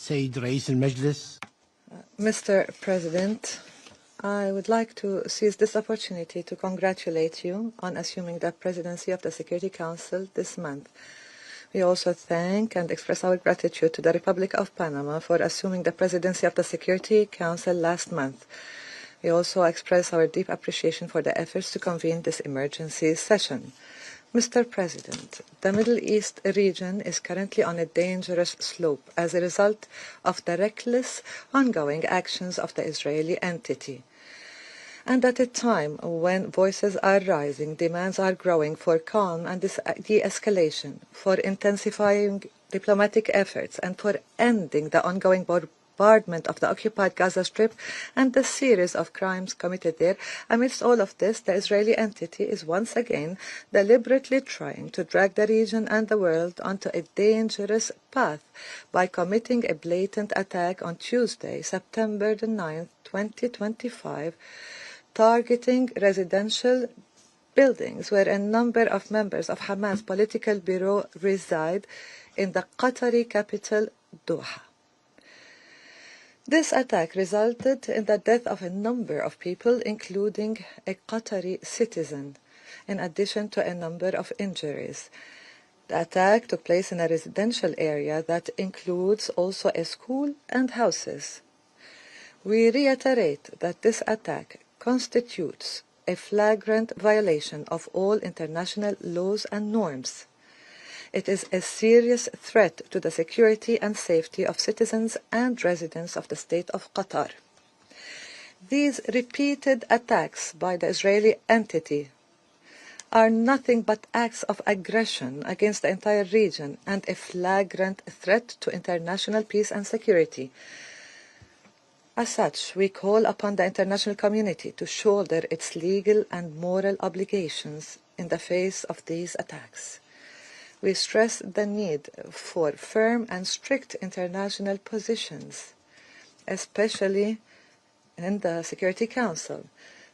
سيد رئيس المجلس. Mr. President, I would like to seize this opportunity to congratulate you on assuming the presidency of the Security Council this month. We also thank and express our gratitude to the Republic of Panama for assuming the presidency of the Security Council last month. We also express our deep appreciation for the efforts to convene this emergency session. Mr. President, the Middle East region is currently on a dangerous slope as a result of the reckless, ongoing actions of the Israeli entity. And at a time when voices are rising, demands are growing for calm and de-escalation, for intensifying diplomatic efforts, and for ending the ongoing bombardment of the occupied Gaza Strip and the series of crimes committed there, amidst all of this, the Israeli entity is once again deliberately trying to drag the region and the world onto a dangerous path by committing a blatant attack on Tuesday, September the 9th, 2025, targeting residential buildings where a number of members of Hamas political bureau reside in the Qatari capital, Doha. This attack resulted in the death of a number of people, including a Qatari citizen, in addition to a number of injuries. The attack took place in a residential area that includes also a school and houses. We reiterate that this attack constitutes a flagrant violation of all international laws and norms. It is a serious threat to the security and safety of citizens and residents of the state of Qatar. These repeated attacks by the Israeli entity are nothing but acts of aggression against the entire region and a flagrant threat to international peace and security. As such, we call upon the international community to shoulder its legal and moral obligations in the face of these attacks. We stress the need for firm and strict international positions, especially in the Security Council.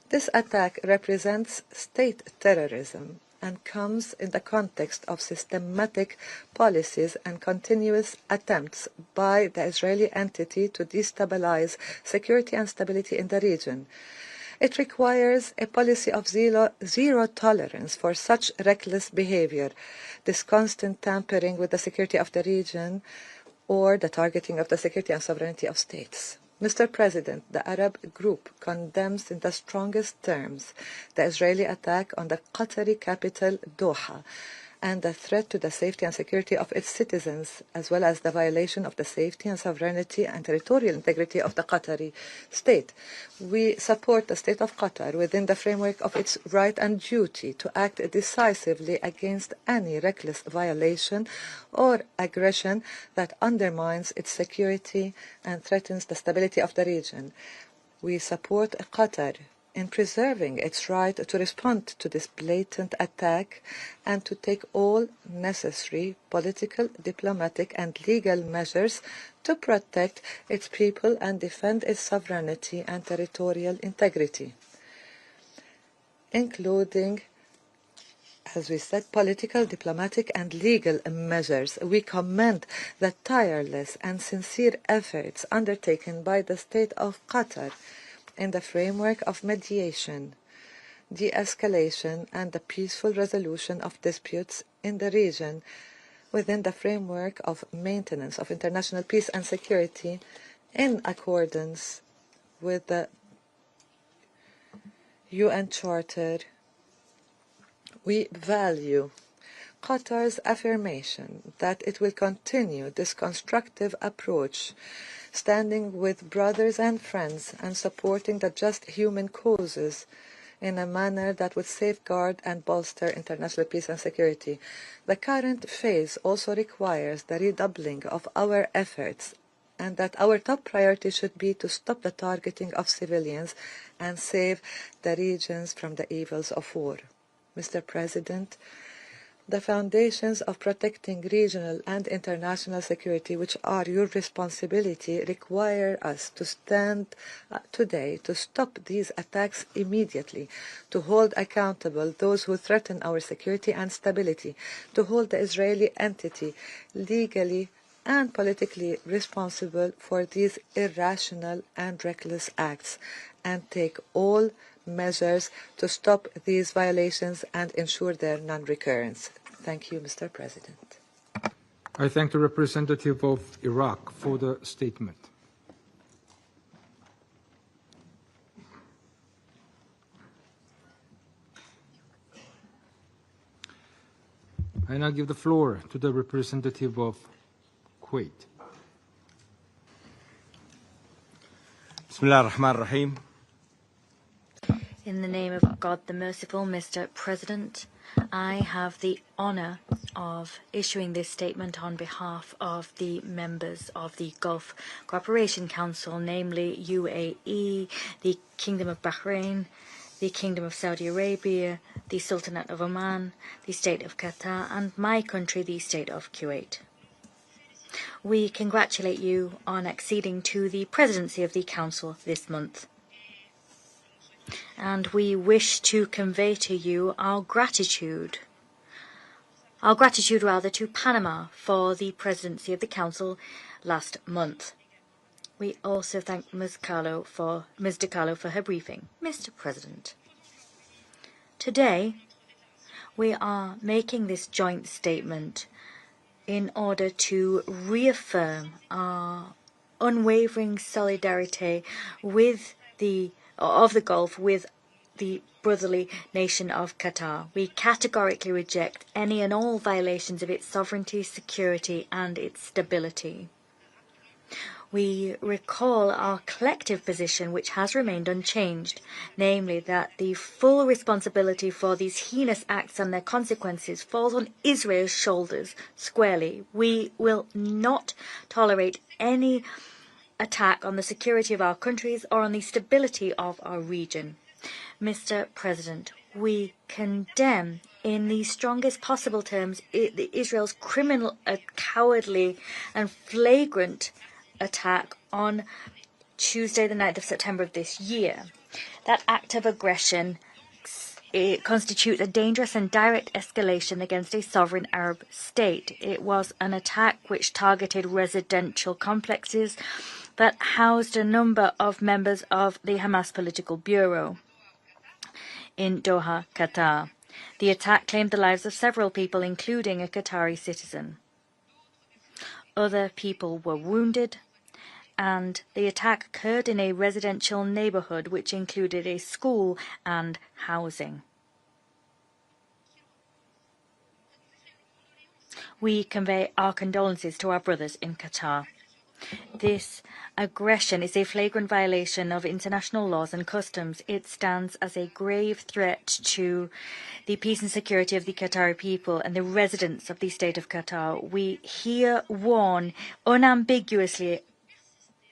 This attack represents state terrorism and comes in the context of systematic policies and continuous attempts by the Israeli entity to destabilize security and stability in the region. It requires a policy of zero tolerance for such reckless behavior, this constant tampering with the security of the region, or the targeting of the security and sovereignty of states. Mr. President, the Arab group condemns in the strongest terms the Israeli attack on the Qatari capital, Doha, and the threat to the safety and security of its citizens, as well as the violation of the safety and sovereignty and territorial integrity of the Qatari state. We support the state of Qatar within the framework of its right and duty to act decisively against any reckless violation or aggression that undermines its security and threatens the stability of the region. We support Qatar in preserving its right to respond to this blatant attack and to take all necessary political, diplomatic and legal measures to protect its people and defend its sovereignty and territorial integrity, including, as we said, political, diplomatic and legal measures. We commend the tireless and sincere efforts undertaken by the state of Qatar in the framework of mediation, de-escalation and the peaceful resolution of disputes in the region within the framework of maintenance of international peace and security in accordance with the UN Charter. We value Qatar's affirmation that it will continue this constructive approach, standing with brothers and friends and supporting the just human causes in a manner that would safeguard and bolster international peace and security. The current phase also requires the redoubling of our efforts, and that our top priority should be to stop the targeting of civilians and save the regions from the evils of war. Mr. President, the foundations of protecting regional and international security, which are your responsibility, require us to stand today to stop these attacks immediately, to hold accountable those who threaten our security and stability, to hold the Israeli entity legally and politically responsible for these irrational and reckless acts and take all measures to stop these violations and ensure their non-recurrence. Thank you, Mr. President. I thank the representative of Iraq for the statement. I now give the floor to the representative of Kuwait. Bismillah ar-Rahman ar-Rahim. In the name of God the Merciful, Mr. President, I have the honour of issuing this statement on behalf of the members of the Gulf Cooperation Council, namely UAE, the Kingdom of Bahrain, the Kingdom of Saudi Arabia, the Sultanate of Oman, the State of Qatar, and my country, the State of Kuwait. We congratulate you on acceding to the presidency of the Council this month. And we wish to convey to you our gratitude to Panama for the presidency of the Council last month. We also thank Ms. DiCarlo for her briefing. Mr. President, today we are making this joint statement in order to reaffirm our unwavering solidarity of the Gulf with the brotherly nation of Qatar. We categorically reject any and all violations of its sovereignty, security, and its stability. We recall our collective position, which has remained unchanged, namely that the full responsibility for these heinous acts and their consequences falls on Israel's shoulders squarely. We will not tolerate any attack on the security of our countries or on the stability of our region. Mr. President, we condemn in the strongest possible terms Israel's criminal, cowardly and flagrant attack on Tuesday the 9th of September of this year. That act of aggression constitutes a dangerous and direct escalation against a sovereign Arab state. It was an attack which targeted residential complexes that housed a number of members of the Hamas political bureau in Doha, Qatar. The attack claimed the lives of several people, including a Qatari citizen. Other people were wounded, and the attack occurred in a residential neighborhood which included a school and housing. We convey our condolences to our brothers in Qatar. This aggression is a flagrant violation of international laws and customs. It stands as a grave threat to the peace and security of the Qatari people and the residents of the state of Qatar. We here warn unambiguously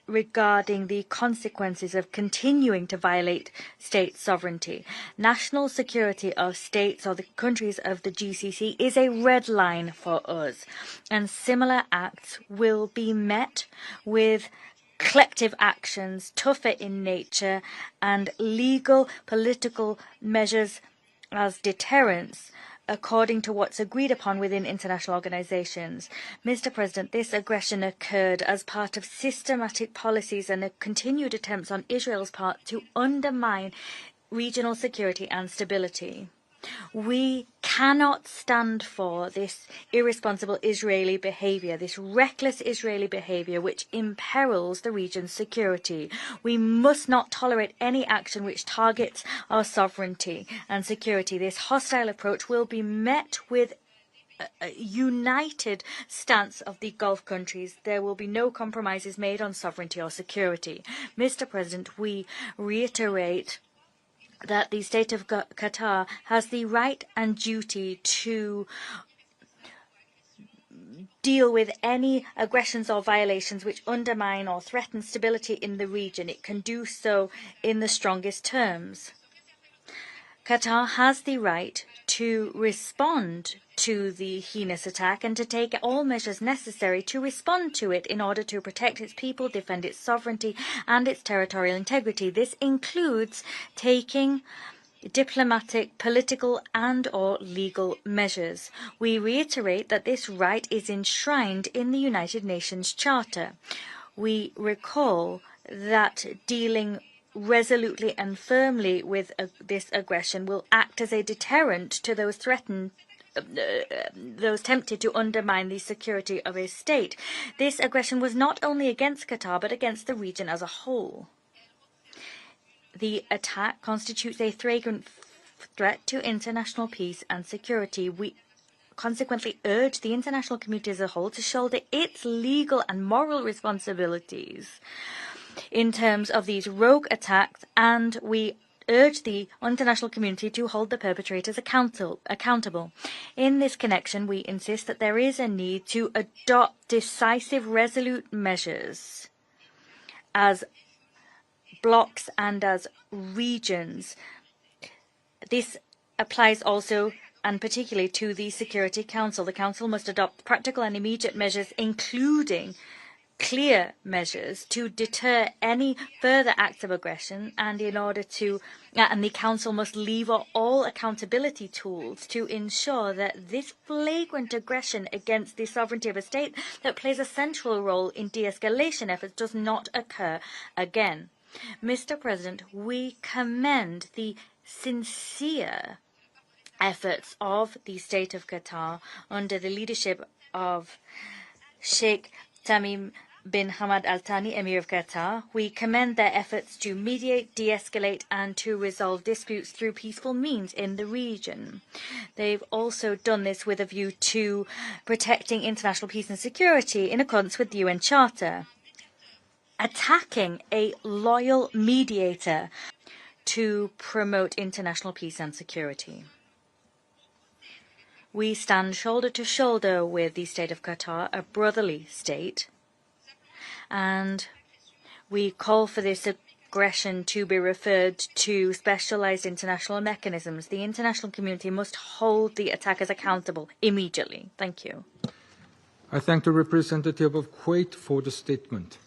regarding the consequences of continuing to violate state sovereignty. National security of states or the countries of the GCC is a red line for us, and similar acts will be met with collective actions, tougher in nature, and legal political measures as deterrents, according to what's agreed upon within international organizations. Mr. President, this aggression occurred as part of systematic policies and continued attempts on Israel's part to undermine regional security and stability. We cannot stand for this irresponsible Israeli behavior, this reckless Israeli behavior which imperils the region's security. We must not tolerate any action which targets our sovereignty and security. This hostile approach will be met with a united stance of the Gulf countries. There will be no compromises made on sovereignty or security. Mr. President, we reiterate that the state of Qatar has the right and duty to deal with any aggressions or violations which undermine or threaten stability in the region. It can do so in the strongest terms. Qatar has the right to respond to the heinous attack and to take all measures necessary to respond to it in order to protect its people, defend its sovereignty and its territorial integrity. This includes taking diplomatic, political and/or legal measures. We reiterate that this right is enshrined in the United Nations Charter. We recall that dealing resolutely and firmly with this aggression will act as a deterrent to those tempted to undermine the security of a state. This aggression was not only against Qatar, but against the region as a whole. The attack constitutes a flagrant threat to international peace and security. We consequently urge the international community as a whole to shoulder its legal and moral responsibilities in terms of these rogue attacks, and we urge the international community to hold the perpetrators accountable. In this connection, we insist that there is a need to adopt decisive, resolute measures as blocks and as regions. This applies also and particularly to the Security Council. The Council must adopt practical and immediate measures, including clear measures to deter any further acts of aggression, and in order to and the Council must lever all accountability tools to ensure that this flagrant aggression against the sovereignty of a state that plays a central role in de-escalation efforts does not occur again. Mr. President, we commend the sincere efforts of the State of Qatar under the leadership of Sheikh Tamim bin Hamad Al Thani, Emir of Qatar. We commend their efforts to mediate, de-escalate and to resolve disputes through peaceful means in the region. They've also done this with a view to protecting international peace and security in accordance with the UN Charter. Attacking a loyal mediator to promote international peace and security. We stand shoulder to shoulder with the State of Qatar, a brotherly state, and we call for this aggression to be referred to specialized international mechanisms. The international community must hold the attackers accountable immediately. Thank you. I thank the representative of Kuwait for the statement.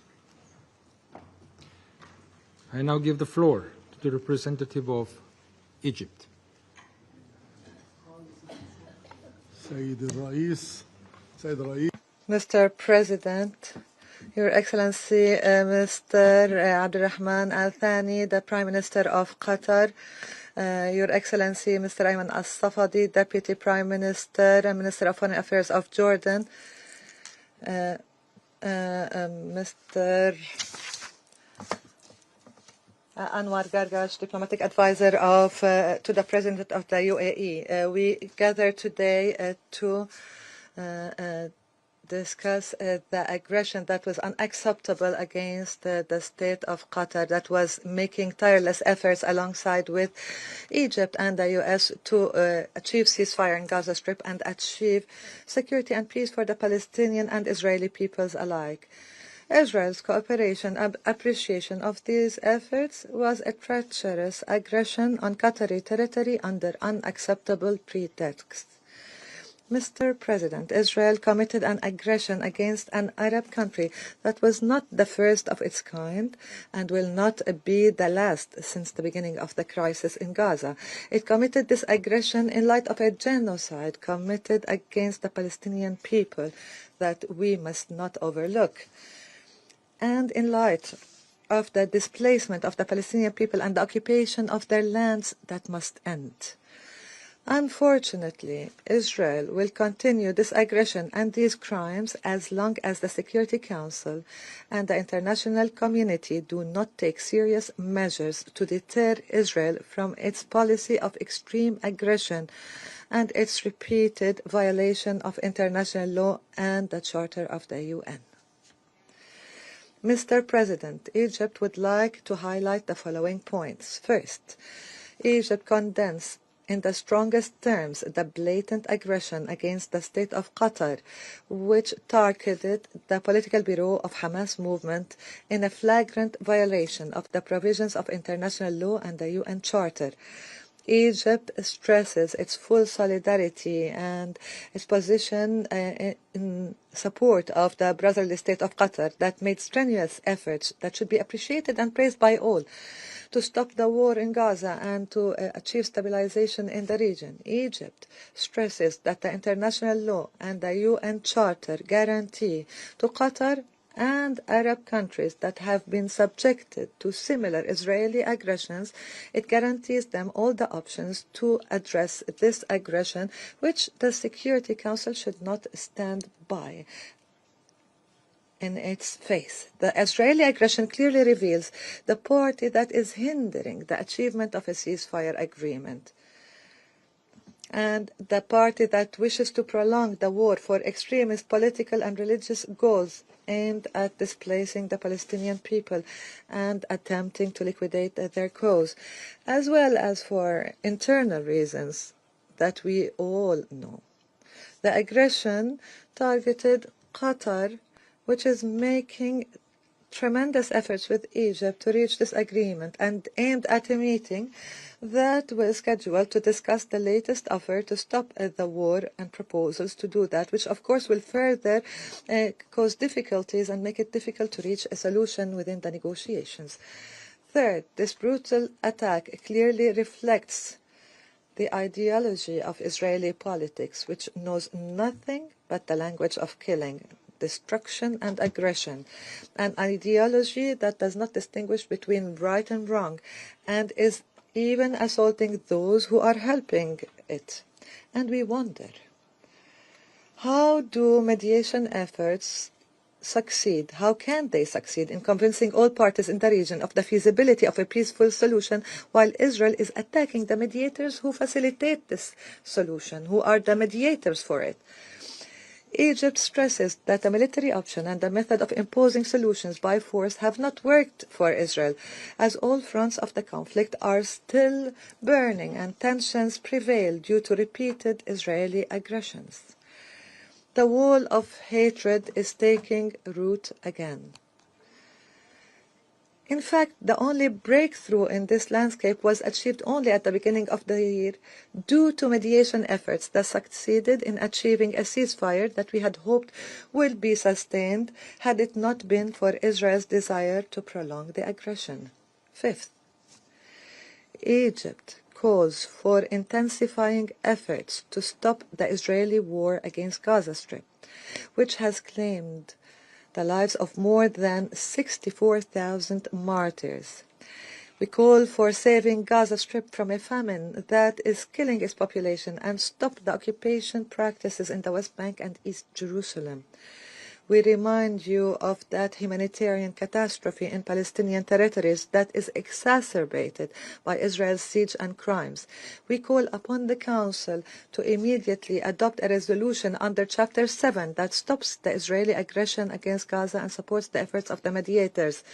I now give the floor to the representative of Egypt. Mr. President, Your Excellency, Mr. Abdulrahman Al Thani, the Prime Minister of Qatar, Your Excellency, Mr. Ayman Al Safadi, Deputy Prime Minister and Minister of Foreign Affairs of Jordan, Mr. Anwar Gargash, Diplomatic Advisor to the President of the UAE. We gather today to discuss the aggression that was unacceptable against the state of Qatar, that was making tireless efforts alongside with Egypt and the US to achieve ceasefire in Gaza Strip and achieve security and peace for the Palestinian and Israeli peoples alike. Israel's cooperation and appreciation of these efforts was a treacherous aggression on Qatari territory under unacceptable pretexts. Mr. President, Israel committed an aggression against an Arab country that was not the first of its kind and will not be the last since the beginning of the crisis in Gaza. It committed this aggression in light of a genocide committed against the Palestinian people that we must not overlook, and in light of the displacement of the Palestinian people and the occupation of their lands that must end. Unfortunately, Israel will continue this aggression and these crimes as long as the Security Council and the international community do not take serious measures to deter Israel from its policy of extreme aggression and its repeated violation of international law and the Charter of the UN. Mr. President, Egypt would like to highlight the following points. First, Egypt condemns in the strongest terms the blatant aggression against the state of Qatar, which targeted the political bureau of Hamas movement in a flagrant violation of the provisions of international law and the UN Charter. Egypt stresses its full solidarity and its position in support of the brotherly state of Qatar that made strenuous efforts that should be appreciated and praised by all to stop the war in Gaza and to achieve stabilization in the region. Egypt stresses that the international law and the UN Charter guarantee to Qatar and Arab countries that have been subjected to similar Israeli aggressions, it guarantees them all the options to address this aggression, which the Security Council should not stand by in its face. The Israeli aggression clearly reveals the party that is hindering the achievement of a ceasefire agreement, and the party that wishes to prolong the war for extremist political and religious goals aimed at displacing the Palestinian people and attempting to liquidate their cause, as well as for internal reasons that we all know. The aggression targeted Qatar, which is making tremendous efforts with Egypt to reach this agreement and aimed at a meeting that was scheduled to discuss the latest offer to stop the war and proposals to do that, which of course will further cause difficulties and make it difficult to reach a solution within the negotiations. Third, this brutal attack clearly reflects the ideology of Israeli politics, which knows nothing but the language of killing, destruction and aggression, an ideology that does not distinguish between right and wrong and is even assaulting those who are helping it. And we wonder, how do mediation efforts succeed? How can they succeed in convincing all parties in the region of the feasibility of a peaceful solution while Israel is attacking the mediators who facilitate this solution, who are the mediators for it? Egypt stresses that the military option and the method of imposing solutions by force have not worked for Israel, as all fronts of the conflict are still burning and tensions prevail due to repeated Israeli aggressions. The wall of hatred is taking root again. In fact, the only breakthrough in this landscape was achieved only at the beginning of the year due to mediation efforts that succeeded in achieving a ceasefire that we had hoped will be sustained had it not been for Israel's desire to prolong the aggression. Fifth, Egypt calls for intensifying efforts to stop the Israeli war against Gaza Strip, which has claimed the lives of more than 64,000 martyrs. We call for saving Gaza Strip from a famine that is killing its population and stop the occupation practices in the West Bank and East Jerusalem. We remind you of that humanitarian catastrophe in Palestinian territories that is exacerbated by Israel's siege and crimes. We call upon the Council to immediately adopt a resolution under Chapter 7 that stops the Israeli aggression against Gaza and supports the efforts of the mediators.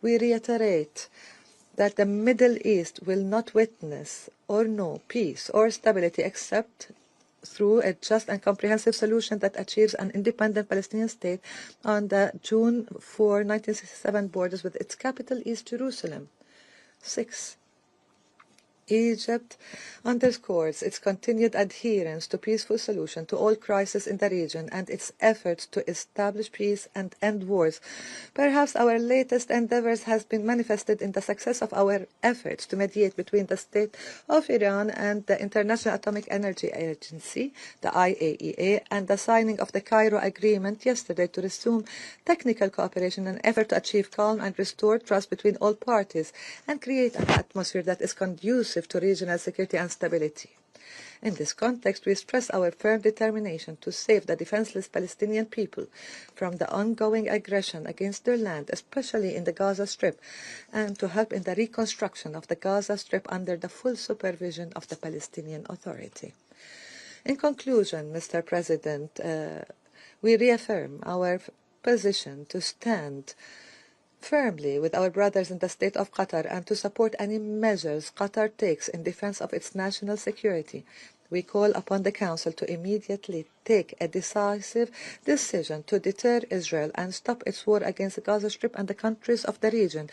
We reiterate that the Middle East will not witness or know peace or stability except through a just and comprehensive solution that achieves an independent Palestinian state on the June 4, 1967 borders with its capital East Jerusalem. 6. Egypt underscores its continued adherence to peaceful solution to all crises in the region and its efforts to establish peace and end wars. Perhaps our latest endeavors has been manifested in the success of our efforts to mediate between the state of Iran and the International Atomic Energy Agency, the IAEA, and the signing of the Cairo Agreement yesterday to resume technical cooperation in an effort to achieve calm and restore trust between all parties and create an atmosphere that is conducive to regional security and stability. In this context, we stress our firm determination to save the defenseless Palestinian people from the ongoing aggression against their land, especially in the Gaza Strip, and to help in the reconstruction of the Gaza Strip under the full supervision of the Palestinian Authority. In conclusion, Mr. President, we reaffirm our position to stand firmly with our brothers in the state of Qatar and to support any measures Qatar takes in defense of its national security. We call upon the Council to immediately take a decisive decision to deter Israel and stop its war against the Gaza Strip and the countries of the region.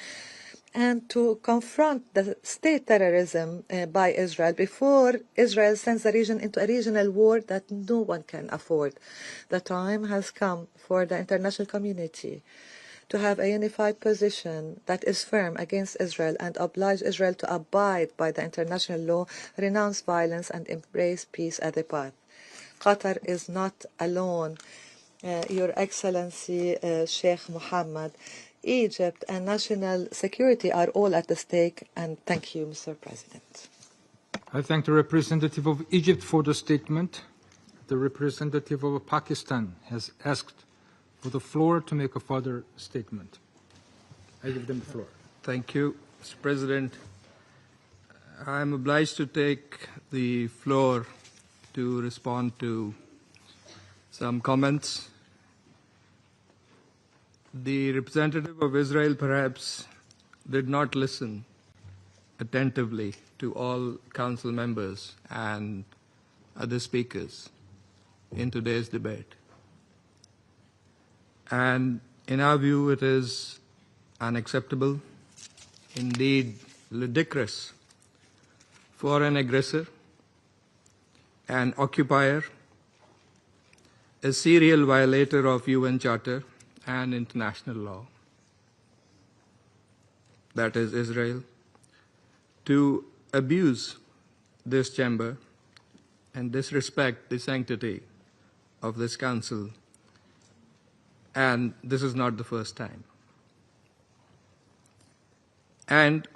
and to confront the state terrorism by Israel before Israel sends the region into a regional war that no one can afford. The time has come for the international community to have a unified position that is firm against Israel and oblige Israel to abide by the international law, renounce violence, and embrace peace as a path. Qatar is not alone. Your Excellency Sheikh Mohammed, Egypt and national security are all at the stake, and thank you, Mr. President. I thank the representative of Egypt for the statement. The representative of Pakistan has asked for the floor to make a further statement. I give them the floor. Thank you, Mr. President. I am obliged to take the floor to respond to some comments. The representative of Israel perhaps did not listen attentively to all council members and other speakers in today's debate. And in our view, it is unacceptable, indeed ludicrous, for an aggressor, an occupier, a serial violator of UN Charter and international law, that is Israel, to abuse this chamber and disrespect the sanctity of this council. And this is not the first time. And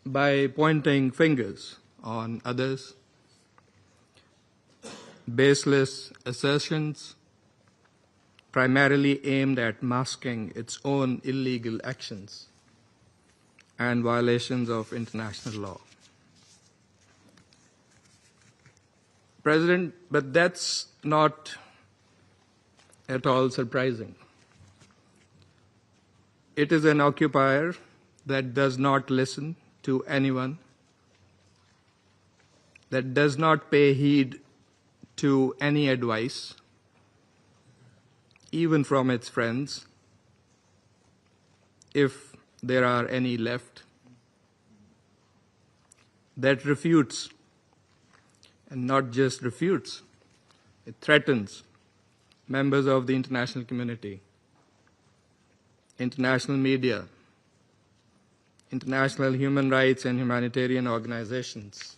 by pointing fingers on others, baseless assertions primarily aimed at masking its own illegal actions and violations of international law. President, but that's not at all surprising. It is an occupier that does not listen to anyone, that does not pay heed to any advice, even from its friends, if there are any left, that refutes, and not just refutes, it threatens members of the international community, international media, international human rights and humanitarian organizations,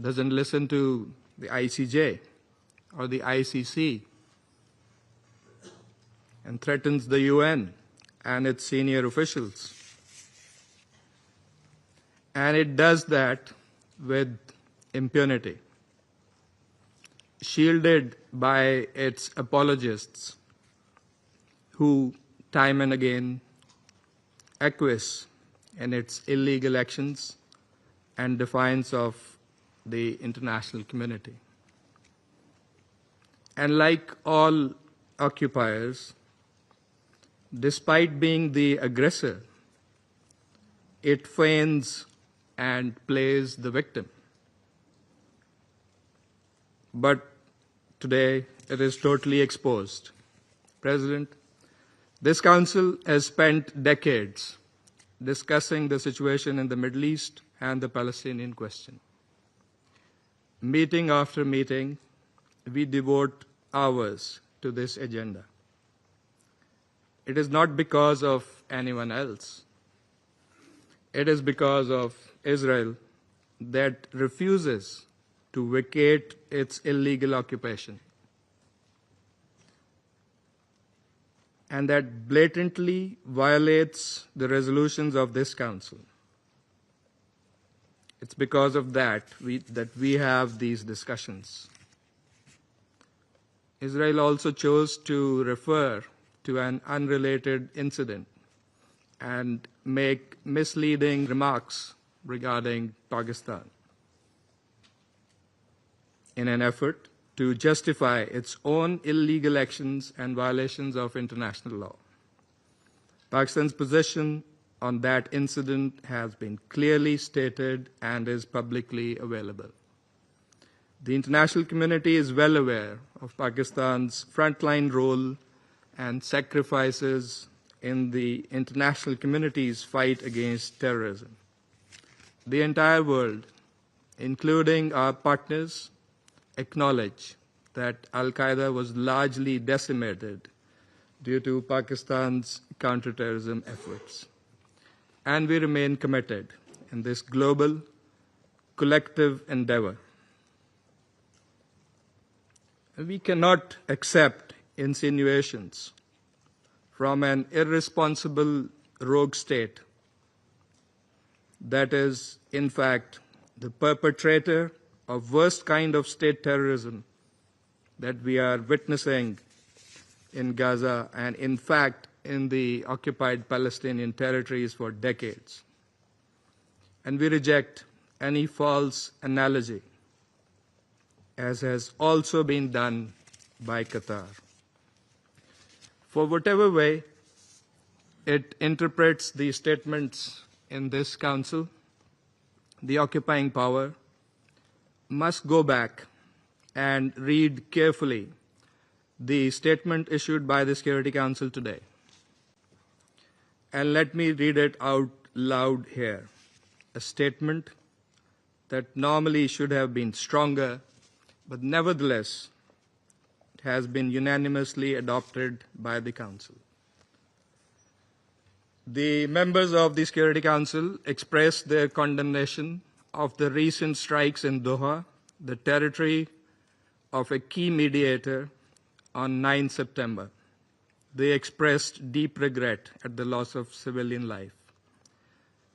doesn't listen to the ICJ or the ICC, and threatens the UN and its senior officials. And it does that with impunity, shielded by its apologists who time and again acquiesce in its illegal actions and defiance of the international community. And like all occupiers, despite being the aggressor, it feigns and plays the victim. But today it is totally exposed. President, this Council has spent decades discussing the situation in the Middle East and the Palestinian question. Meeting after meeting, we devote hours to this agenda. It is not because of anyone else. It is because of Israel that refuses to vacate its illegal occupation, and that blatantly violates the resolutions of this Council. It's because of that we have these discussions. Israel also chose to refer to an unrelated incident and make misleading remarks regarding Pakistan in an effort to justify its own illegal actions and violations of international law. Pakistan's position on that incident has been clearly stated and is publicly available. The international community is well aware of Pakistan's frontline role and sacrifices in the international community's fight against terrorism. The entire world, including our partners, acknowledge that Al-Qaeda was largely decimated due to Pakistan's counterterrorism efforts. And we remain committed in this global, collective endeavor. We cannot accept insinuations from an irresponsible rogue state that is, in fact, the perpetrator of worst kind of state terrorism that we are witnessing in Gaza and, in fact, in the occupied Palestinian territories for decades. And we reject any false analogy, as has also been done by Qatar. For whatever way it interprets the statements in this Council, the occupying power must go back and read carefully the statement issued by the Security Council today. And let me read it out loud here. A statement that normally should have been stronger, but nevertheless it has been unanimously adopted by the Council. The members of the Security Council expressed their condemnation of the recent strikes in Doha, the territory of a key mediator, on 9 September. They expressed deep regret at the loss of civilian life.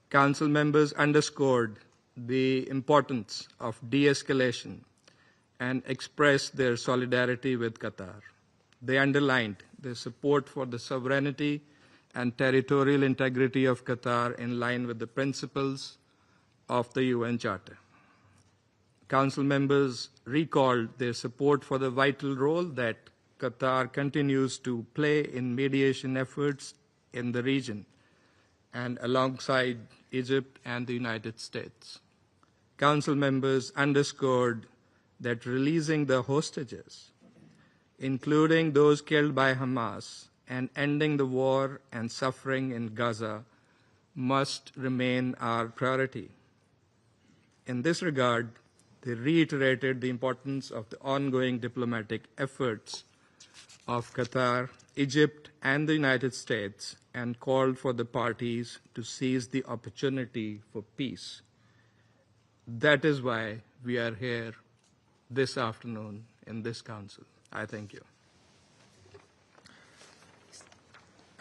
Council members underscored the importance of de-escalation and expressed their solidarity with Qatar. They underlined their support for the sovereignty and territorial integrity of Qatar in line with the principles of the UN Charter. Council members recalled their support for the vital role that Qatar continues to play in mediation efforts in the region and alongside Egypt and the United States. Council members underscored that releasing the hostages, including those killed by Hamas, and ending the war and suffering in Gaza must remain our priority. In this regard, they reiterated the importance of the ongoing diplomatic efforts of Qatar, Egypt, and the United States, and called for the parties to seize the opportunity for peace. That is why we are here this afternoon in this Council. I thank you.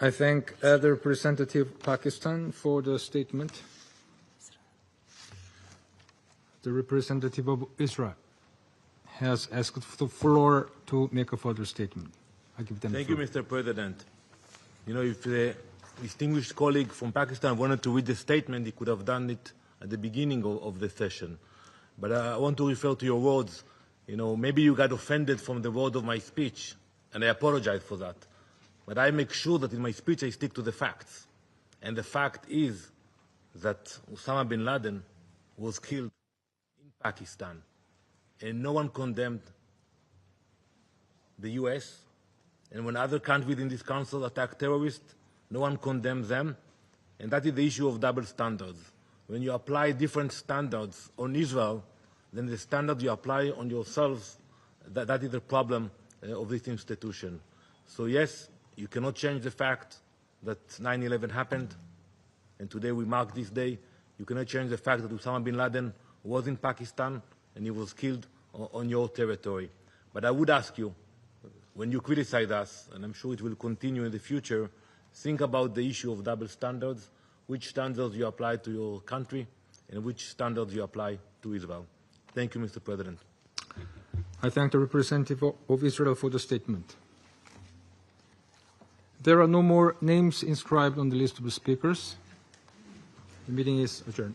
I thank the representative of Pakistan for the statement. The representative of Israel has asked the floor to make a further statement. I give them Thank the you, floor. Mr. President. You know, if the distinguished colleague from Pakistan wanted to read the statement, he could have done it at the beginning of the session. But I want to refer to your words. You know, maybe you got offended from the word of my speech, and I apologize for that. But I make sure that in my speech I stick to the facts. And the fact is that Osama bin Laden was killed in Pakistan, and no one condemned the US. And when other countries in this council attack terrorists, no one condemns them. And that is the issue of double standards. When you apply different standards on Israel, then the standard you apply on yourselves, that is the problem of this institution. So yes, you cannot change the fact that 9/11 happened, and today we mark this day. You cannot change the fact that Osama bin Laden was in Pakistan and he was killed on your territory. But I would ask you, when you criticize us, and I'm sure it will continue in the future, think about the issue of double standards, which standards you apply to your country and which standards you apply to Israel. Thank you, Mr. President. I thank the representative of Israel for the statement. There are no more names inscribed on the list of the speakers. The meeting is adjourned.